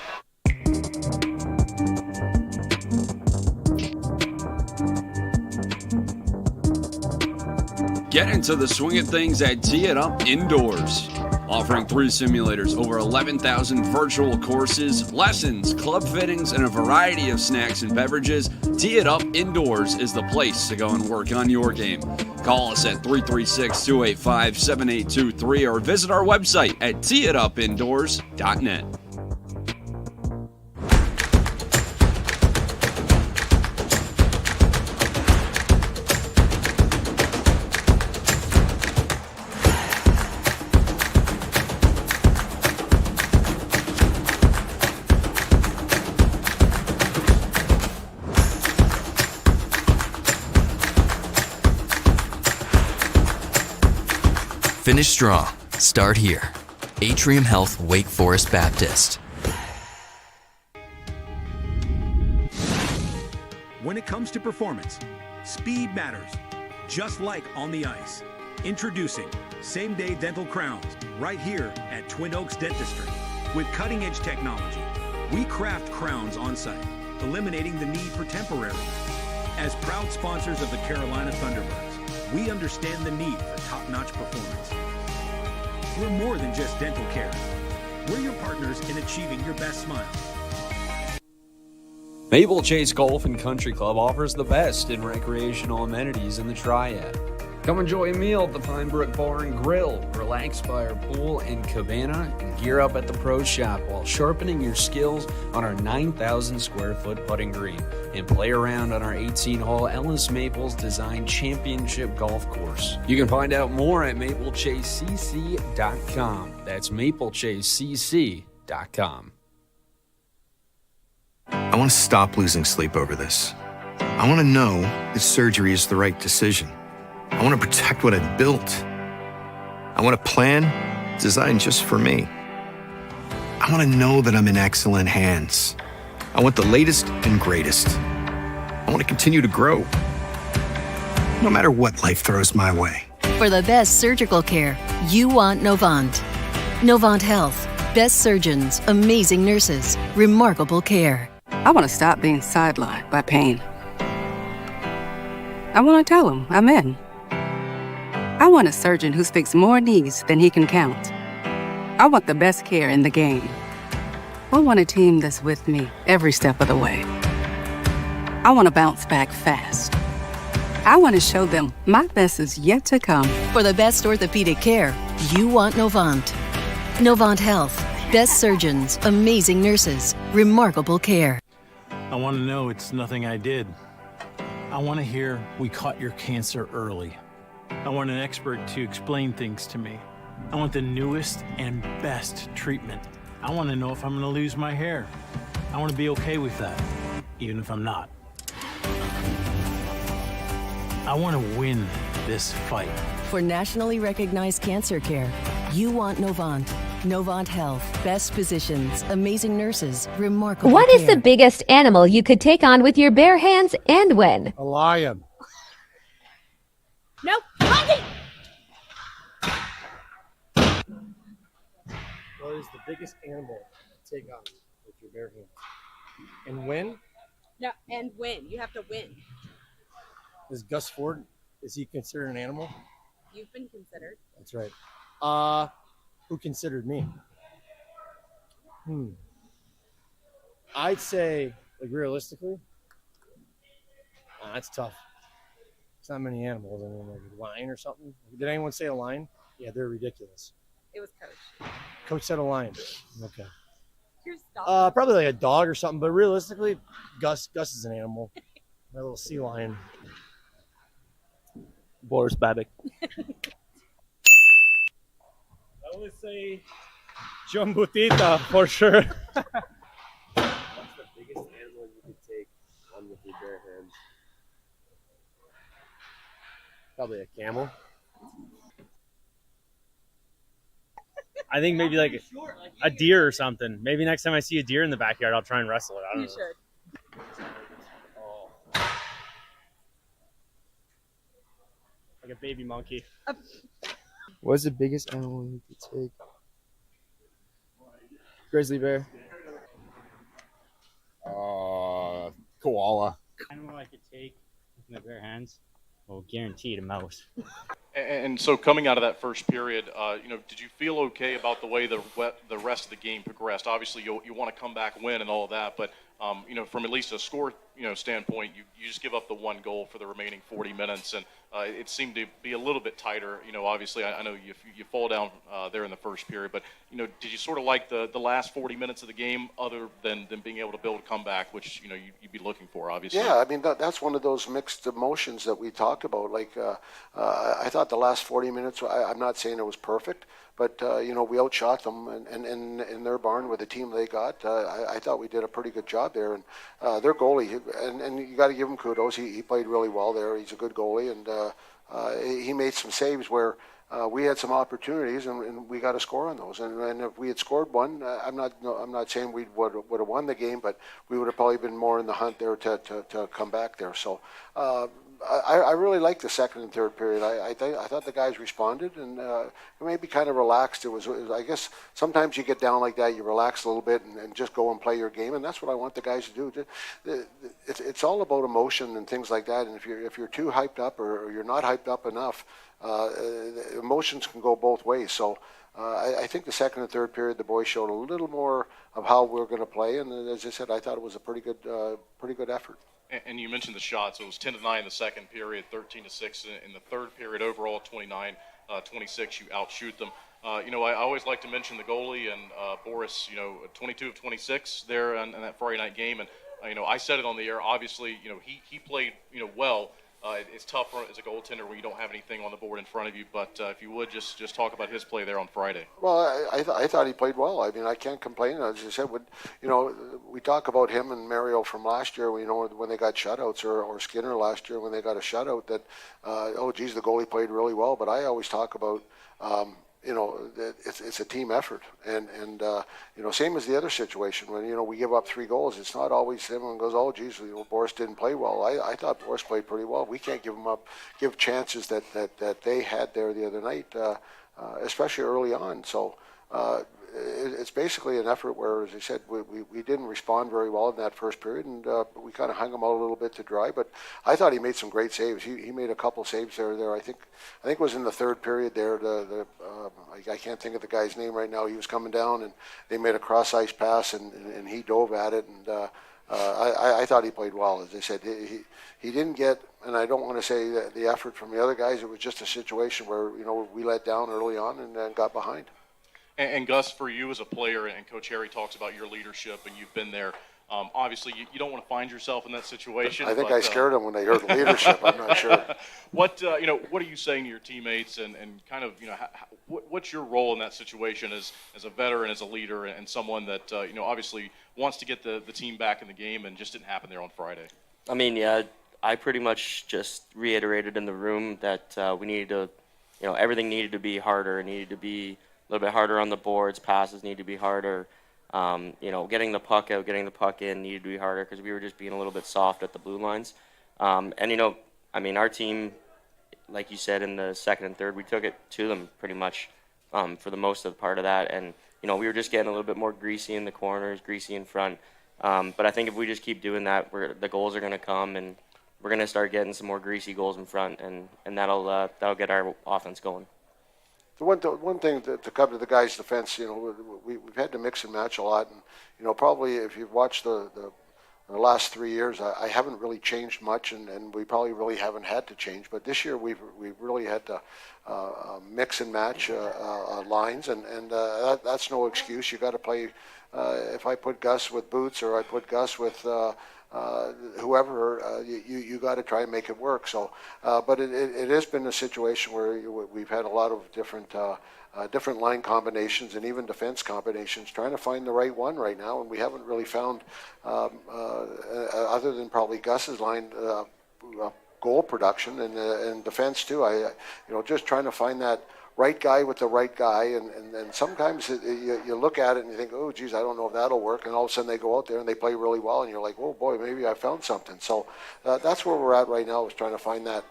Get into the swing of things at Tee It Up Indoors. Offering 3 simulators, over 11,000 virtual courses, lessons, club fittings, and a variety of snacks and beverages, Tee It Up Indoors is the place to go and work on your game. Call us at 336-285-7823 or visit our website at teeitupindoors.net. Finish strong. Start here. Atrium Health Wake Forest Baptist. When it comes to performance, speed matters, just like on the ice. Introducing same-day dental crowns right here at Twin Oaks Dentistry. With cutting-edge technology, we craft crowns on-site, eliminating the need for temporary. As proud sponsors of the Carolina Thunderbirds, we understand the need for top-notch performance. We're more than just dental care. We're your partners in achieving your best smile. Maple Chase Golf and Country Club offers the best in recreational amenities in the Triad. Come enjoy a meal at the Pine Brook Bar and Grill, relax by our pool and cabana, and gear up at the Pro Shop while sharpening your skills on our 9,000 square foot putting green, and play around on our 18-hole Ellis Maples Design Championship Golf Course. You can find out more at maplechasecc.com. That's maplechasecc.com. I want to stop losing sleep over this. I want to know that surgery is the right decision. I want to protect what I've built. I want a plan designed just for me. I want to know that I'm in excellent hands. I want the latest and greatest. I want to continue to grow, no matter what life throws my way. For the best surgical care, you want Novant. Novant Health. Best surgeons, amazing nurses, remarkable care. I want to stop being sidelined by pain. I want to tell him I'm in. I want a surgeon who speaks more knees than he can count. I want the best care in the game. I want a team that's with me every step of the way. I want to bounce back fast. I want to show them my best is yet to come. For the best orthopedic care, you want Novant. Novant Health. Best surgeons, amazing nurses, remarkable care. I want to know it's nothing I did. I want to hear we caught your cancer early. I want an expert to explain things to me. I want the newest and best treatment. I want to know if I'm going to lose my hair. I want to be okay with that, even if I'm not. I want to win this fight. For nationally recognized cancer care, you want Novant. Novant Health. Best physicians, amazing nurses, remarkable What care. is the biggest animal you could take on with your bare hands and when? A lion. Nope. What is the biggest animal to take on with your bare hands? And when? No, and win. You have to win. Is Gus Ford, is he considered an animal? You've been considered. That's right. Who considered me? I'd say, like, realistically, that's tough. It's not many animals. I mean, like a lion or something. Did anyone say a lion? Yeah, they're ridiculous. It was Coach. Coach said a lion. Okay. Here's dog. Probably like a dog or something, but realistically, Gus is an animal. My little sea lion. Boris Babic. I would say John Butita for sure. What's the biggest animal you could take on with your bare hands? Probably a camel. I think maybe like a deer or something. Maybe next time I see a deer in the backyard, I'll try and wrestle it. I don't know. Should. Like a baby monkey. What's the biggest animal you could take? Grizzly bear. Koala. Animal I could take with my bare hands? Well, guaranteed a mouse. And so coming out of that first period, did you feel okay about the way the rest of the game progressed? Obviously, you want to come back, win, and all of that, but from at least a score standpoint, you just give up the one goal for the remaining 40 minutes, and it seemed to be a little bit tighter. Obviously, I know you fall down there in the first period, but did you sort of like the last 40 minutes of the game, other than being able to build a comeback, which you'd be looking for, obviously? Yeah, I mean that's one of those mixed emotions that we talked about. Like I thought the last 40 minutes, I'm not saying it was perfect, but we outshot them, and in their barn with the team they got, I thought we did a pretty good job there. And their goalie, and you got to give him kudos. He played really well there. He's a good goalie, and he made some saves where we had some opportunities, and we got a score on those. And if we had scored one, I'm not saying we would have won the game, but we would have probably been more in the hunt there to come back there. So. I really liked the second and third period. I thought the guys responded and maybe kind of relaxed. It was I guess sometimes you get down like that, you relax a little bit and just go and play your game, and that's what I want the guys to do. It's all about emotion and things like that. And if you're too hyped up or you're not hyped up enough, emotions can go both ways. So. I think the second and third period, the boys showed a little more of how we're going to play, and as I said, I thought it was a pretty good effort. And you mentioned the shots. It was 10-9 in the second period, 13-6 in the third period. Overall, 29-26, you outshoot them. I always like to mention the goalie and Boris. 22 of 26 there in that Friday night game, and I said it on the air. Obviously, he played well. It's tough as a goaltender when you don't have anything on the board in front of you. But if you would just talk about his play there on Friday. Well, I thought he played well. I mean, I can't complain. As I said, we talk about him and Mario from last year. When they got shutouts, or Skinner last year when they got a shutout. That the goalie played really well. But I always talk about. It's a team effort, and same as the other situation when we give up 3 goals. It's not always everyone goes, Boris didn't play well. I thought Boris played pretty well. We can't give chances that they had there the other night, especially early on. So it's basically an effort where, as I said, we didn't respond very well in that first period, and we kind of hung him out a little bit to dry. But I thought he made some great saves. He made a couple saves there. I think it was in the third period there. I can't think of the guy's name right now. He was coming down, and they made a cross ice pass, and he dove at it. And I thought he played well. As I said, he didn't get, and I don't want to say that the effort from the other guys. It was just a situation where we let down early on and then got behind. And Gus, for you as a player, and Coach Harry talks about your leadership, and you've been there. Obviously, you don't want to find yourself in that situation. I think I scared them when they heard leadership. I'm not sure. What are you saying to your teammates, and kind of what's your role in that situation as a veteran, as a leader, and someone that obviously wants to get the team back in the game, and just didn't happen there on Friday? I mean, yeah, I pretty much just reiterated in the room that we needed to, everything needed to be harder. It needed to be a little bit harder on the boards. Passes needed to be harder. Getting the puck out, getting the puck in needed to be harder because we were just being a little bit soft at the blue lines. Our team, like you said, in the second and third, we took it to them pretty much for the most of the part of that. And, we were just getting a little bit more greasy in the corners, greasy in front. But I think if we just keep doing that, the goals are going to come, and we're going to start getting some more greasy goals in front, and that'll get our offense going. The one thing to come to the guys' defense, we've had to mix and match a lot, and probably if you've watched the last 3 years, I haven't really changed much, and we probably really haven't had to change. But this year we've really had to mix and match lines, and that's no excuse. You got to play. If I put Gus with Boots or I put Gus with whoever, you got to try and make it work. So, but it has been a situation where we've had a lot of different line combinations and even defense combinations, trying to find the right one right now, and we haven't really found, other than probably Gus's line, goal production and defense too. Just trying to find that right guy with the right guy, and sometimes you look at it and you think, oh geez, I don't know if that'll work, and all of a sudden they go out there and they play really well, and you're like, oh boy, maybe I found something. So that's where we're at right now, is trying to find that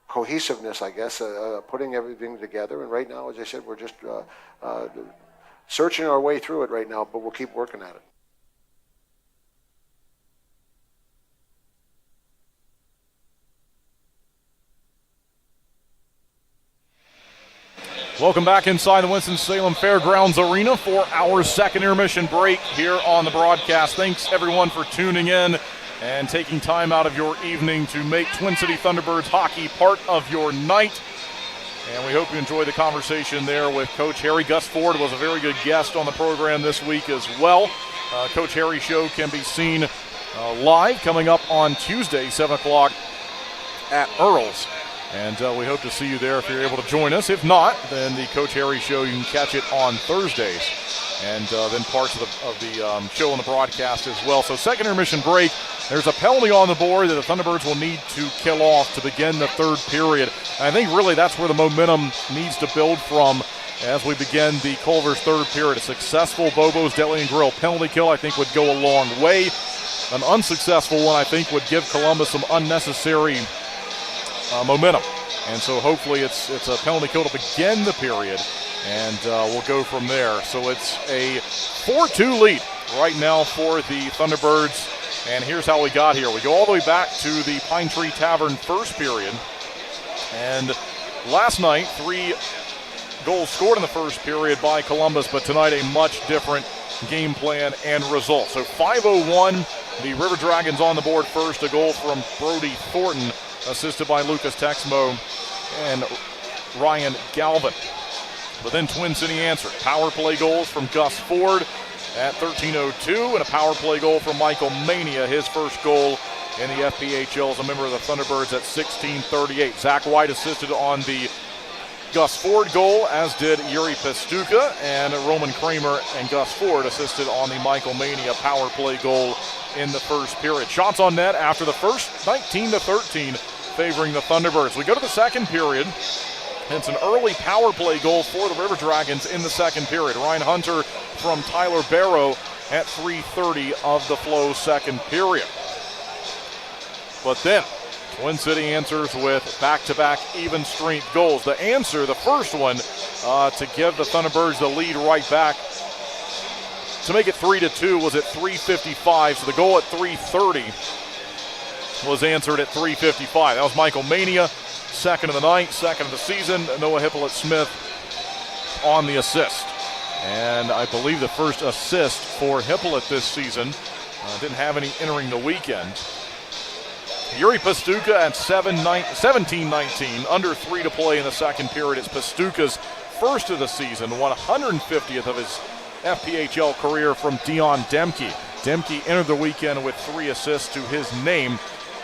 cohesiveness, I guess, putting everything together. And right now, as I said, we're just searching our way through it right now, but we'll keep working at it. Welcome back inside the Winston-Salem Fairgrounds Arena for our second intermission break here on the broadcast. Thanks, everyone, for tuning in and taking time out of your evening to make Twin City Thunderbirds hockey part of your night. And we hope you enjoyed the conversation there with Coach Harry. Gus Ford was a very good guest on the program this week as well. Coach Harry's show can be seen live coming up on Tuesday, 7 o'clock at Earl's. And we hope to see you there if you're able to join us. If not, then the Coach Harry Show, you can catch it on Thursdays. And then parts of the show on the broadcast as well. So second intermission break. There's a penalty on the board that the Thunderbirds will need to kill off to begin the third period. And I think really that's where the momentum needs to build from as we begin the Culver's third period. A successful Bobo's Deli and Grill penalty kill, I think, would go a long way. An unsuccessful one, I think, would give Columbus some unnecessary momentum. And so hopefully it's a penalty kill to begin the period, and we'll go from there. So it's a 4-2 lead right now for the Thunderbirds. And here's how we got here. We go all the way back to the Pine Tree Tavern first period. And last night, 3 goals scored in the first period by Columbus, but tonight a much different game plan and result. So 5:01, the River Dragons on the board first. A goal from Brody Thornton, assisted by Lucas Texmo and Ryan Galvin. But then Twin City answered. Power play goals from Gus Ford at 13:02, and a power play goal from Michael Mania, his first goal in the FPHL as a member of the Thunderbirds at 16:38. Zach White assisted on the Gus Ford goal, as did Yuri Pastuka, and Roman Kramer and Gus Ford assisted on the Michael Mania power play goal in the first period. Shots on net after the first, 19-13, favoring the Thunderbirds. We go to the second period. It's an early power play goal for the River Dragons in the second period. Ryan Hunter from Tyler Barrow at 3:30 of the Flow second period. But then Twin City answers with back-to-back even strength goals. The answer, the first one, to give the Thunderbirds the lead right back to make it 3-2 was at 3:55. So the goal at 3:30 was answered at 3:55. That was Michael Mania, second of the night, second of the season. Noah Hippolyte-Smith on the assist. And I believe the first assist for Hippolyte this season. Didn't have any entering the weekend. Yuri Pastuka at 17-19, under 3 to play in the second period. It's Pastuka's first of the season, 150th of his FPHL career from Dion Demke. Demke entered the weekend with 3 assists to his name,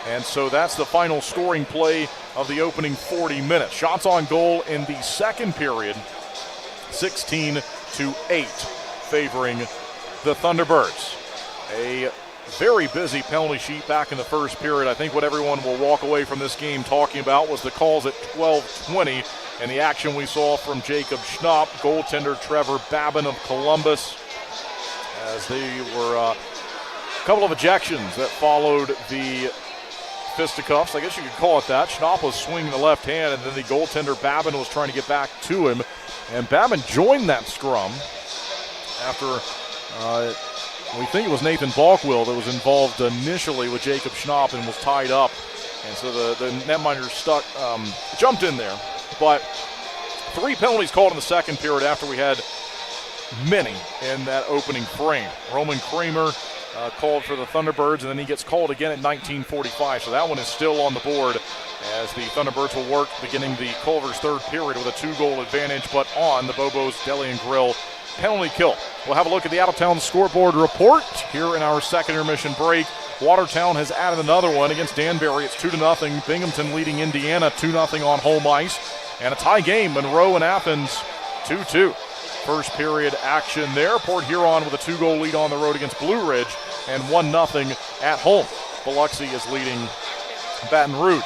and so that's the final scoring play of the opening 40 minutes. Shots on goal in the second period, 16-8, favoring the Thunderbirds. A very busy penalty sheet back in the first period. I think what everyone will walk away from this game talking about was the calls at 12:20 and the action we saw from Jacob Schnapp, goaltender Trevor Babin of Columbus, as they were a couple of ejections that followed the fisticuffs. I guess you could call it that. Schnapp was swinging the left hand, and then the goaltender Babin was trying to get back to him. And Babin joined that scrum after we think it was Nathan Balkwill that was involved initially with Jacob Schnapp and was tied up. And so the netminder jumped in there. But 3 penalties called in the second period after we had many in that opening frame. Roman Kramer called for the Thunderbirds, and then he gets called again at 19:45. So that one is still on the board as the Thunderbirds will work beginning the Culver's third period with a 2-goal advantage, but on the Bobo's Deli and Grill penalty kill. We'll have a look at the out-of-town scoreboard report here in our second intermission break. Watertown has added another one against Danbury. It's 2-0. Binghamton leading Indiana 2-0 on home ice. And a tie game, Monroe and Athens 2-2. First period action there. Port Huron with a 2-goal lead on the road against Blue Ridge and 1-0 at home. Biloxi is leading Baton Rouge.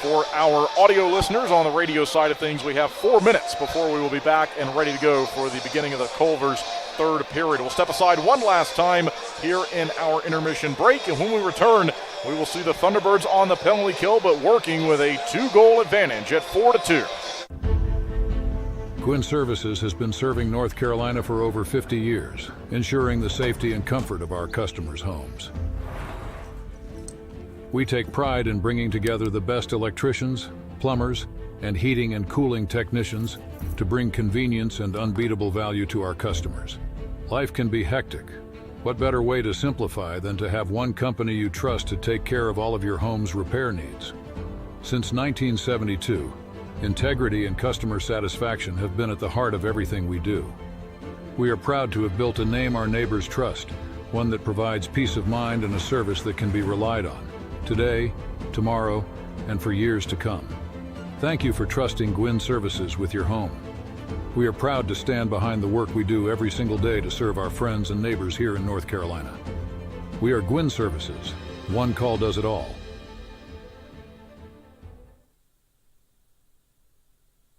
For our audio listeners on the radio side of things, we have 4 minutes before we will be back and ready to go for the beginning of the Culver's third period. We'll step aside one last time here in our intermission break, and when we return, we will see the Thunderbirds on the penalty kill, but working with a 2-goal advantage at 4-2. Gwynn Services has been serving North Carolina for over 50 years, ensuring the safety and comfort of our customers' homes. We take pride in bringing together the best electricians, plumbers, and heating and cooling technicians to bring convenience and unbeatable value to our customers. Life can be hectic. What better way to simplify than to have one company you trust to take care of all of your home's repair needs? Since 1972, integrity and customer satisfaction have been at the heart of everything we do. We are proud to have built a name our neighbors trust, one that provides peace of mind and a service that can be relied on, today, tomorrow, and for years to come. Thank you for trusting Gwynn Services with your home. We are proud to stand behind the work we do every single day to serve our friends and neighbors here in North Carolina. We are Gwynn Services. One call does it all.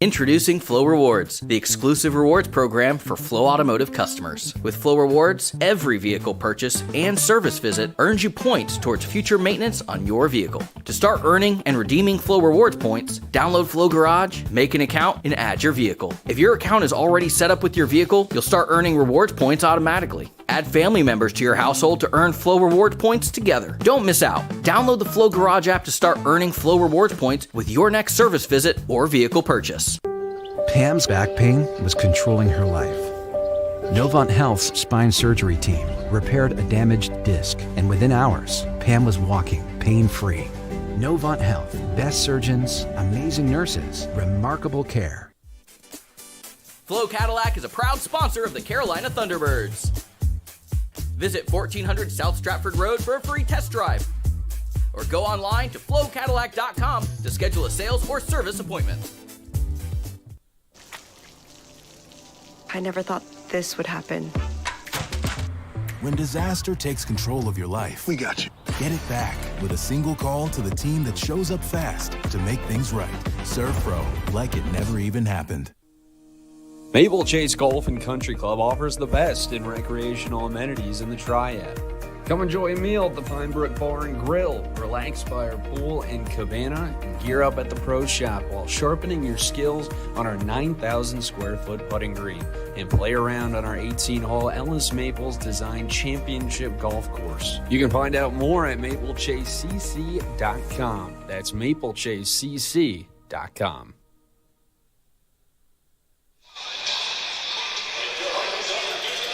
Introducing Flow Rewards, the exclusive rewards program for Flow Automotive customers. With Flow Rewards, every vehicle purchase and service visit earns you points towards future maintenance on your vehicle. To start earning and redeeming Flow Rewards points, download Flow Garage, make an account, and add your vehicle. If your account is already set up with your vehicle, you'll start earning rewards points automatically. Add family members to your household to earn Flow Rewards points together. Don't miss out. Download the Flow Garage app to start earning Flow Rewards points with your next service visit or vehicle purchase. Pam's back pain was controlling her life. Novant Health's spine surgery team repaired a damaged disc, and within hours, Pam was walking pain-free. Novant Health, best surgeons, amazing nurses, remarkable care. Flow Cadillac is a proud sponsor of the Carolina Thunderbirds. Visit 1400 South Stratford Road for a free test drive. Or go online to flowcadillac.com to schedule a sales or service appointment. I never thought this would happen. When disaster takes control of your life, we got you. Get it back with a single call to the team that shows up fast to make things right. Serve Pro like it never even happened. Maple Chase Golf and Country Club offers the best in recreational amenities in the Triad. Come enjoy a meal at the Pine Brook Bar and Grill, relax by our pool and cabana, and gear up at the Pro Shop while sharpening your skills on our 9,000 square foot putting green, and play around on our 18-hole Ellis Maples Design Championship Golf Course. You can find out more at maplechasecc.com. That's maplechasecc.com.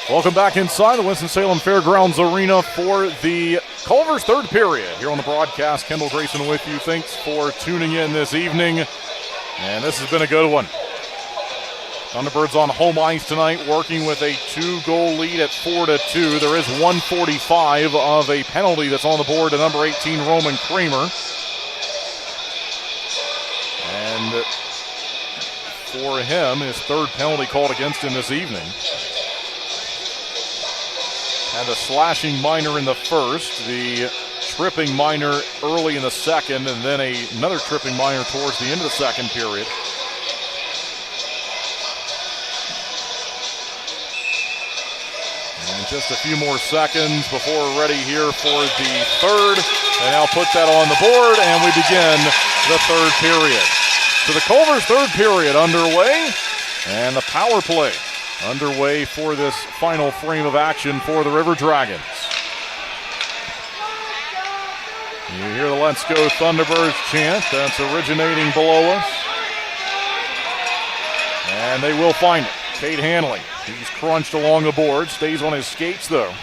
Welcome back inside the Winston-Salem Fairgrounds Arena for the Culver's third period. Here on the broadcast, Kendall Grayson with you. Thanks for tuning in this evening. And this has been a good one. Thunderbirds on home ice tonight, working with a 2-goal lead at 4-2. There is 1:45 of a penalty that's on the board to number 18, Roman Kramer. And for him, his third penalty called against him this evening. Had a slashing minor in the first, the tripping minor early in the second, and then another tripping minor towards the end of the second period. And just a few more seconds before we're ready here for the third. And now put that on the board, and we begin the third period. So the Culver's third period underway, and the power play underway for this final frame of action for the River Dragons. You hear the Let's Go Thunderbirds chant that's originating below us. And they will find it. Cade Hanley, he's crunched along the board, stays on his skates though.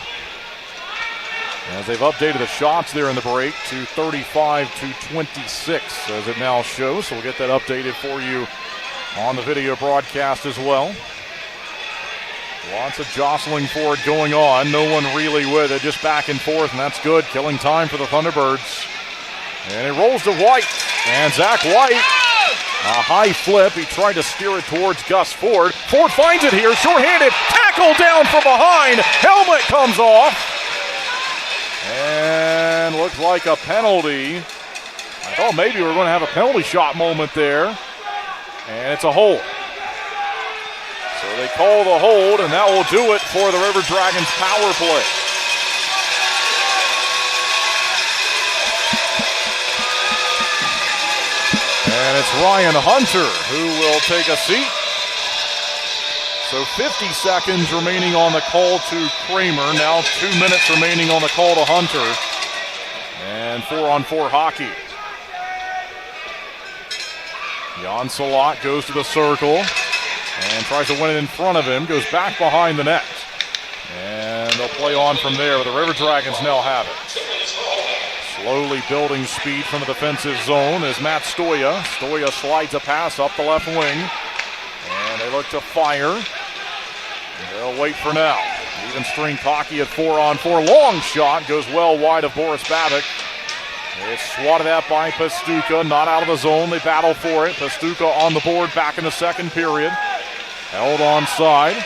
As they've updated the shots there in the break to 35-26 as it now shows. So we'll get that updated for you on the video broadcast as well. Lots of jostling for it going on. No one really with it, just back and forth, and that's good. Killing time for the Thunderbirds. And it rolls to White. And Zach White, a high flip. He tried to steer it towards Gus Ford. Ford finds it here, shorthanded. Tackle down from behind. Helmet comes off. And looks like a penalty. I thought maybe we were going to have a penalty shot moment there. And it's a hold. So they call the hold, and that will do it for the River Dragons power play. And it's Ryan Hunter who will take a seat. So 50 seconds remaining on the call to Kramer. Now 2 minutes remaining on the call to Hunter. And 4-on-4 hockey. Jan Salat goes to the circle and tries to win it in front of him. Goes back behind the net. And they'll play on from there, but the River Dragons now have it. Slowly building speed from the defensive zone is Matt Stoya. Stoya slides a pass up the left wing. And they look to fire. They'll wait for now. Even strength hockey at 4-on-4. Long shot goes well wide of Boris Babic. It's swatted at by Pastuca. Not out of the zone. They battle for it. Pastuca on the board back in the second period. Held onside.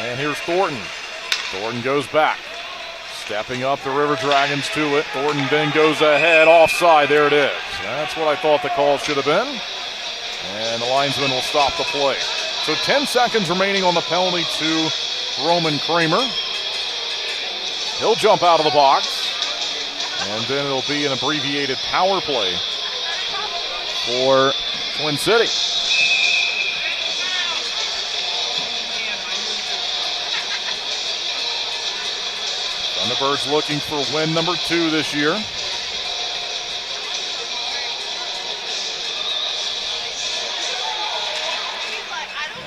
And here's Thornton. Thornton goes back. Stepping up the River Dragons to it. Thornton then goes ahead. Offside. There it is. That's what I thought the call should have been. And the linesman will stop the play. So 10 seconds remaining on the penalty to Roman Kramer. He'll jump out of the box. And then it'll be an abbreviated power play for Twin City. Thunderbirds looking for win number 2 this year.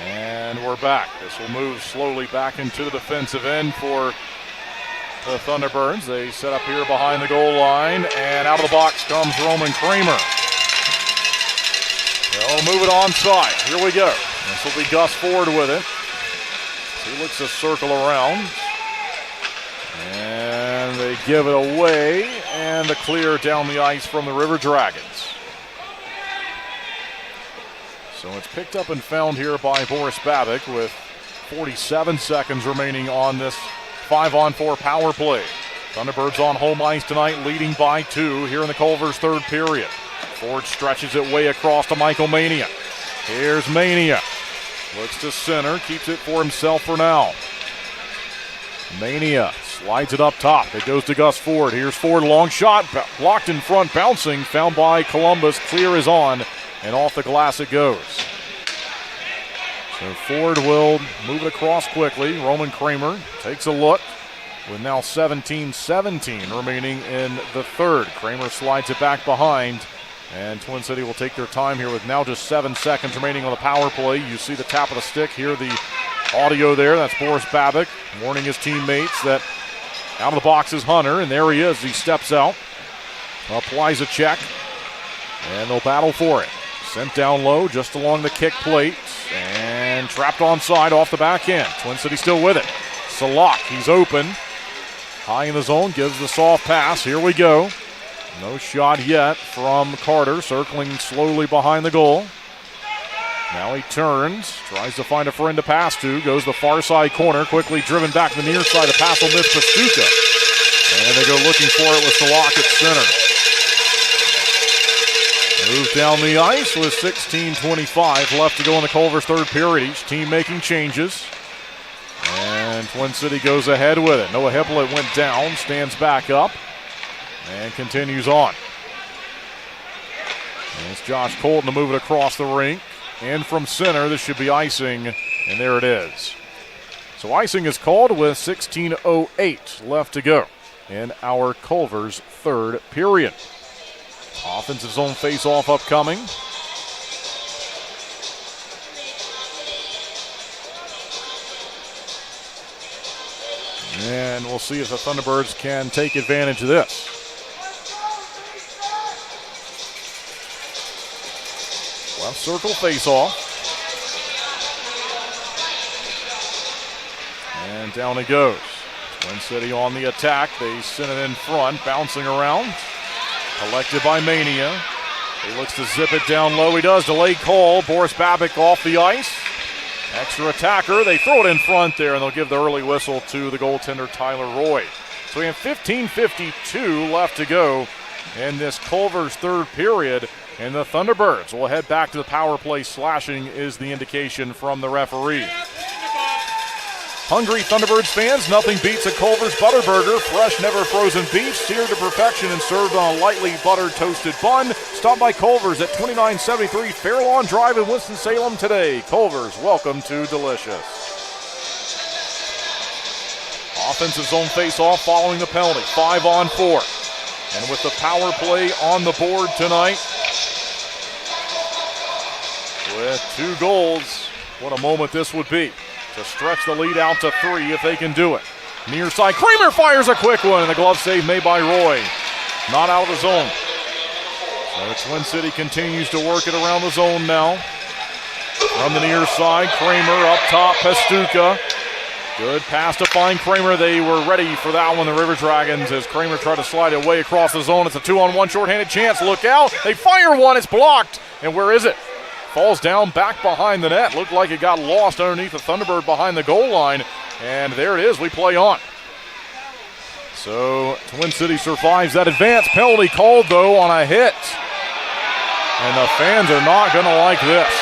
And we're back. This will move slowly back into the defensive end for the Thunderbirds. They set up here behind the goal line, and out of the box comes Roman Kramer. They'll move it onside. Here we go. This will be Gus Ford with it. So he looks to circle around. And they give it away, and the clear down the ice from the River Dragons. So it's picked up and found here by Boris Babic with 47 seconds remaining on this 5-on-4 power play. Thunderbirds on home ice tonight, leading by 2 here in the Culver's third period. Ford stretches it way across to Michael Mania. Here's Mania. Looks to center, keeps it for himself for now. Mania slides it up top. It goes to Gus Ford. Here's Ford, long shot, blocked in front, bouncing, found by Columbus. Clear is on, and off the glass it goes. So Ford will move it across quickly. Roman Kramer takes a look with now 17-17 remaining in the third. Kramer slides it back behind, and Twin City will take their time here with now just 7 seconds remaining on the power play. You see the tap of the stick, hear the audio there. That's Boris Babic warning his teammates that out of the box is Hunter, and there he is. He steps out, applies a check, and they'll battle for it. Sent down low just along the kick plate, and trapped onside off the backhand. Twin City still with it. Salak, he's open. High in the zone, gives the soft pass. Here we go. No shot yet from Carter, circling slowly behind the goal. Now he turns, tries to find a friend to pass to, goes the far side corner, quickly driven back to the near side. The pass will miss Pastuca. And they go looking for it with Salak at center. Move down the ice with 16:25 left to go in the Culver's third period. Each team making changes. And Twin City goes ahead with it. Noah Hippolyte went down, stands back up, and continues on. And it's Josh Colton to move it across the rink. In from center, this should be icing, and there it is. So icing is called with 16:08 left to go in our Culver's third period. Offensive zone face-off upcoming. And we'll see if the Thunderbirds can take advantage of this. Left circle face-off. And down it goes. Twin City on the attack. They send it in front, bouncing around. Collected by Mania. He looks to zip it down low. He does. Delayed call. Boris Babic off the ice. Extra attacker. They throw it in front there, and they'll give the early whistle to the goaltender, Tyler Roy. So we have 15:52 left to go in this Culver's third period. And the Thunderbirds will head back to the power play. Slashing is the indication from the referee. Hungry Thunderbirds fans, nothing beats a Culver's Butterburger. Fresh, never frozen beef, seared to perfection and served on a lightly buttered toasted bun. Stop by Culver's at 2973 Fairlawn Drive in Winston-Salem today. Culver's, welcome to delicious. Offensive zone face-off following the penalty. 5-on-4. And with the power play on the board tonight, with 2 goals, what a moment this would be to stretch the lead out to 3 if they can do it. Near side, Kramer fires a quick one, and the glove save made by Roy. Not out of the zone. So Twin City continues to work it around the zone now. From the near side, Kramer up top, Pastuca. Good pass to find Kramer. They were ready for that one, the River Dragons, as Kramer tried to slide it way across the zone. It's a 2-on-1 shorthanded chance. Look out. They fire one. It's blocked. And where is it? Falls down back behind the net. Looked like it got lost underneath the Thunderbird behind the goal line. And there it is. We play on. So Twin City survives that advance. Penalty called, though, on a hit. And the fans are not going to like this.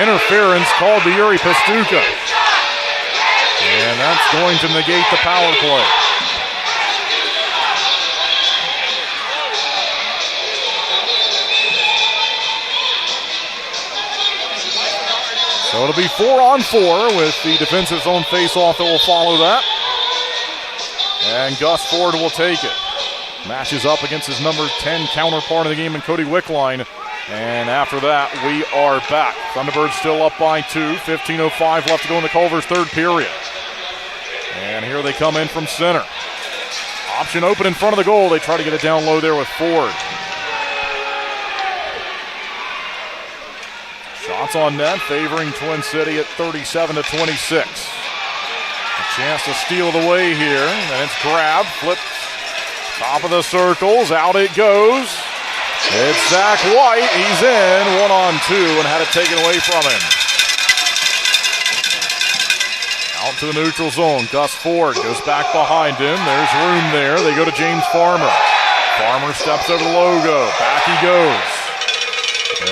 Interference called to Yuri Pastuca. And that's going to negate the power play. So it'll be 4-on-4 with the defensive zone face-off that will follow that. And Gus Ford will take it. Matches up against his number 10 counterpart in the game in Cody Wickline. And after that, we are back. Thunderbirds still up by 2. 15:05 left to go in the Culver's third period. And here they come in from center. Option open in front of the goal. They try to get it down low there with Ford. Shots on net favoring Twin City at 37-26. A chance to steal it away here. And it's grabbed, flipped, top of the circles, out it goes. It's Zach White. He's in 1-on-2 and had it taken away from him. Out to the neutral zone. Gus Ford goes back behind him. There's room there. They go to James Farmer. Farmer steps over the logo. Back he goes.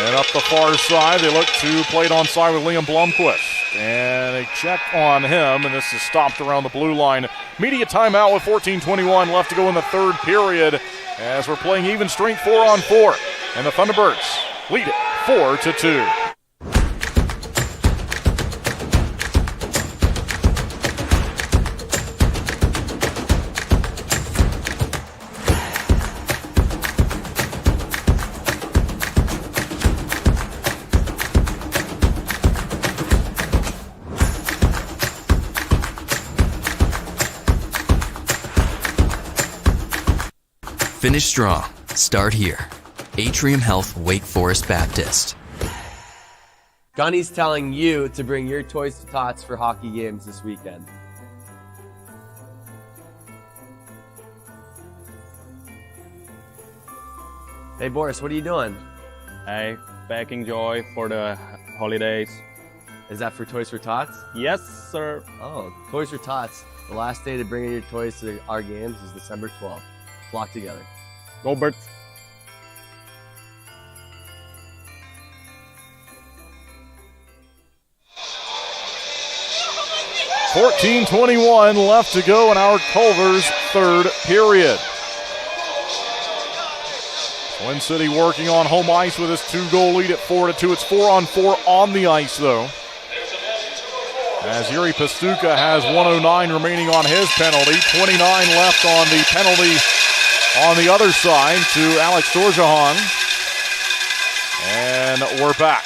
And up the far side, they look to play it onside with Liam Blomquist. And a check on him, and this is stopped around the blue line. Media timeout with 14:21 left to go in the third period as we're playing even strength 4-on-4. And the Thunderbirds lead it 4-2. Finish strong. Start here. Atrium Health Wake Forest Baptist. Gunny's telling you to bring your toys to Tots for hockey games this weekend. Hey Boris, what are you doing? Hey, packing joy for the holidays. Is that for Toys for Tots? Yes, sir. Oh, Toys for Tots. The last day to bring in your toys to our games is December 12th. Flock together. Go Birds. $14:21 left to go in our Culver's third period. Twin City working on home ice with his 2-goal lead at 4-2. It's 4-on-4 on the ice, though. As Yuri Pastuka has 109 remaining on his penalty. 29 left on the penalty on the other side to Alex Dorjahan. And we're back.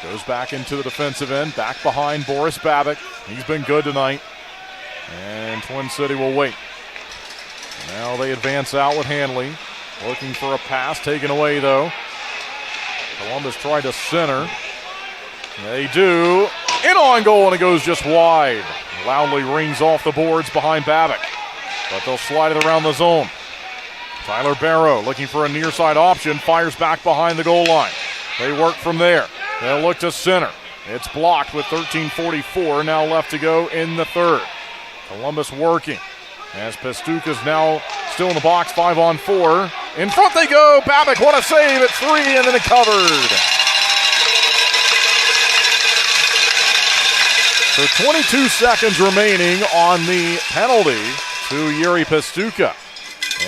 Goes back into the defensive end. Back behind Boris Babic. He's been good tonight. And Twin City will wait. Now they advance out with Hanley. Looking for a pass, taken away though. Columbus tried to center. They do. In on goal, and it goes just wide. Loudly rings off the boards behind Babic. But they'll slide it around the zone. Tyler Barrow looking for a near side option. Fires back behind the goal line. They work from there. They'll look to center. It's blocked with 13:44 now left to go in the third. Columbus working. As Pastuka's now still in the box, 5-on-4. In front they go. Babic, what a save at 3, and then it covered. So 22 seconds remaining on the penalty to Yuri Pastuka.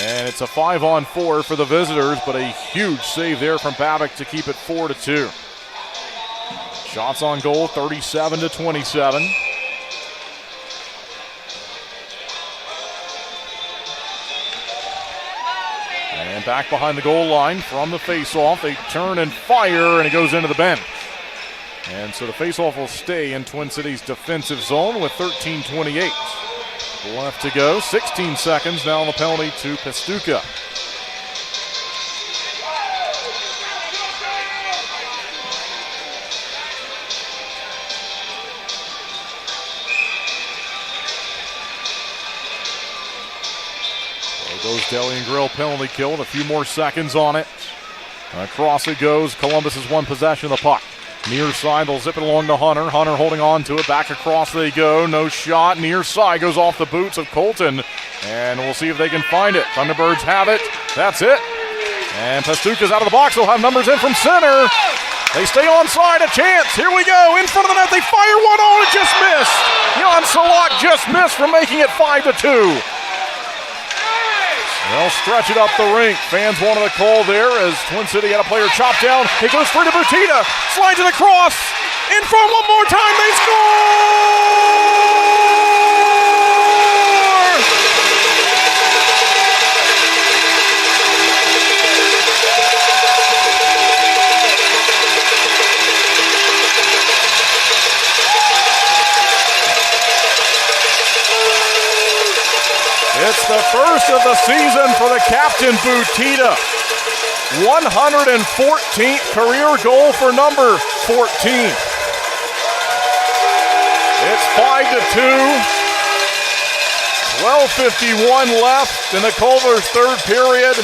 And it's a 5-on-4 for the visitors, but a huge save there from Babic to keep it 4-2. Shots on goal, 37-27. And back behind the goal line from the faceoff. They turn and fire, and it goes into the bench. And so the faceoff will stay in Twin City's defensive zone with 13:28 left to go. 16 seconds now on the penalty to Pastuka. Goes Deli and Grill penalty kill with a few more seconds on it. Across it goes. Columbus has one possession of the puck. Near side, they'll zip it along to Hunter. Hunter holding on to it. Back across they go. No shot. Near side goes off the boots of Colton. And we'll see if they can find it. Thunderbirds have it. That's it. And Pastuka's out of the box. They'll have numbers in from center. They stay onside. A chance. Here we go. In front of the net. They fire one on. It just missed. Jan Salak just missed from making it 5-2. They'll stretch it up the rink. Fans wanted a call there as Twin City had a player chopped down. It goes free to Butita. Slides it across. In front one more time. They score! It's the first of the season for the captain, Butita. 114th career goal for number 14. It's 5-2. 12:51 left in the Culver's third period.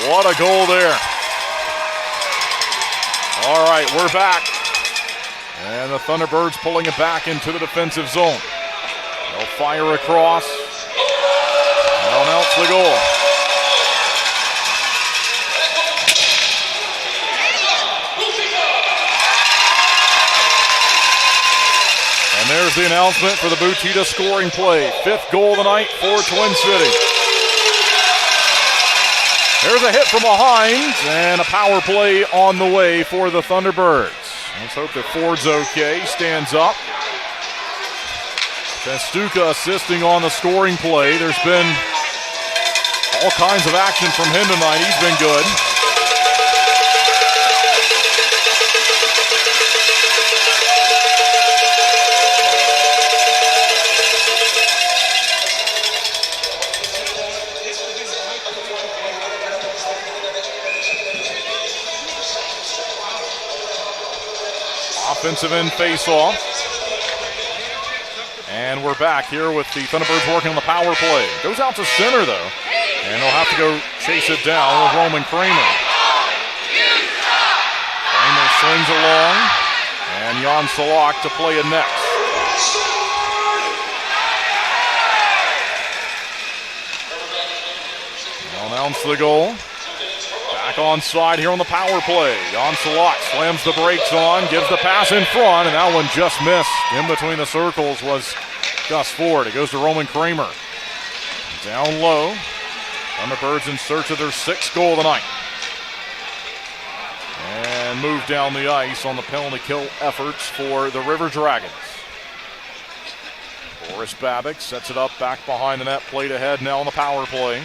What a goal there. All right, we're back. And the Thunderbirds pulling it back into the defensive zone. They'll fire across. They'll announce the goal. And there's the announcement for the Butita scoring play. 5th goal of the night for Twin City. There's a hit from behind and a power play on the way for the Thunderbirds. Let's hope that Ford's okay. Stands up. Pastuka assisting on the scoring play. There's been all kinds of action from him tonight. He's been good. defensive end face-off. And we're back here with the Thunderbirds working on the power play. Goes out to center, though. And they'll have to go chase it down with Roman Kramer. Kramer swings along. And Jan Salak to play it next. They'll announce the goal. Back onside here on the power play. Jan Salak slams the brakes on, gives the pass in front, and that one just missed. In between the circles was Gus Ford. It goes to Roman Kramer. Down low. Thunderbirds in search of their 6th goal of the night. And move down the ice on the penalty kill efforts for the River Dragons. Boris Babic sets it up back behind the net, played ahead now on the power play.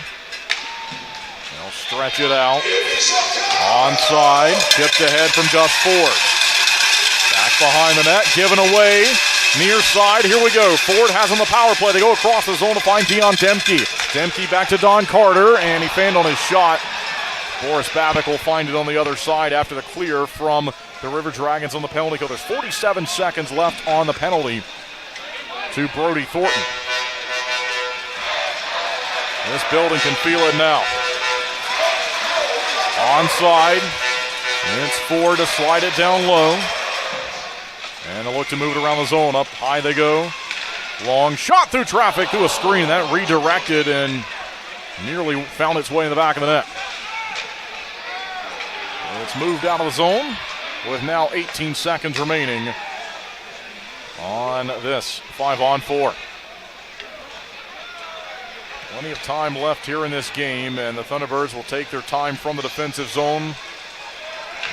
They'll stretch it out. Onside, tipped ahead from Gus Ford. Back behind the net, given away. Near side, here we go. Ford has on the power play. They go across the zone to find Dion Demke. Demke back to Don Carter, and he fanned on his shot. Boris Babic will find it on the other side after the clear from the River Dragons on the penalty kill. There's 47 seconds left on the penalty to Brody Thornton. This building can feel it now. Onside. It's Ford to slide it down low. And they'll look to move it around the zone. Up high they go. Long shot through traffic through a screen. That redirected and nearly found its way in the back of the net. It's moved out of the zone with now 18 seconds remaining on this 5-on-4. Plenty of time left here in this game, and the Thunderbirds will take their time from the defensive zone.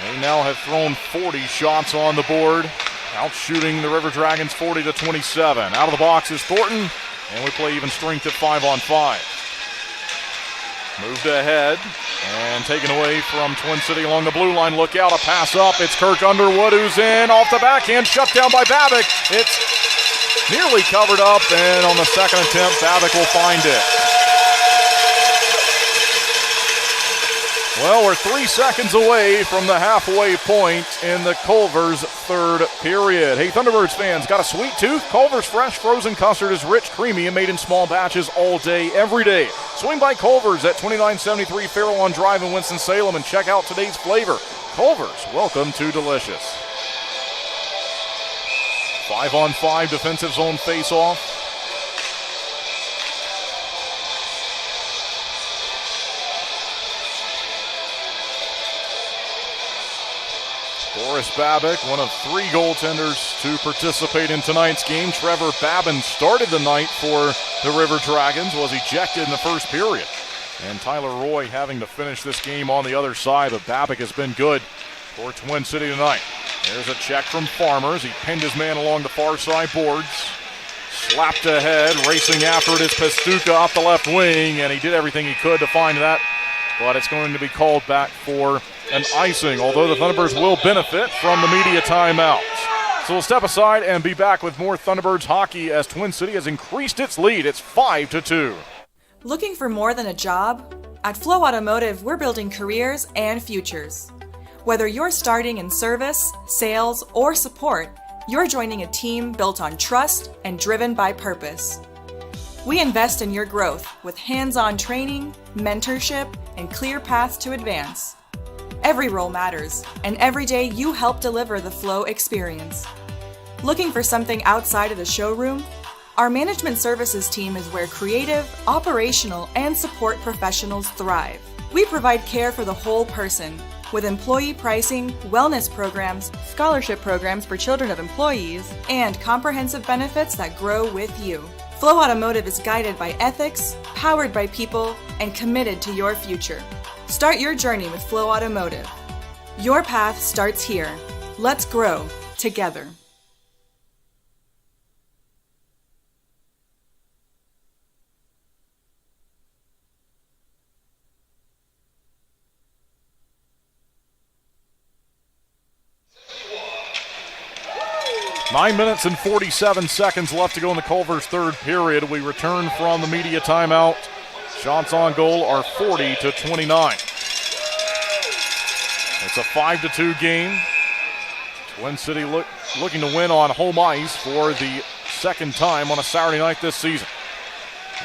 They now have thrown 40 shots on the board, outshooting the River Dragons 40-27. Out of the box is Thornton, and we play even strength at 5-on-5. Moved ahead and taken away from Twin City along the blue line. Look out, a pass up. It's Kirk Underwood who's in off the backhand, shut down by Babic. It's nearly covered up, and on the second attempt, Babic will find it. Well, we're 3 seconds away from the halfway point in the Culver's 3rd period. Hey, Thunderbirds fans, got a sweet tooth? Culver's fresh frozen custard is rich, creamy, and made in small batches all day, every day. Swing by Culver's at 2973 Fairlawn Drive in Winston-Salem and check out today's flavor. Culver's, welcome to delicious. 5-on-5 defensive zone face-off. Boris Babic, one of 3 goaltenders to participate in tonight's game. Trevor Babin started the night for the River Dragons, was ejected in the first period. And Tyler Roy having to finish this game on the other side, but Babic has been good for Twin City tonight. There's a check from Farmers. He pinned his man along the far side boards. Slapped ahead, racing after it is Pastuca off the left wing, and he did everything he could to find that. But it's going to be called back for an icing, although the Thunderbirds will benefit from the media timeout. So we'll step aside and be back with more Thunderbirds hockey as Twin City has increased its lead. It's 5-2. Looking for more than a job? At Flow Automotive, we're building careers and futures. Whether you're starting in service, sales, or support, you're joining a team built on trust and driven by purpose. We invest in your growth with hands-on training, mentorship, and clear paths to advance. Every role matters, and every day you help deliver the Flow experience. Looking for something outside of the showroom? Our management services team is where creative, operational, and support professionals thrive. We provide care for the whole person, with employee pricing, wellness programs, scholarship programs for children of employees, and comprehensive benefits that grow with you. Flow Automotive is guided by ethics, powered by people, and committed to your future. Start your journey with Flow Automotive. Your path starts here. Let's grow together. Nine minutes and 47 seconds left to go in the Culver's 3rd period. We return from the media timeout. Shots on goal are 40-29. It's a 5-2 game. Twin City looking to win on home ice for the second time on a Saturday night this season.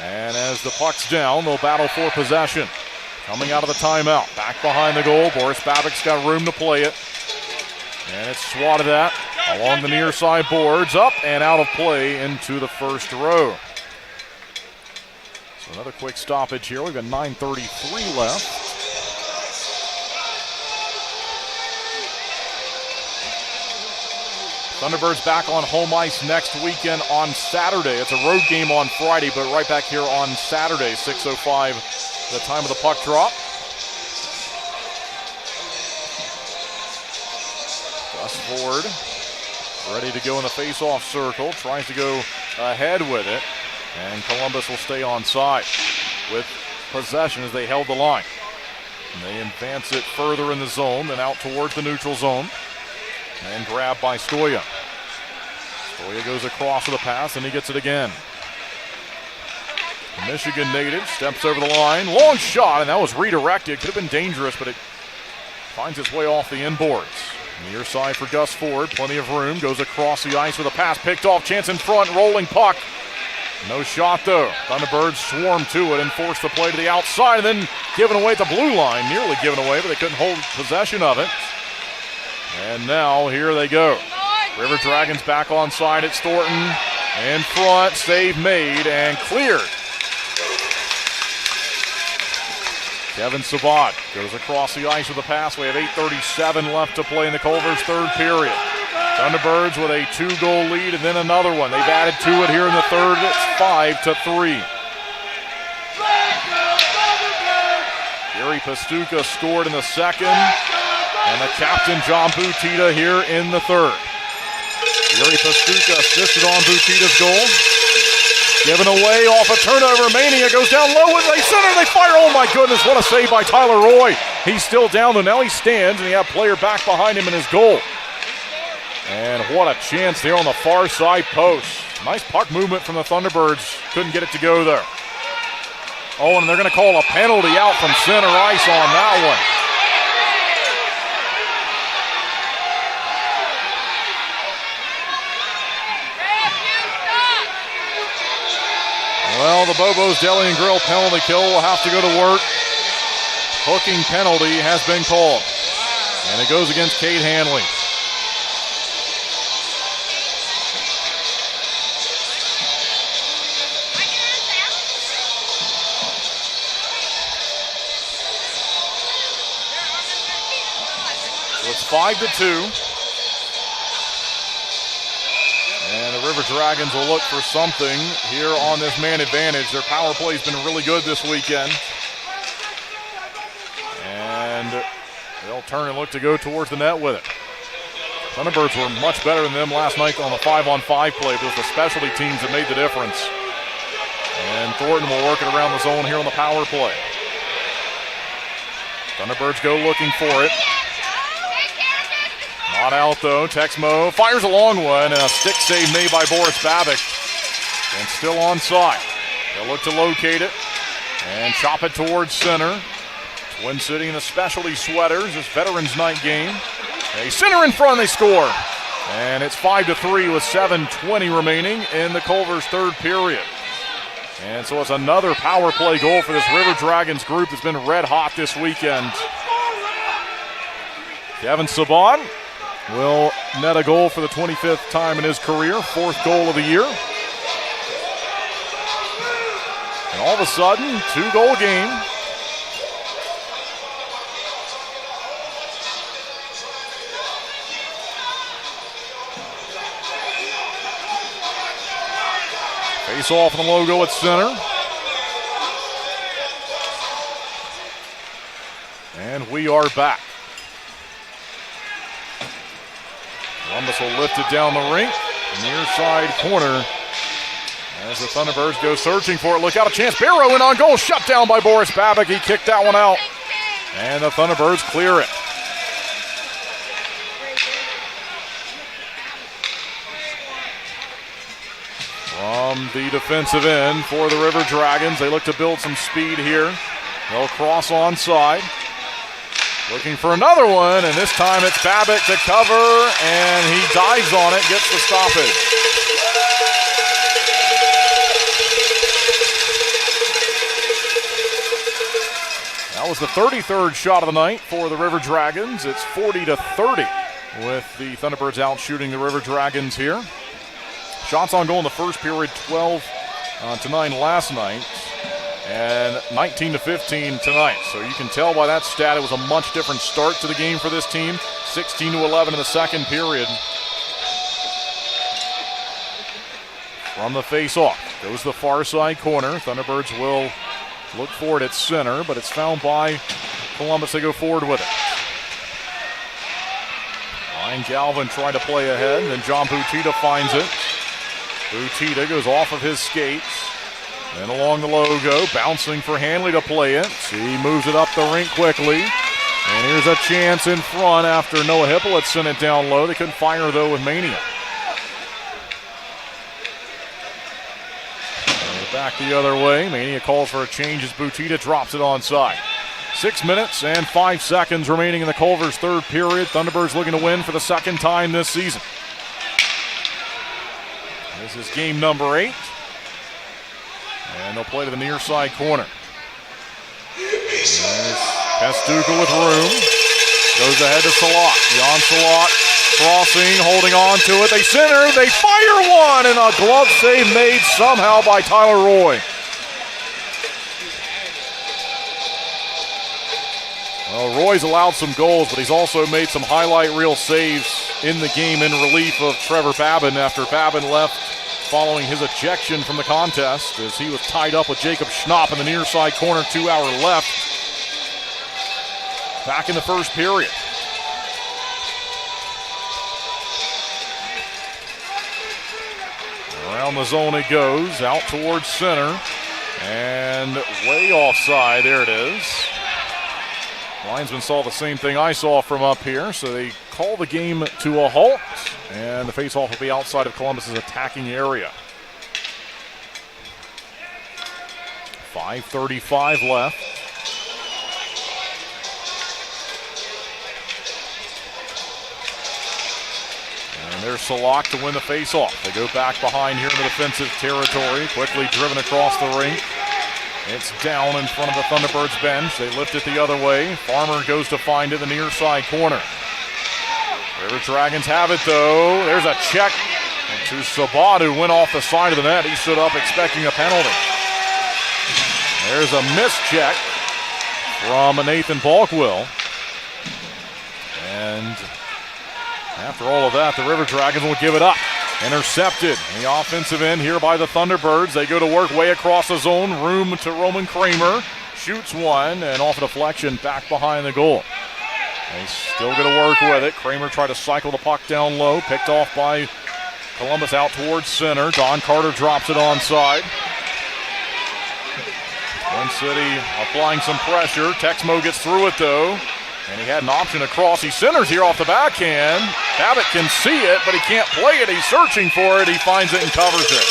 And as the puck's down, they'll battle for possession. Coming out of the timeout, back behind the goal. Boris Babik's got room to play it. And it's swatted at along the near side boards, up and out of play into the first row. So another quick stoppage here. We've got 9:33 left. Thunderbirds back on home ice next weekend on Saturday. It's a road game on Friday, but right back here on Saturday, 6:05, the time of the puck drop. Gus Ford ready to go in the face-off circle, tries to go ahead with it, and Columbus will stay on side with possession as they held the line. And they advance it further in the zone, then out towards the neutral zone, and grabbed by Stoya. Stoya goes across with a pass, and he gets it again. Michigan native steps over the line, long shot, and that was redirected. Could have been dangerous, but it finds its way off the inboards. Near side for Gus Ford, plenty of room, goes across the ice with a pass, picked off, chance in front, rolling puck. No shot though. Thunderbirds swarm to it and force the play to the outside, and then given away at the blue line, nearly given away, but they couldn't hold possession of it. And now here they go. River Dragons back on side at Thornton. In front, save made and cleared. Kevin Sabat goes across the ice with a pass. We have 8:37 left to play in the Culver's third period. Thunderbirds with a 2-goal lead and then another one. They've added to it here in the third. It's 5-3. Gary Pastuca scored in the second. And the captain, John Butita, here in the third. Gary Pastuca assisted on Butita's goal. Given away off a turnover. Mania goes down low with a center. They fire. Oh my goodness, what a save by Tyler Roy. He's still down though. Now he stands and he has a player back behind him in his goal. And what a chance there on the far side post. Nice puck movement from the Thunderbirds. Couldn't get it to go there. Oh, and they're going to call a penalty out from center ice on that one. Well, the Bobo's Deli and Grill penalty kill will have to go to work. Hooking penalty has been called. And it goes against Cade Hanley. So it's 5-2. And the River Dragons will look for something here on this man advantage. Their power play has been really good this weekend. And they'll turn and look to go towards the net with it. Thunderbirds were much better than them last night on the 5-on-5 play, but it was the specialty teams that made the difference. And Thornton will work it around the zone here on the power play. Thunderbirds go looking for it. Not out though. Texmo fires a long one and a stick save made by Boris Babik. And still onside. They'll look to locate it and chop it towards center. Twin City in the specialty sweaters. This Veterans Night game. A center in front, they score. And it's 5-3 with 7:20 remaining in the Culver's third period. And so it's another power play goal for this River Dragons group that's been red hot this weekend. Kevin Saban will net a goal for the 25th time in his career, fourth goal of the year. And all of a sudden, 2-goal game. Face off on the logo at center. And we are back. Columbus will lift it down the rink, near side corner. As the Thunderbirds go searching for it, look out, a chance. Barrow in on goal, shut down by Boris Babik. He kicked that one out, and the Thunderbirds clear it. From the defensive end for the River Dragons, they look to build some speed here. They'll cross onside. Looking for another one, and this time it's Babbitt to cover, and he dives on it, gets the stoppage. That was the 33rd shot of the night for the River Dragons. It's 40-30 with the Thunderbirds out shooting the River Dragons here. Shots on goal in the first period, 12-9 last night, and 19-15 tonight. So you can tell by that stat it was a much different start to the game for this team. 16-11 in the second period. From the face-off goes the far side corner. Thunderbirds will look for it at center, but it's found by Columbus. They go forward with it. Ryan Galvin trying to play ahead, then John Butita finds it. Butita goes off of his skates, then along the logo, bouncing for Hanley to play it. He moves it up the rink quickly, and here's a chance in front after Noah Hippolyt sent it down low. They couldn't fire, though, with Mania. Back the other way. Mania calls for a change as Butita drops it onside. 6 minutes and 5 seconds remaining in the Culver's third period. Thunderbirds looking to win for the second time this season. This is game number 8. And they'll play to the near side corner. There's Pastuca with room. Goes ahead to Salak. Jan Salak crossing, holding on to it. They center, they fire one, and a glove save made somehow by Tyler Roy. Well, Roy's allowed some goals, but he's also made some highlight reel saves in the game in relief of Trevor Babin after Babin left following his ejection from the contest as he was tied up with Jacob Schnapp in the near side corner, 2 hour left. Back in the first period. Around the zone it goes, out towards center, and way offside, there it is. Linesman saw the same thing I saw from up here, so they call the game to a halt, and the faceoff will be outside of Columbus's attacking area. 5:35 left. And there's Salak to win the faceoff. They go back behind here in the defensive territory, quickly driven across the rink. It's down in front of the Thunderbirds bench. They lift it the other way. Farmer goes to find it in the near side corner. River Dragons have it, though. There's a check to Sabat, who went off the side of the net. He stood up expecting a penalty. There's a missed check from Nathan Balkwill. And after all of that, the River Dragons will give it up. Intercepted in the offensive end here by the Thunderbirds. They go to work way across the zone. Room to Roman Kramer. Shoots one, and off a deflection back behind the goal. They still going to work with it. Kramer tried to cycle the puck down low. Picked off by Columbus out towards center. Don Carter drops it onside. Twin City applying some pressure. Texmo gets through it, though. And he had an option across. He centers here off the backhand. Babbitt can see it, but he can't play it. He's searching for it. He finds it and covers it.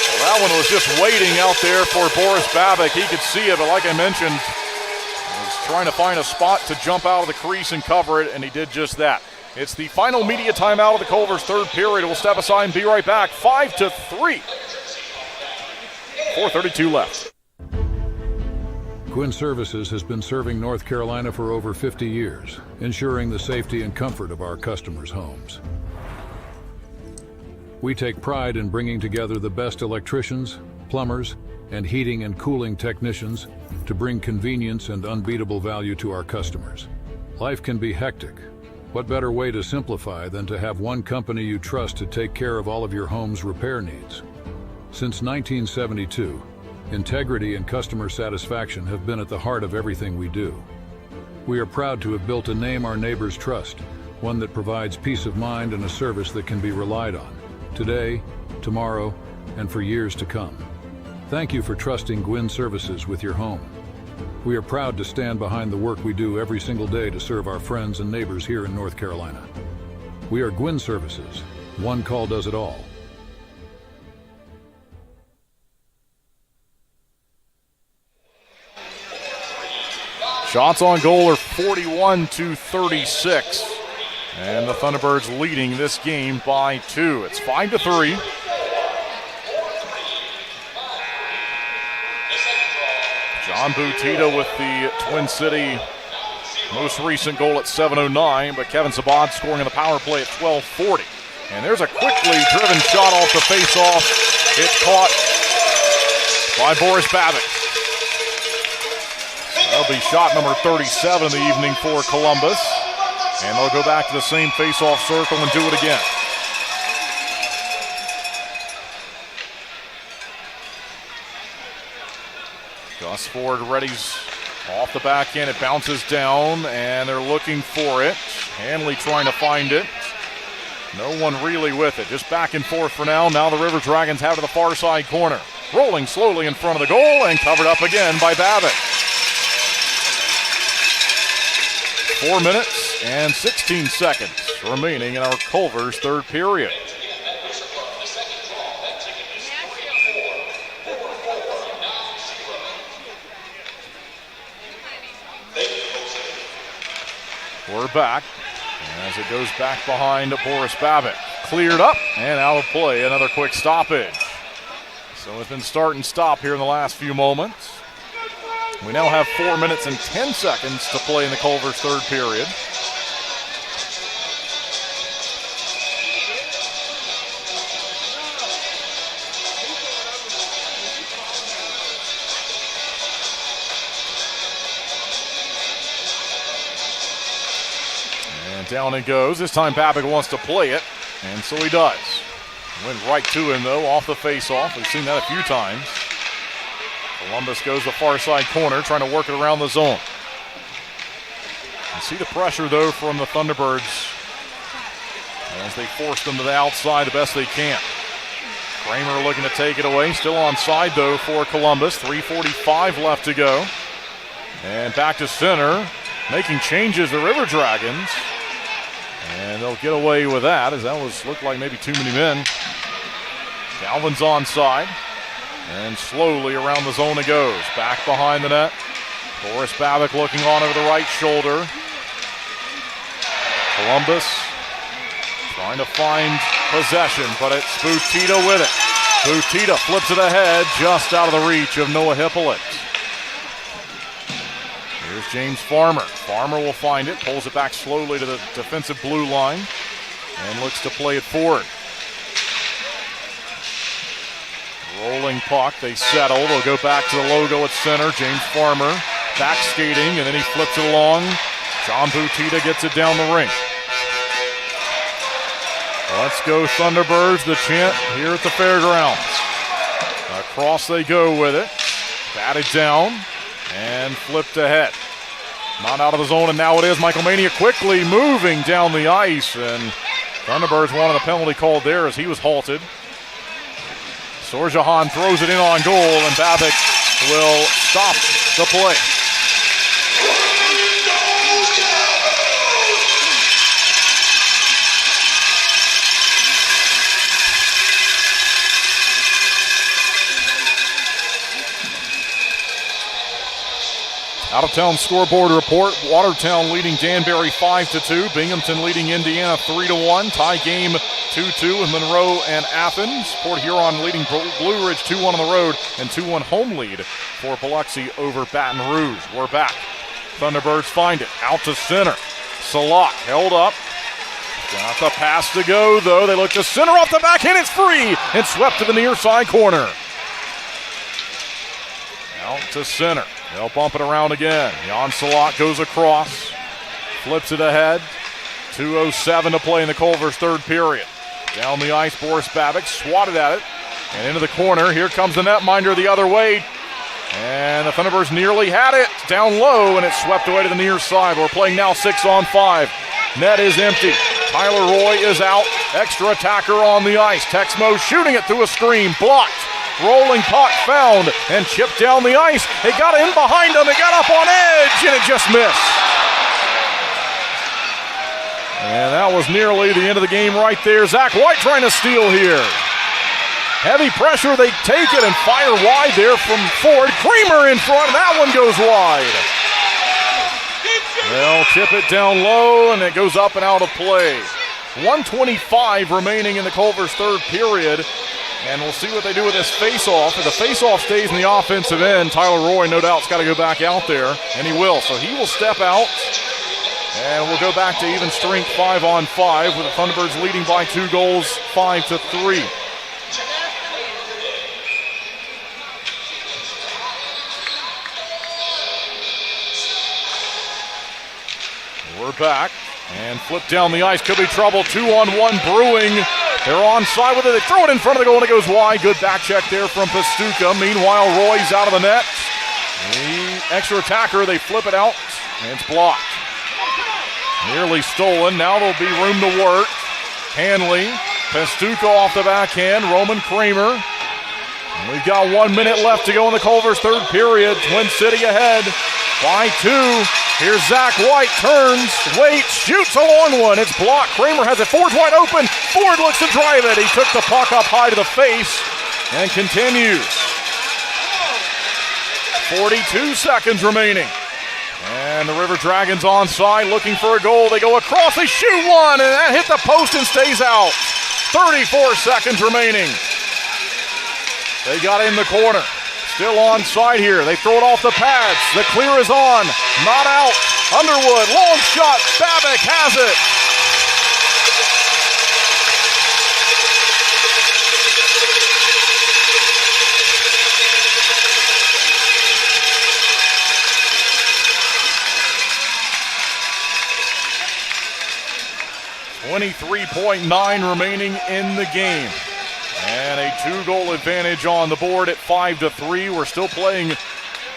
Well, that one was just waiting out there for Boris Babbitt. He could see it, but like I mentioned, he was trying to find a spot to jump out of the crease and cover it, and he did just that. It's the final media timeout of the Culver's third period. We'll step aside and be right back. 5-3. 4:32 left. Gwin Services has been serving North Carolina for over 50 years, ensuring the safety and comfort of our customers' homes. We take pride in bringing together the best electricians, plumbers, and heating and cooling technicians to bring convenience and unbeatable value to our customers. Life can be hectic. What better way to simplify than to have one company you trust to take care of all of your home's repair needs? Since 1972, integrity and customer satisfaction have been at the heart of everything we do. We are proud to have built a name our neighbors trust, one that provides peace of mind and a service that can be relied on, today, tomorrow, and for years to come. Thank you for trusting Gwin Services with your home. We are proud to stand behind the work we do every single day to serve our friends and neighbors here in North Carolina. We are Gwin Services. One call does it all. Shots on goal are 41-36. And the Thunderbirds leading this game by 2. It's 5-3. John Butita with the Twin City most recent goal at 7:09, but Kevin Sabad scoring on the power play at 12:40. And there's a quickly driven shot off the face-off. It's caught by Boris Babic. That'll be shot number 37 of the evening for Columbus. And they'll go back to the same face-off circle and do it again. Gus Ford readies off the back end. It bounces down, and they're looking for it. Hanley trying to find it. No one really with it. Just back and forth for now. Now the River Dragons have to the far side corner. Rolling slowly in front of the goal and covered up again by Babbitt. 4 minutes and 16 seconds remaining in our Culver's third period. We're back as it goes back behind Boris Babic. Cleared up and out of play. Another quick stoppage. So it's been start and stop here in the last few moments. We now have 4 minutes and 10 seconds to play in the Culver's third period. And down it goes. This time Babic wants to play it, and so he does. Went right to him, though, off the face-off. We've seen that a few times. Columbus goes the far side corner, trying to work it around the zone. You see the pressure, though, from the Thunderbirds as they force them to the outside the best they can. Kramer looking to take it away. Still onside, though, for Columbus. 3:45 left to go. And back to center. Making changes, the River Dragons. And they'll get away with that, as that looked like maybe too many men. Galvin's onside. And slowly around the zone it goes. Back behind the net. Boris Babic looking on over the right shoulder. Columbus trying to find possession, but it's Butita with it. Butita flips it ahead, just out of the reach of Noah Hippolyte. Here's James Farmer. Farmer will find it, pulls it back slowly to the defensive blue line, and looks to play it forward. Rolling puck, they settle. They'll go back to the logo at center. James Farmer back skating, and then he flips it along. John Butita gets it down the rink. Let's go Thunderbirds, the chant here at the Fairgrounds. Across they go with it. Batted down and flipped ahead. Not out of the zone, and now it is. Michael Mania quickly moving down the ice, and Thunderbirds wanted a penalty called there as he was halted. Sorjahan throws it in on goal, and Babic will stop the play. Out-of-town scoreboard report. Watertown leading Danbury 5-2. Binghamton leading Indiana 3-1. Tie game 2-2 with Monroe and Athens. Port Huron leading Blue Ridge 2-1 on the road, and 2-1 home lead for Biloxi over Baton Rouge. We're back. Thunderbirds find it. Out to center. Salak held up. Got the pass to go, though. They look to center off the backhand. It's free and swept to the near side corner. Out to center. They'll bump it around again. Jan Salak goes across. Flips it ahead. 2:07 to play in the Culver's third period. Down the ice, Boris Babic swatted at it. And into the corner. Here comes the netminder the other way. And the Thunderbirds nearly had it. Down low, and it's swept away to the near side. We're playing now 6-on-5. Net is empty. Tyler Roy is out. Extra attacker on the ice. Texmo shooting it through a screen. Blocked. Rolling puck found and chipped down the ice. It got in behind him. It got up on edge, and it just missed. And that was nearly the end of the game right there. Zach White trying to steal here. Heavy pressure. They take it and fire wide there from Ford. Kramer in front. That one goes wide. They'll tip it down low, and it goes up and out of play. 1:25 remaining in the Culver's third period, and we'll see what they do with this face-off. If the face-off stays in the offensive end, Tyler Roy, no doubt, has got to go back out there, and he will. So he will step out, and we'll go back to even strength 5-on-5 with the Thunderbirds leading by 2 goals, 5-3. We're back. And flip down the ice. Could be trouble. 2-on-1 brewing. They're onside with it. They throw it in front of the goal and it goes wide. Good back check there from Pastuca. Meanwhile, Roy's out of the net. The extra attacker, they flip it out. And it's blocked. Nearly stolen. Now there'll be room to work. Hanley. Pastuca off the backhand. Roman Kramer. And we've got 1 minute left to go in the Culver's third period. Twin City ahead by 2. Here's Zach White, turns, waits, shoots a long one. It's blocked. Kramer has it. Ford's wide open. Ford looks to drive it. He took the puck up high to the face and continues. 42 seconds remaining. And the River Dragons onside looking for a goal. They go across, they shoot one, and that hit the post and stays out. 34 seconds remaining. They got in the corner. Still onside here. They throw it off the pads. The clear is on. Not out. Underwood. Long shot. Babick has it. .9 remaining in the game. And a 2-goal advantage on the board at 5-3. We're still playing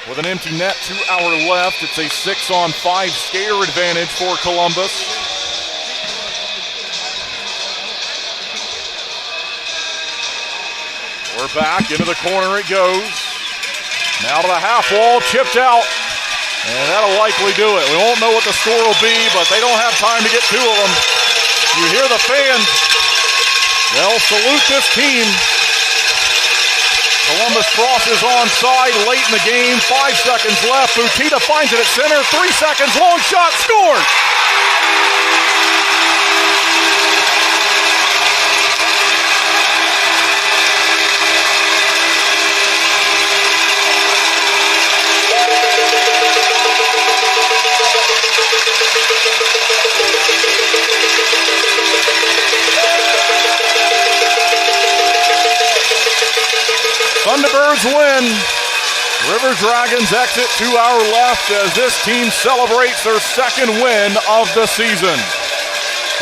with an empty net, 2 hours left. It's a 6-on-5 skater advantage for Columbus. We're back, into the corner it goes. Now to the half wall, chipped out. And that'll likely do it. We won't know what the score will be, but they don't have time to get 2 of them. You hear the fans. They'll salute this team. Columbus crosses onside late in the game. 5 seconds left. Butita finds it at center. 3 seconds. Long shot. Scored. Thunderbirds win. River Dragons exit. 2 hours left as this team celebrates their second win of the season.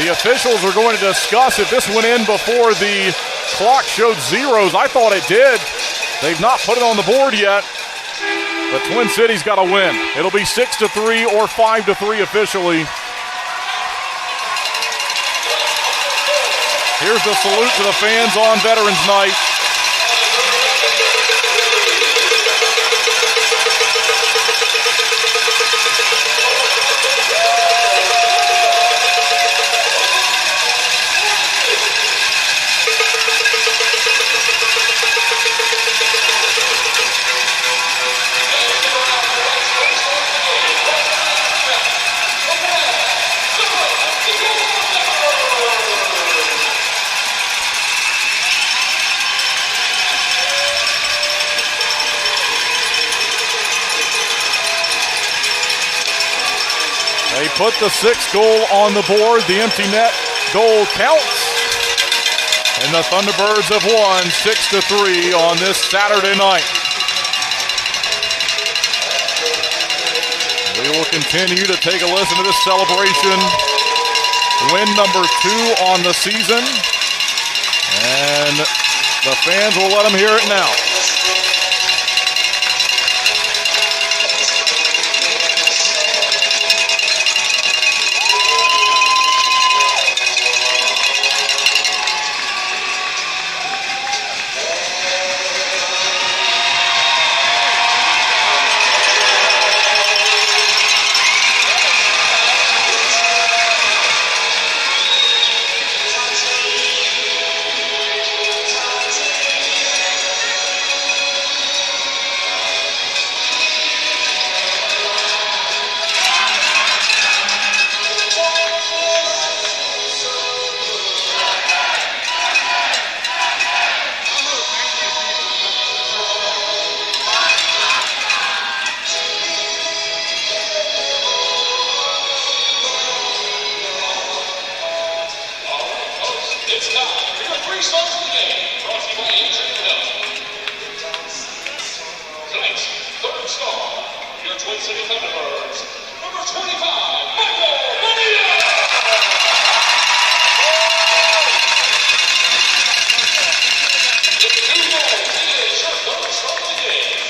The officials are going to discuss if this went in before the clock showed zeros. I thought it did. They've not put it on the board yet. But Twin City's got to win. It'll be 6-3 or 5-3 officially. Here's the salute to the fans on Veterans Night. They put the 6th goal on the board. The empty net goal counts. And the Thunderbirds have won 6-3 on this Saturday night. We will continue to take a listen to this celebration. Win number 2 on the season. And the fans will let them hear it now. Twin City Thunderbirds, number 25, Michael Bonilla. With 2 goals, he is your first of the game.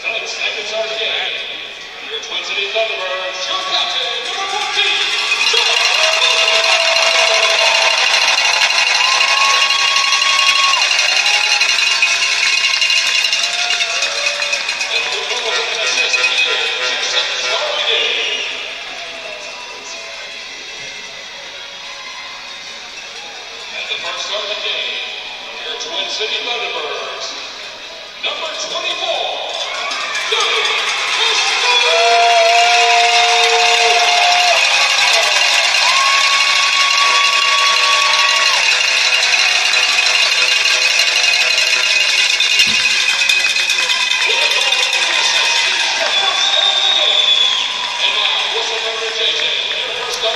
Tonight's second star of the game, your Twin City Thunderbirds, your captain, number 14, Joe. And the first star of the game, your Twin City Thunderbirds, number 24, Johnny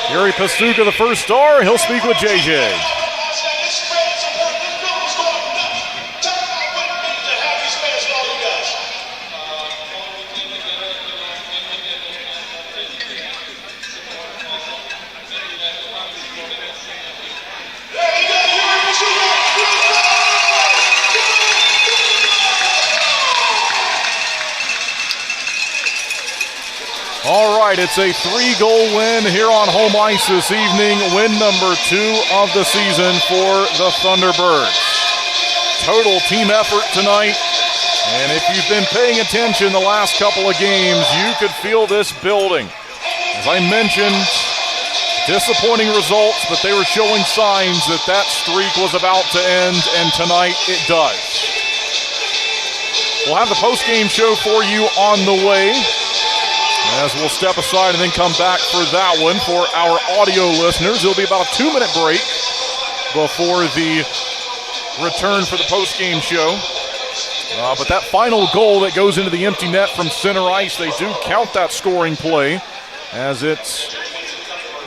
Gary Pastuca, the first star. He'll speak with JJ. All right, it's a 3-goal win here on home ice this evening. Win number 2 of the season for the Thunderbirds. Total team effort tonight. And if you've been paying attention the last couple of games, you could feel this building. As I mentioned, disappointing results, but they were showing signs that that streak was about to end, and tonight it does. We'll have the post-game show for you on the way, as we'll step aside and then come back for that one. For our audio listeners, it'll be about a 2-minute break before the return for the post-game show. But that final goal that goes into the empty net from center ice, they do count that scoring play as it's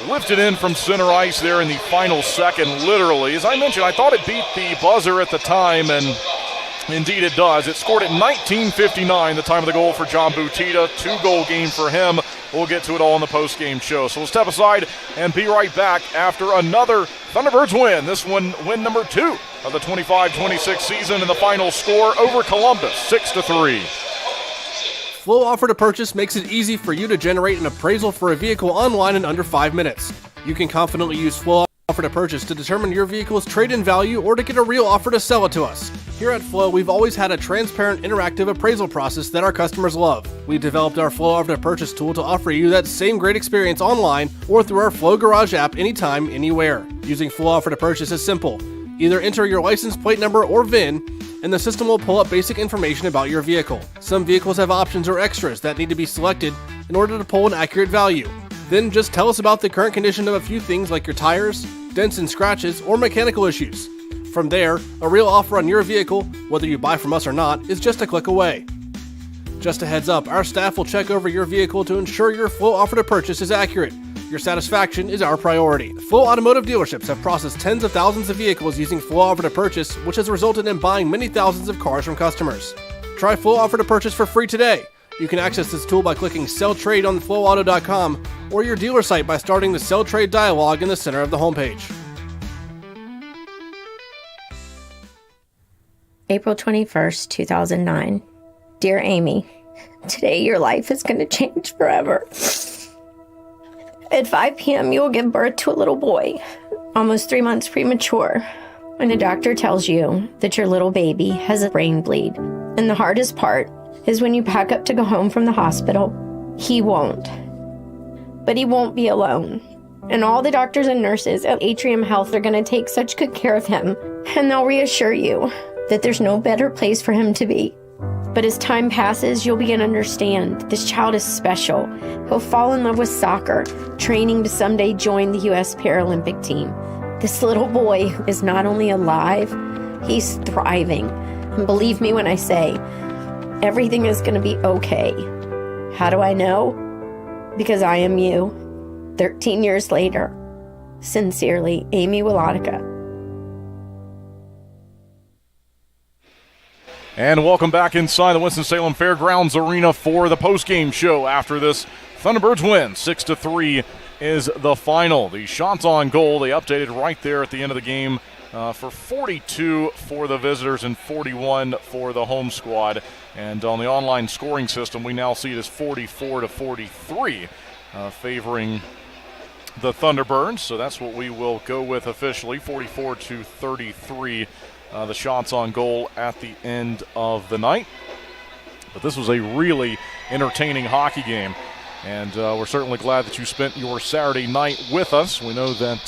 lifted in from center ice there in the final second, literally. As I mentioned, I thought it beat the buzzer at the time, and indeed it does. It scored at 19:59, the time of the goal for John Butita. 2-goal game for him. We'll get to it all in the post-game show. So we'll step aside and be right back after another Thunderbirds win. This one, win number 2 of the 25-26 season, and the final score over Columbus, 6-3. Flow Offer to Purchase makes it easy for you to generate an appraisal for a vehicle online in under 5 minutes. You can confidently use Flow Offer to Purchase to determine your vehicle's trade-in value or to get a real offer to sell it to us. Here at Flow, we've always had a transparent, interactive appraisal process that our customers love. We developed our Flow Offer to Purchase tool to offer you that same great experience online or through our Flow Garage app anytime, anywhere. Using Flow Offer to Purchase is simple. Either enter your license plate number or VIN, and the system will pull up basic information about your vehicle. Some vehicles have options or extras that need to be selected in order to pull an accurate value. Then just tell us about the current condition of a few things like your tires, dents and scratches, or mechanical issues. From there, a real offer on your vehicle, whether you buy from us or not, is just a click away. Just a heads up, our staff will check over your vehicle to ensure your Flow Offer to Purchase is accurate. Your satisfaction is our priority. Flow Automotive dealerships have processed tens of thousands of vehicles using Flow Offer to Purchase, which has resulted in buying many thousands of cars from customers. Try Flow Offer to Purchase for free today. You can access this tool by clicking Sell Trade on flowauto.com or your dealer site by starting the Sell Trade dialog in the center of the homepage. April 21st, 2009. Dear Amy, today your life is going to change forever. At 5 p.m., you will give birth to a little boy, almost 3 months premature. When the doctor tells you that your little baby has a brain bleed. And the hardest part is when you pack up to go home from the hospital, he won't. But he won't be alone. And all the doctors and nurses at Atrium Health are going to take such good care of him. And they'll reassure you that there's no better place for him to be. But as time passes, you'll begin to understand this child is special. He'll fall in love with soccer, training to someday join the U.S. Paralympic team. This little boy is not only alive, he's thriving. And believe me when I say, everything is going to be okay. How do I know? Because I am you. 13 years later. Sincerely, Amy Wilotica. And welcome back inside the Winston-Salem Fairgrounds Arena for the postgame show after this Thunderbirds win. 6-3 is the final. The shots on goal, they updated right there at the end of the game for 42 for the visitors and 41 for the home squad. And on the online scoring system, we now see it as 44-43, favoring the Thunderbirds. So that's what we will go with officially, 44-33. The shots on goal at the end of the night. But this was a really entertaining hockey game, and we're certainly glad that you spent your Saturday night with us. We know that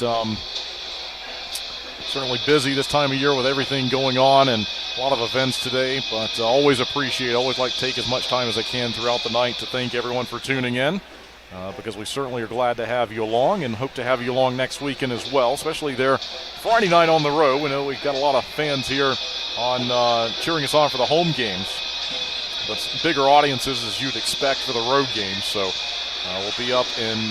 certainly busy this time of year with everything going on and a lot of events today, but always like to take as much time as I can throughout the night to thank everyone for tuning in. Because we certainly are glad to have you along and hope to have you along next weekend as well, especially there Friday night on the road. We know we've got a lot of fans here on cheering us on for the home games, but bigger audiences as you'd expect for the road games. So we'll be up in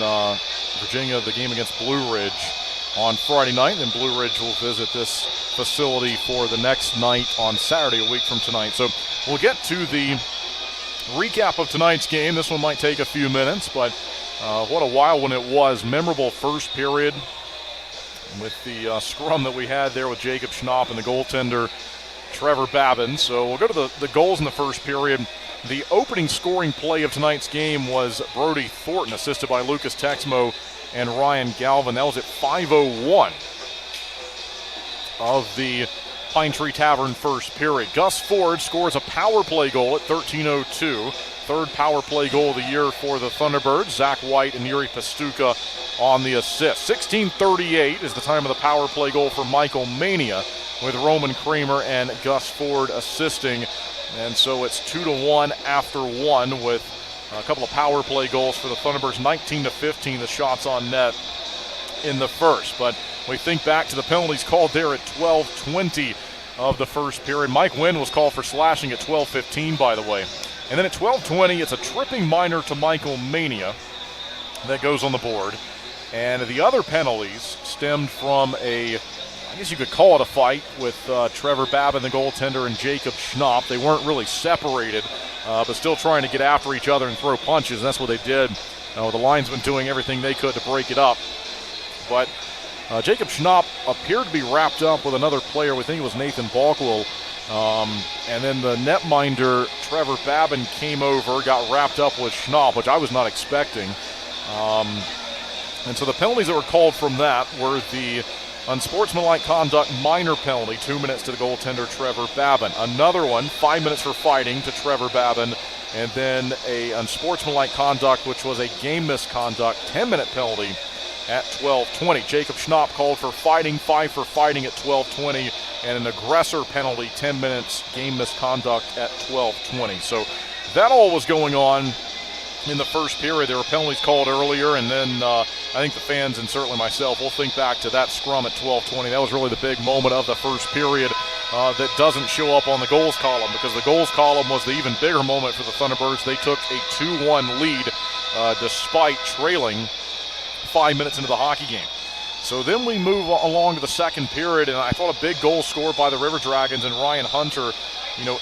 Virginia, the game against Blue Ridge on Friday night, and then Blue Ridge will visit this facility for the next night on Saturday, a week from tonight. So we'll get to the recap of tonight's game. This one might take a few minutes, but what a wild one it was. Memorable first period with the scrum that we had there with Jacob Schnapp and the goaltender Trevor Babin. So we'll go to the goals in the first period. The opening scoring play of tonight's game was Brody Thornton, assisted by Lucas Texmo and Ryan Galvin. That was at 5:01 of the Pine Tree Tavern first period. Gus Ford scores a power play goal at 13:02. Third power play goal of the year for the Thunderbirds. Zach White and Yuri Pastuka on the assist. 16:38 is the time of the power play goal for Michael Mania, with Roman Kramer and Gus Ford assisting. And so it's 2-1 after one, with a couple of power play goals for the Thunderbirds. 19-15 the shots on net in the first. But we think back to the penalties called there at 12:20 of the first period. Mike Wynn was called for slashing at 12:15, by the way. And then at 12:20, it's a tripping minor to Michael Mania that goes on the board. And the other penalties stemmed from I guess you could call it a fight with Trevor Babin, the goaltender, and Jacob Schnapp. They weren't really separated, but still trying to get after each other and throw punches, and that's what they did. The linesmen doing everything they could to break it up. But Jacob Schnapp appeared to be wrapped up with another player. We think it was Nathan Balkwell. And then the netminder, Trevor Babin, came over, got wrapped up with Schnapp, which I was not expecting. And so the penalties that were called from that were the unsportsmanlike conduct minor penalty, 2 minutes to the goaltender, Trevor Babin. Another one, 5 minutes for fighting to Trevor Babin. And then a unsportsmanlike conduct, which was a game misconduct, 10-minute penalty at 12:20. Jacob Schnapp called for fighting, 5 for fighting at 12:20, and an aggressor penalty, 10 minutes, game misconduct at 12:20. So that all was going on in the first period. There were penalties called earlier, and then I think the fans and certainly myself will think back to that scrum at 12:20. That was really the big moment of the first period that doesn't show up on the goals column, because the goals column was the even bigger moment for the Thunderbirds. They took a 2-1 lead despite trailing 5 minutes into the hockey game. So then we move along to the second period, and I thought a big goal scored by the River Dragons and Ryan Hunter,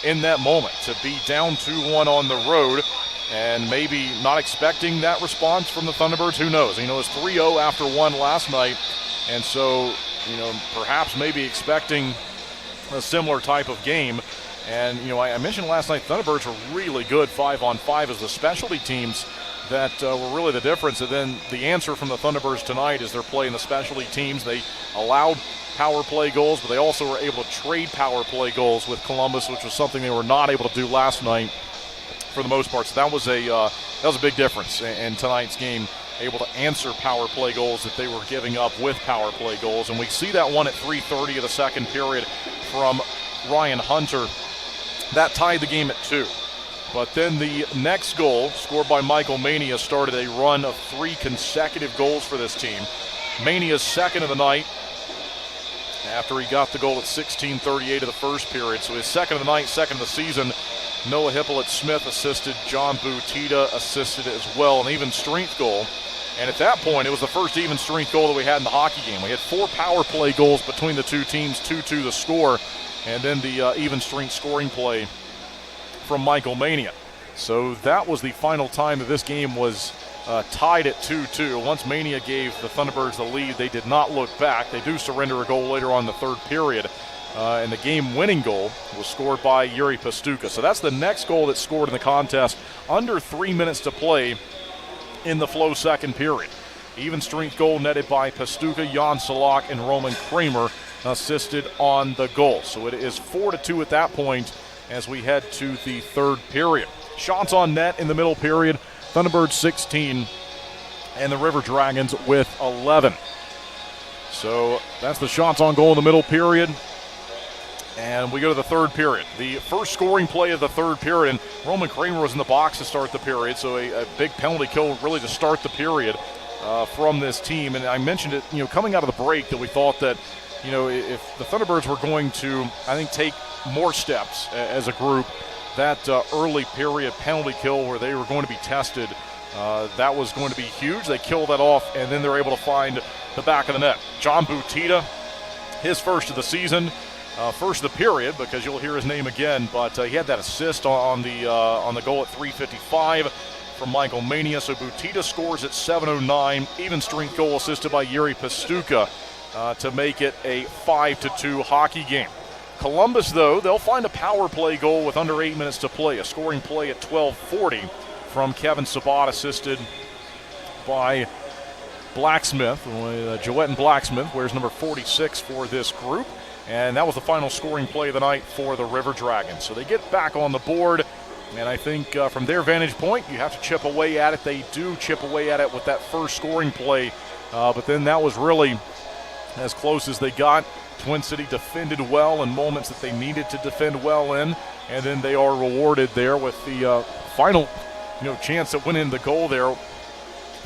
in that moment, to be down 2-1 on the road and maybe not expecting that response from the Thunderbirds. Who knows? It was 3-0 after one last night, and so, perhaps maybe expecting a similar type of game. And, I mentioned last night Thunderbirds were really good 5-on-5 as the specialty teams that were really the difference. And then the answer from the Thunderbirds tonight is they're playing the specialty teams. They allowed power play goals, but they also were able to trade power play goals with Columbus, which was something they were not able to do last night for the most part. So that was a big difference in tonight's game, able to answer power play goals that they were giving up with power play goals. And we see that one at 3:30 of the second period from Ryan Hunter. That tied the game at 2. But then the next goal, scored by Michael Mania, started a run of 3 consecutive goals for this team. Mania's second of the night, after he got the goal at 16:38 of the first period. So his second of the night, second of the season. Noah Hippolyte-Smith assisted, John Butita assisted as well, an even strength goal. And at that point, it was the first even strength goal that we had in the hockey game. We had 4 power play goals between the two teams, 2-2 the score, and then the even strength scoring play from Michael Mania. So that was the final time that this game was tied at 2-2. Once Mania gave the Thunderbirds the lead, they did not look back. They do surrender a goal later on in the third period. And the game-winning goal was scored by Yuri Pastuka. So that's the next goal that's scored in the contest under 3 minutes to play in the Flow second period. Even strength goal netted by Pastuka, Jan Salak, and Roman Kramer assisted on the goal. So it is 4-2 at that point as we head to the third period. Shots on net in the middle period, Thunderbirds 16 and the River Dragons with 11. So that's the shots on goal in the middle period. And we go to the third period. The first scoring play of the third period, and Roman Kramer was in the box to start the period, so a big penalty kill really to start the period from this team. And I mentioned it, coming out of the break, that we thought that, if the Thunderbirds were going to, I think, take more steps as a group, that early period penalty kill where they were going to be tested, that was going to be huge. They killed that off, and then they're able to find the back of the net. John Butita, his first of the season. First of the period, because you'll hear his name again, but he had that assist on the goal at 3:55 from Michael Mania. So Butita scores at 7:09, even strength goal assisted by Yuri Pastuka to make it a 5-2 hockey game. Columbus, though, they'll find a power play goal with under 8 minutes to play, a scoring play at 12:40 from Kevin Sabat, assisted by Blacksmith. Joette and Blacksmith wears number 46 for this group. And that was the final scoring play of the night for the River Dragons. So they get back on the board, and I think from their vantage point, you have to chip away at it. They do chip away at it with that first scoring play, but then that was really as close as they got. Twin City defended well in moments that they needed to defend well in, and then they are rewarded there with the final chance that went in the goal there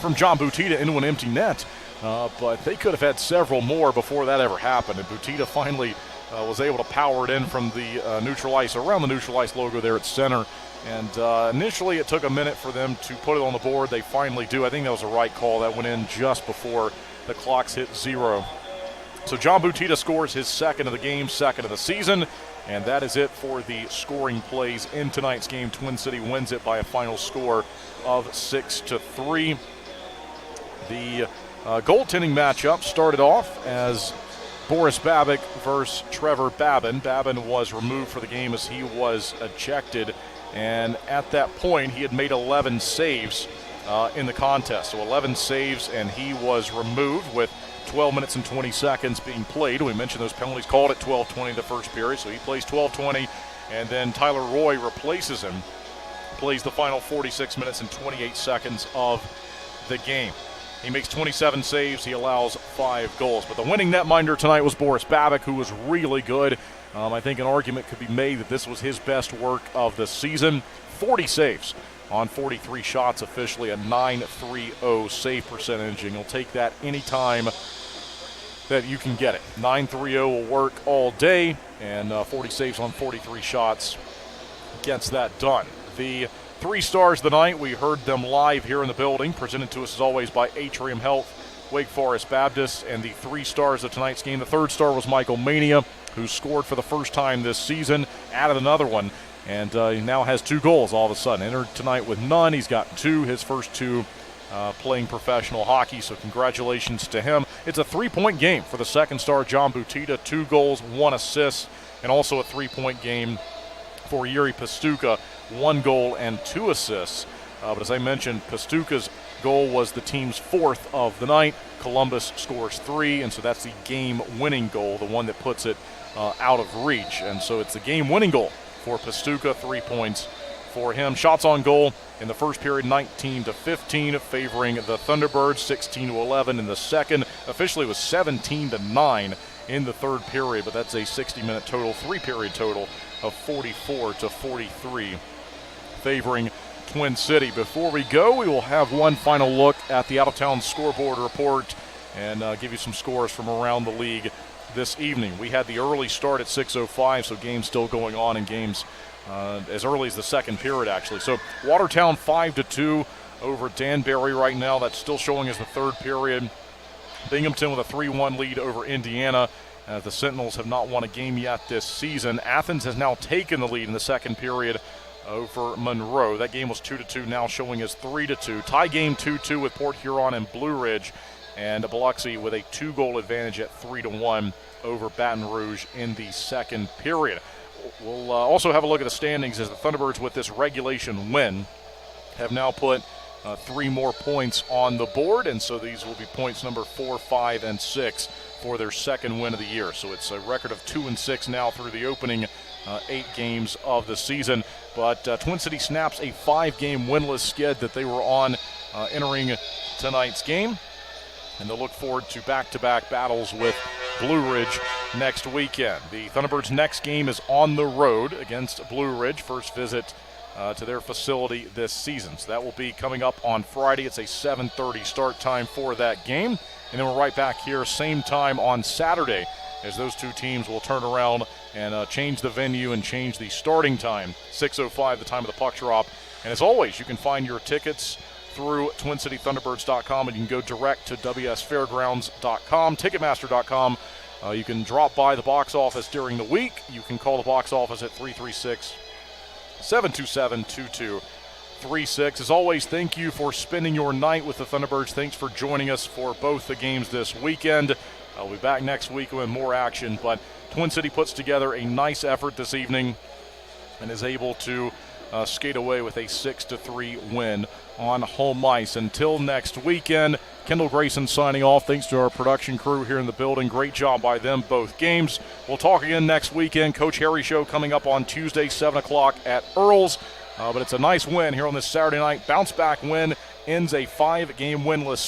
from John Butita into an empty net. But they could have had several more before that ever happened. And Butita finally was able to power it in from the neutral ice, around the neutral ice logo there at center. And initially it took a minute for them to put it on the board. They finally do. I think that was a right call. That went in just before the clocks hit 0. So John Butita scores his second of the game, second of the season. And that is it for the scoring plays in tonight's game. Twin City wins it by a final score of 6-3. The goaltending matchup started off as Boris Babic versus Trevor Babin. Babin was removed for the game as he was ejected, and at that point he had made 11 saves in the contest. So 11 saves, and he was removed with 12 minutes and 20 seconds being played. We mentioned those penalties called at 12:20 the first period, so he plays 12:20, and then Tyler Roy replaces him, plays the final 46 minutes and 28 seconds of the game. He makes 27 saves. He allows 5 goals. But the winning netminder tonight was Boris Babic, who was really good. I think an argument could be made that this was his best work of the season. 40 saves on 43 shots officially, a .930 save percentage, and you'll take that anytime that you can get it. .930 will work all day, and 40 saves on 43 shots gets that done. The 3 stars of the night, we heard them live here in the building, presented to us as always by Atrium Health, Wake Forest Baptist, and the 3 stars of tonight's game. The third star was Michael Mania, who scored for the first time this season, added another one, and he now has 2 goals all of a sudden. Entered tonight with none. He's got 2, his first 2 playing professional hockey, so congratulations to him. It's a 3-point game for the second star, John Butita, 2 goals, 1 assist, and also a 3-point game for Yuri Pastuka, 1 goal and 2 assists. But as I mentioned, Pastuka's goal was the team's 4th of the night. Columbus scores 3, and so that's the game-winning goal, the one that puts it out of reach. And so it's the game-winning goal for Pastuka, 3 points for him. Shots on goal in the first period, 19-15, favoring the Thunderbirds, 16-11 in the second. Officially it was 17-9 in the third period, but that's a 60-minute total, 3-period total of 44-43, favoring Twin City. Before we go, we will have one final look at the out-of-town scoreboard report and give you some scores from around the league this evening. We had the early start at 6:05, so games still going on, and games as early as the second period, actually. So Watertown 5-2 over Danbury right now. That's still showing as the third period. Binghamton with a 3-1 lead over Indiana. The Sentinels have not won a game yet this season. Athens has now taken the lead in the second period over Monroe. That game was 2-2, now showing as 3-2. Tie game 2-2 with Port Huron and Blue Ridge, and Biloxi with a 2-goal advantage at 3-1 over Baton Rouge in the second period. We'll also have a look at the standings as the Thunderbirds, with this regulation win, have now put 3 more points on the board, and so these will be points number 4, 5, and 6 for their second win of the year. So it's a record of 2-6 now through the opening 8 games of the season. But Twin City snaps a 5-game winless skid that they were on entering tonight's game, and they'll look forward to back-to-back battles with Blue Ridge next weekend. The Thunderbirds' next game is on the road against Blue Ridge, first visit to their facility this season. So that will be coming up on Friday. It's a 7:30 start time for that game. And then we're right back here, same time on Saturday, as those two teams will turn around and change the venue and change the starting time. 6:05, the time of the puck drop. And as always, you can find your tickets through TwinCityThunderbirds.com, and you can go direct to WSFairgrounds.com, Ticketmaster.com. You can drop by the box office during the week. You can call the box office at 336-727-2236. As always, thank you for spending your night with the Thunderbirds. Thanks for joining us for both the games this weekend. I'll be back next week with more action, but Twin City puts together a nice effort this evening and is able to skate away with a 6-3 win on home ice. Until next weekend, Kendall Grayson signing off. Thanks to our production crew here in the building. Great job by them both games. We'll talk again next weekend. Coach Harry Show coming up on Tuesday, 7 o'clock at Earl's. But it's a nice win here on this Saturday night. Bounce back win, ends a 5-game winless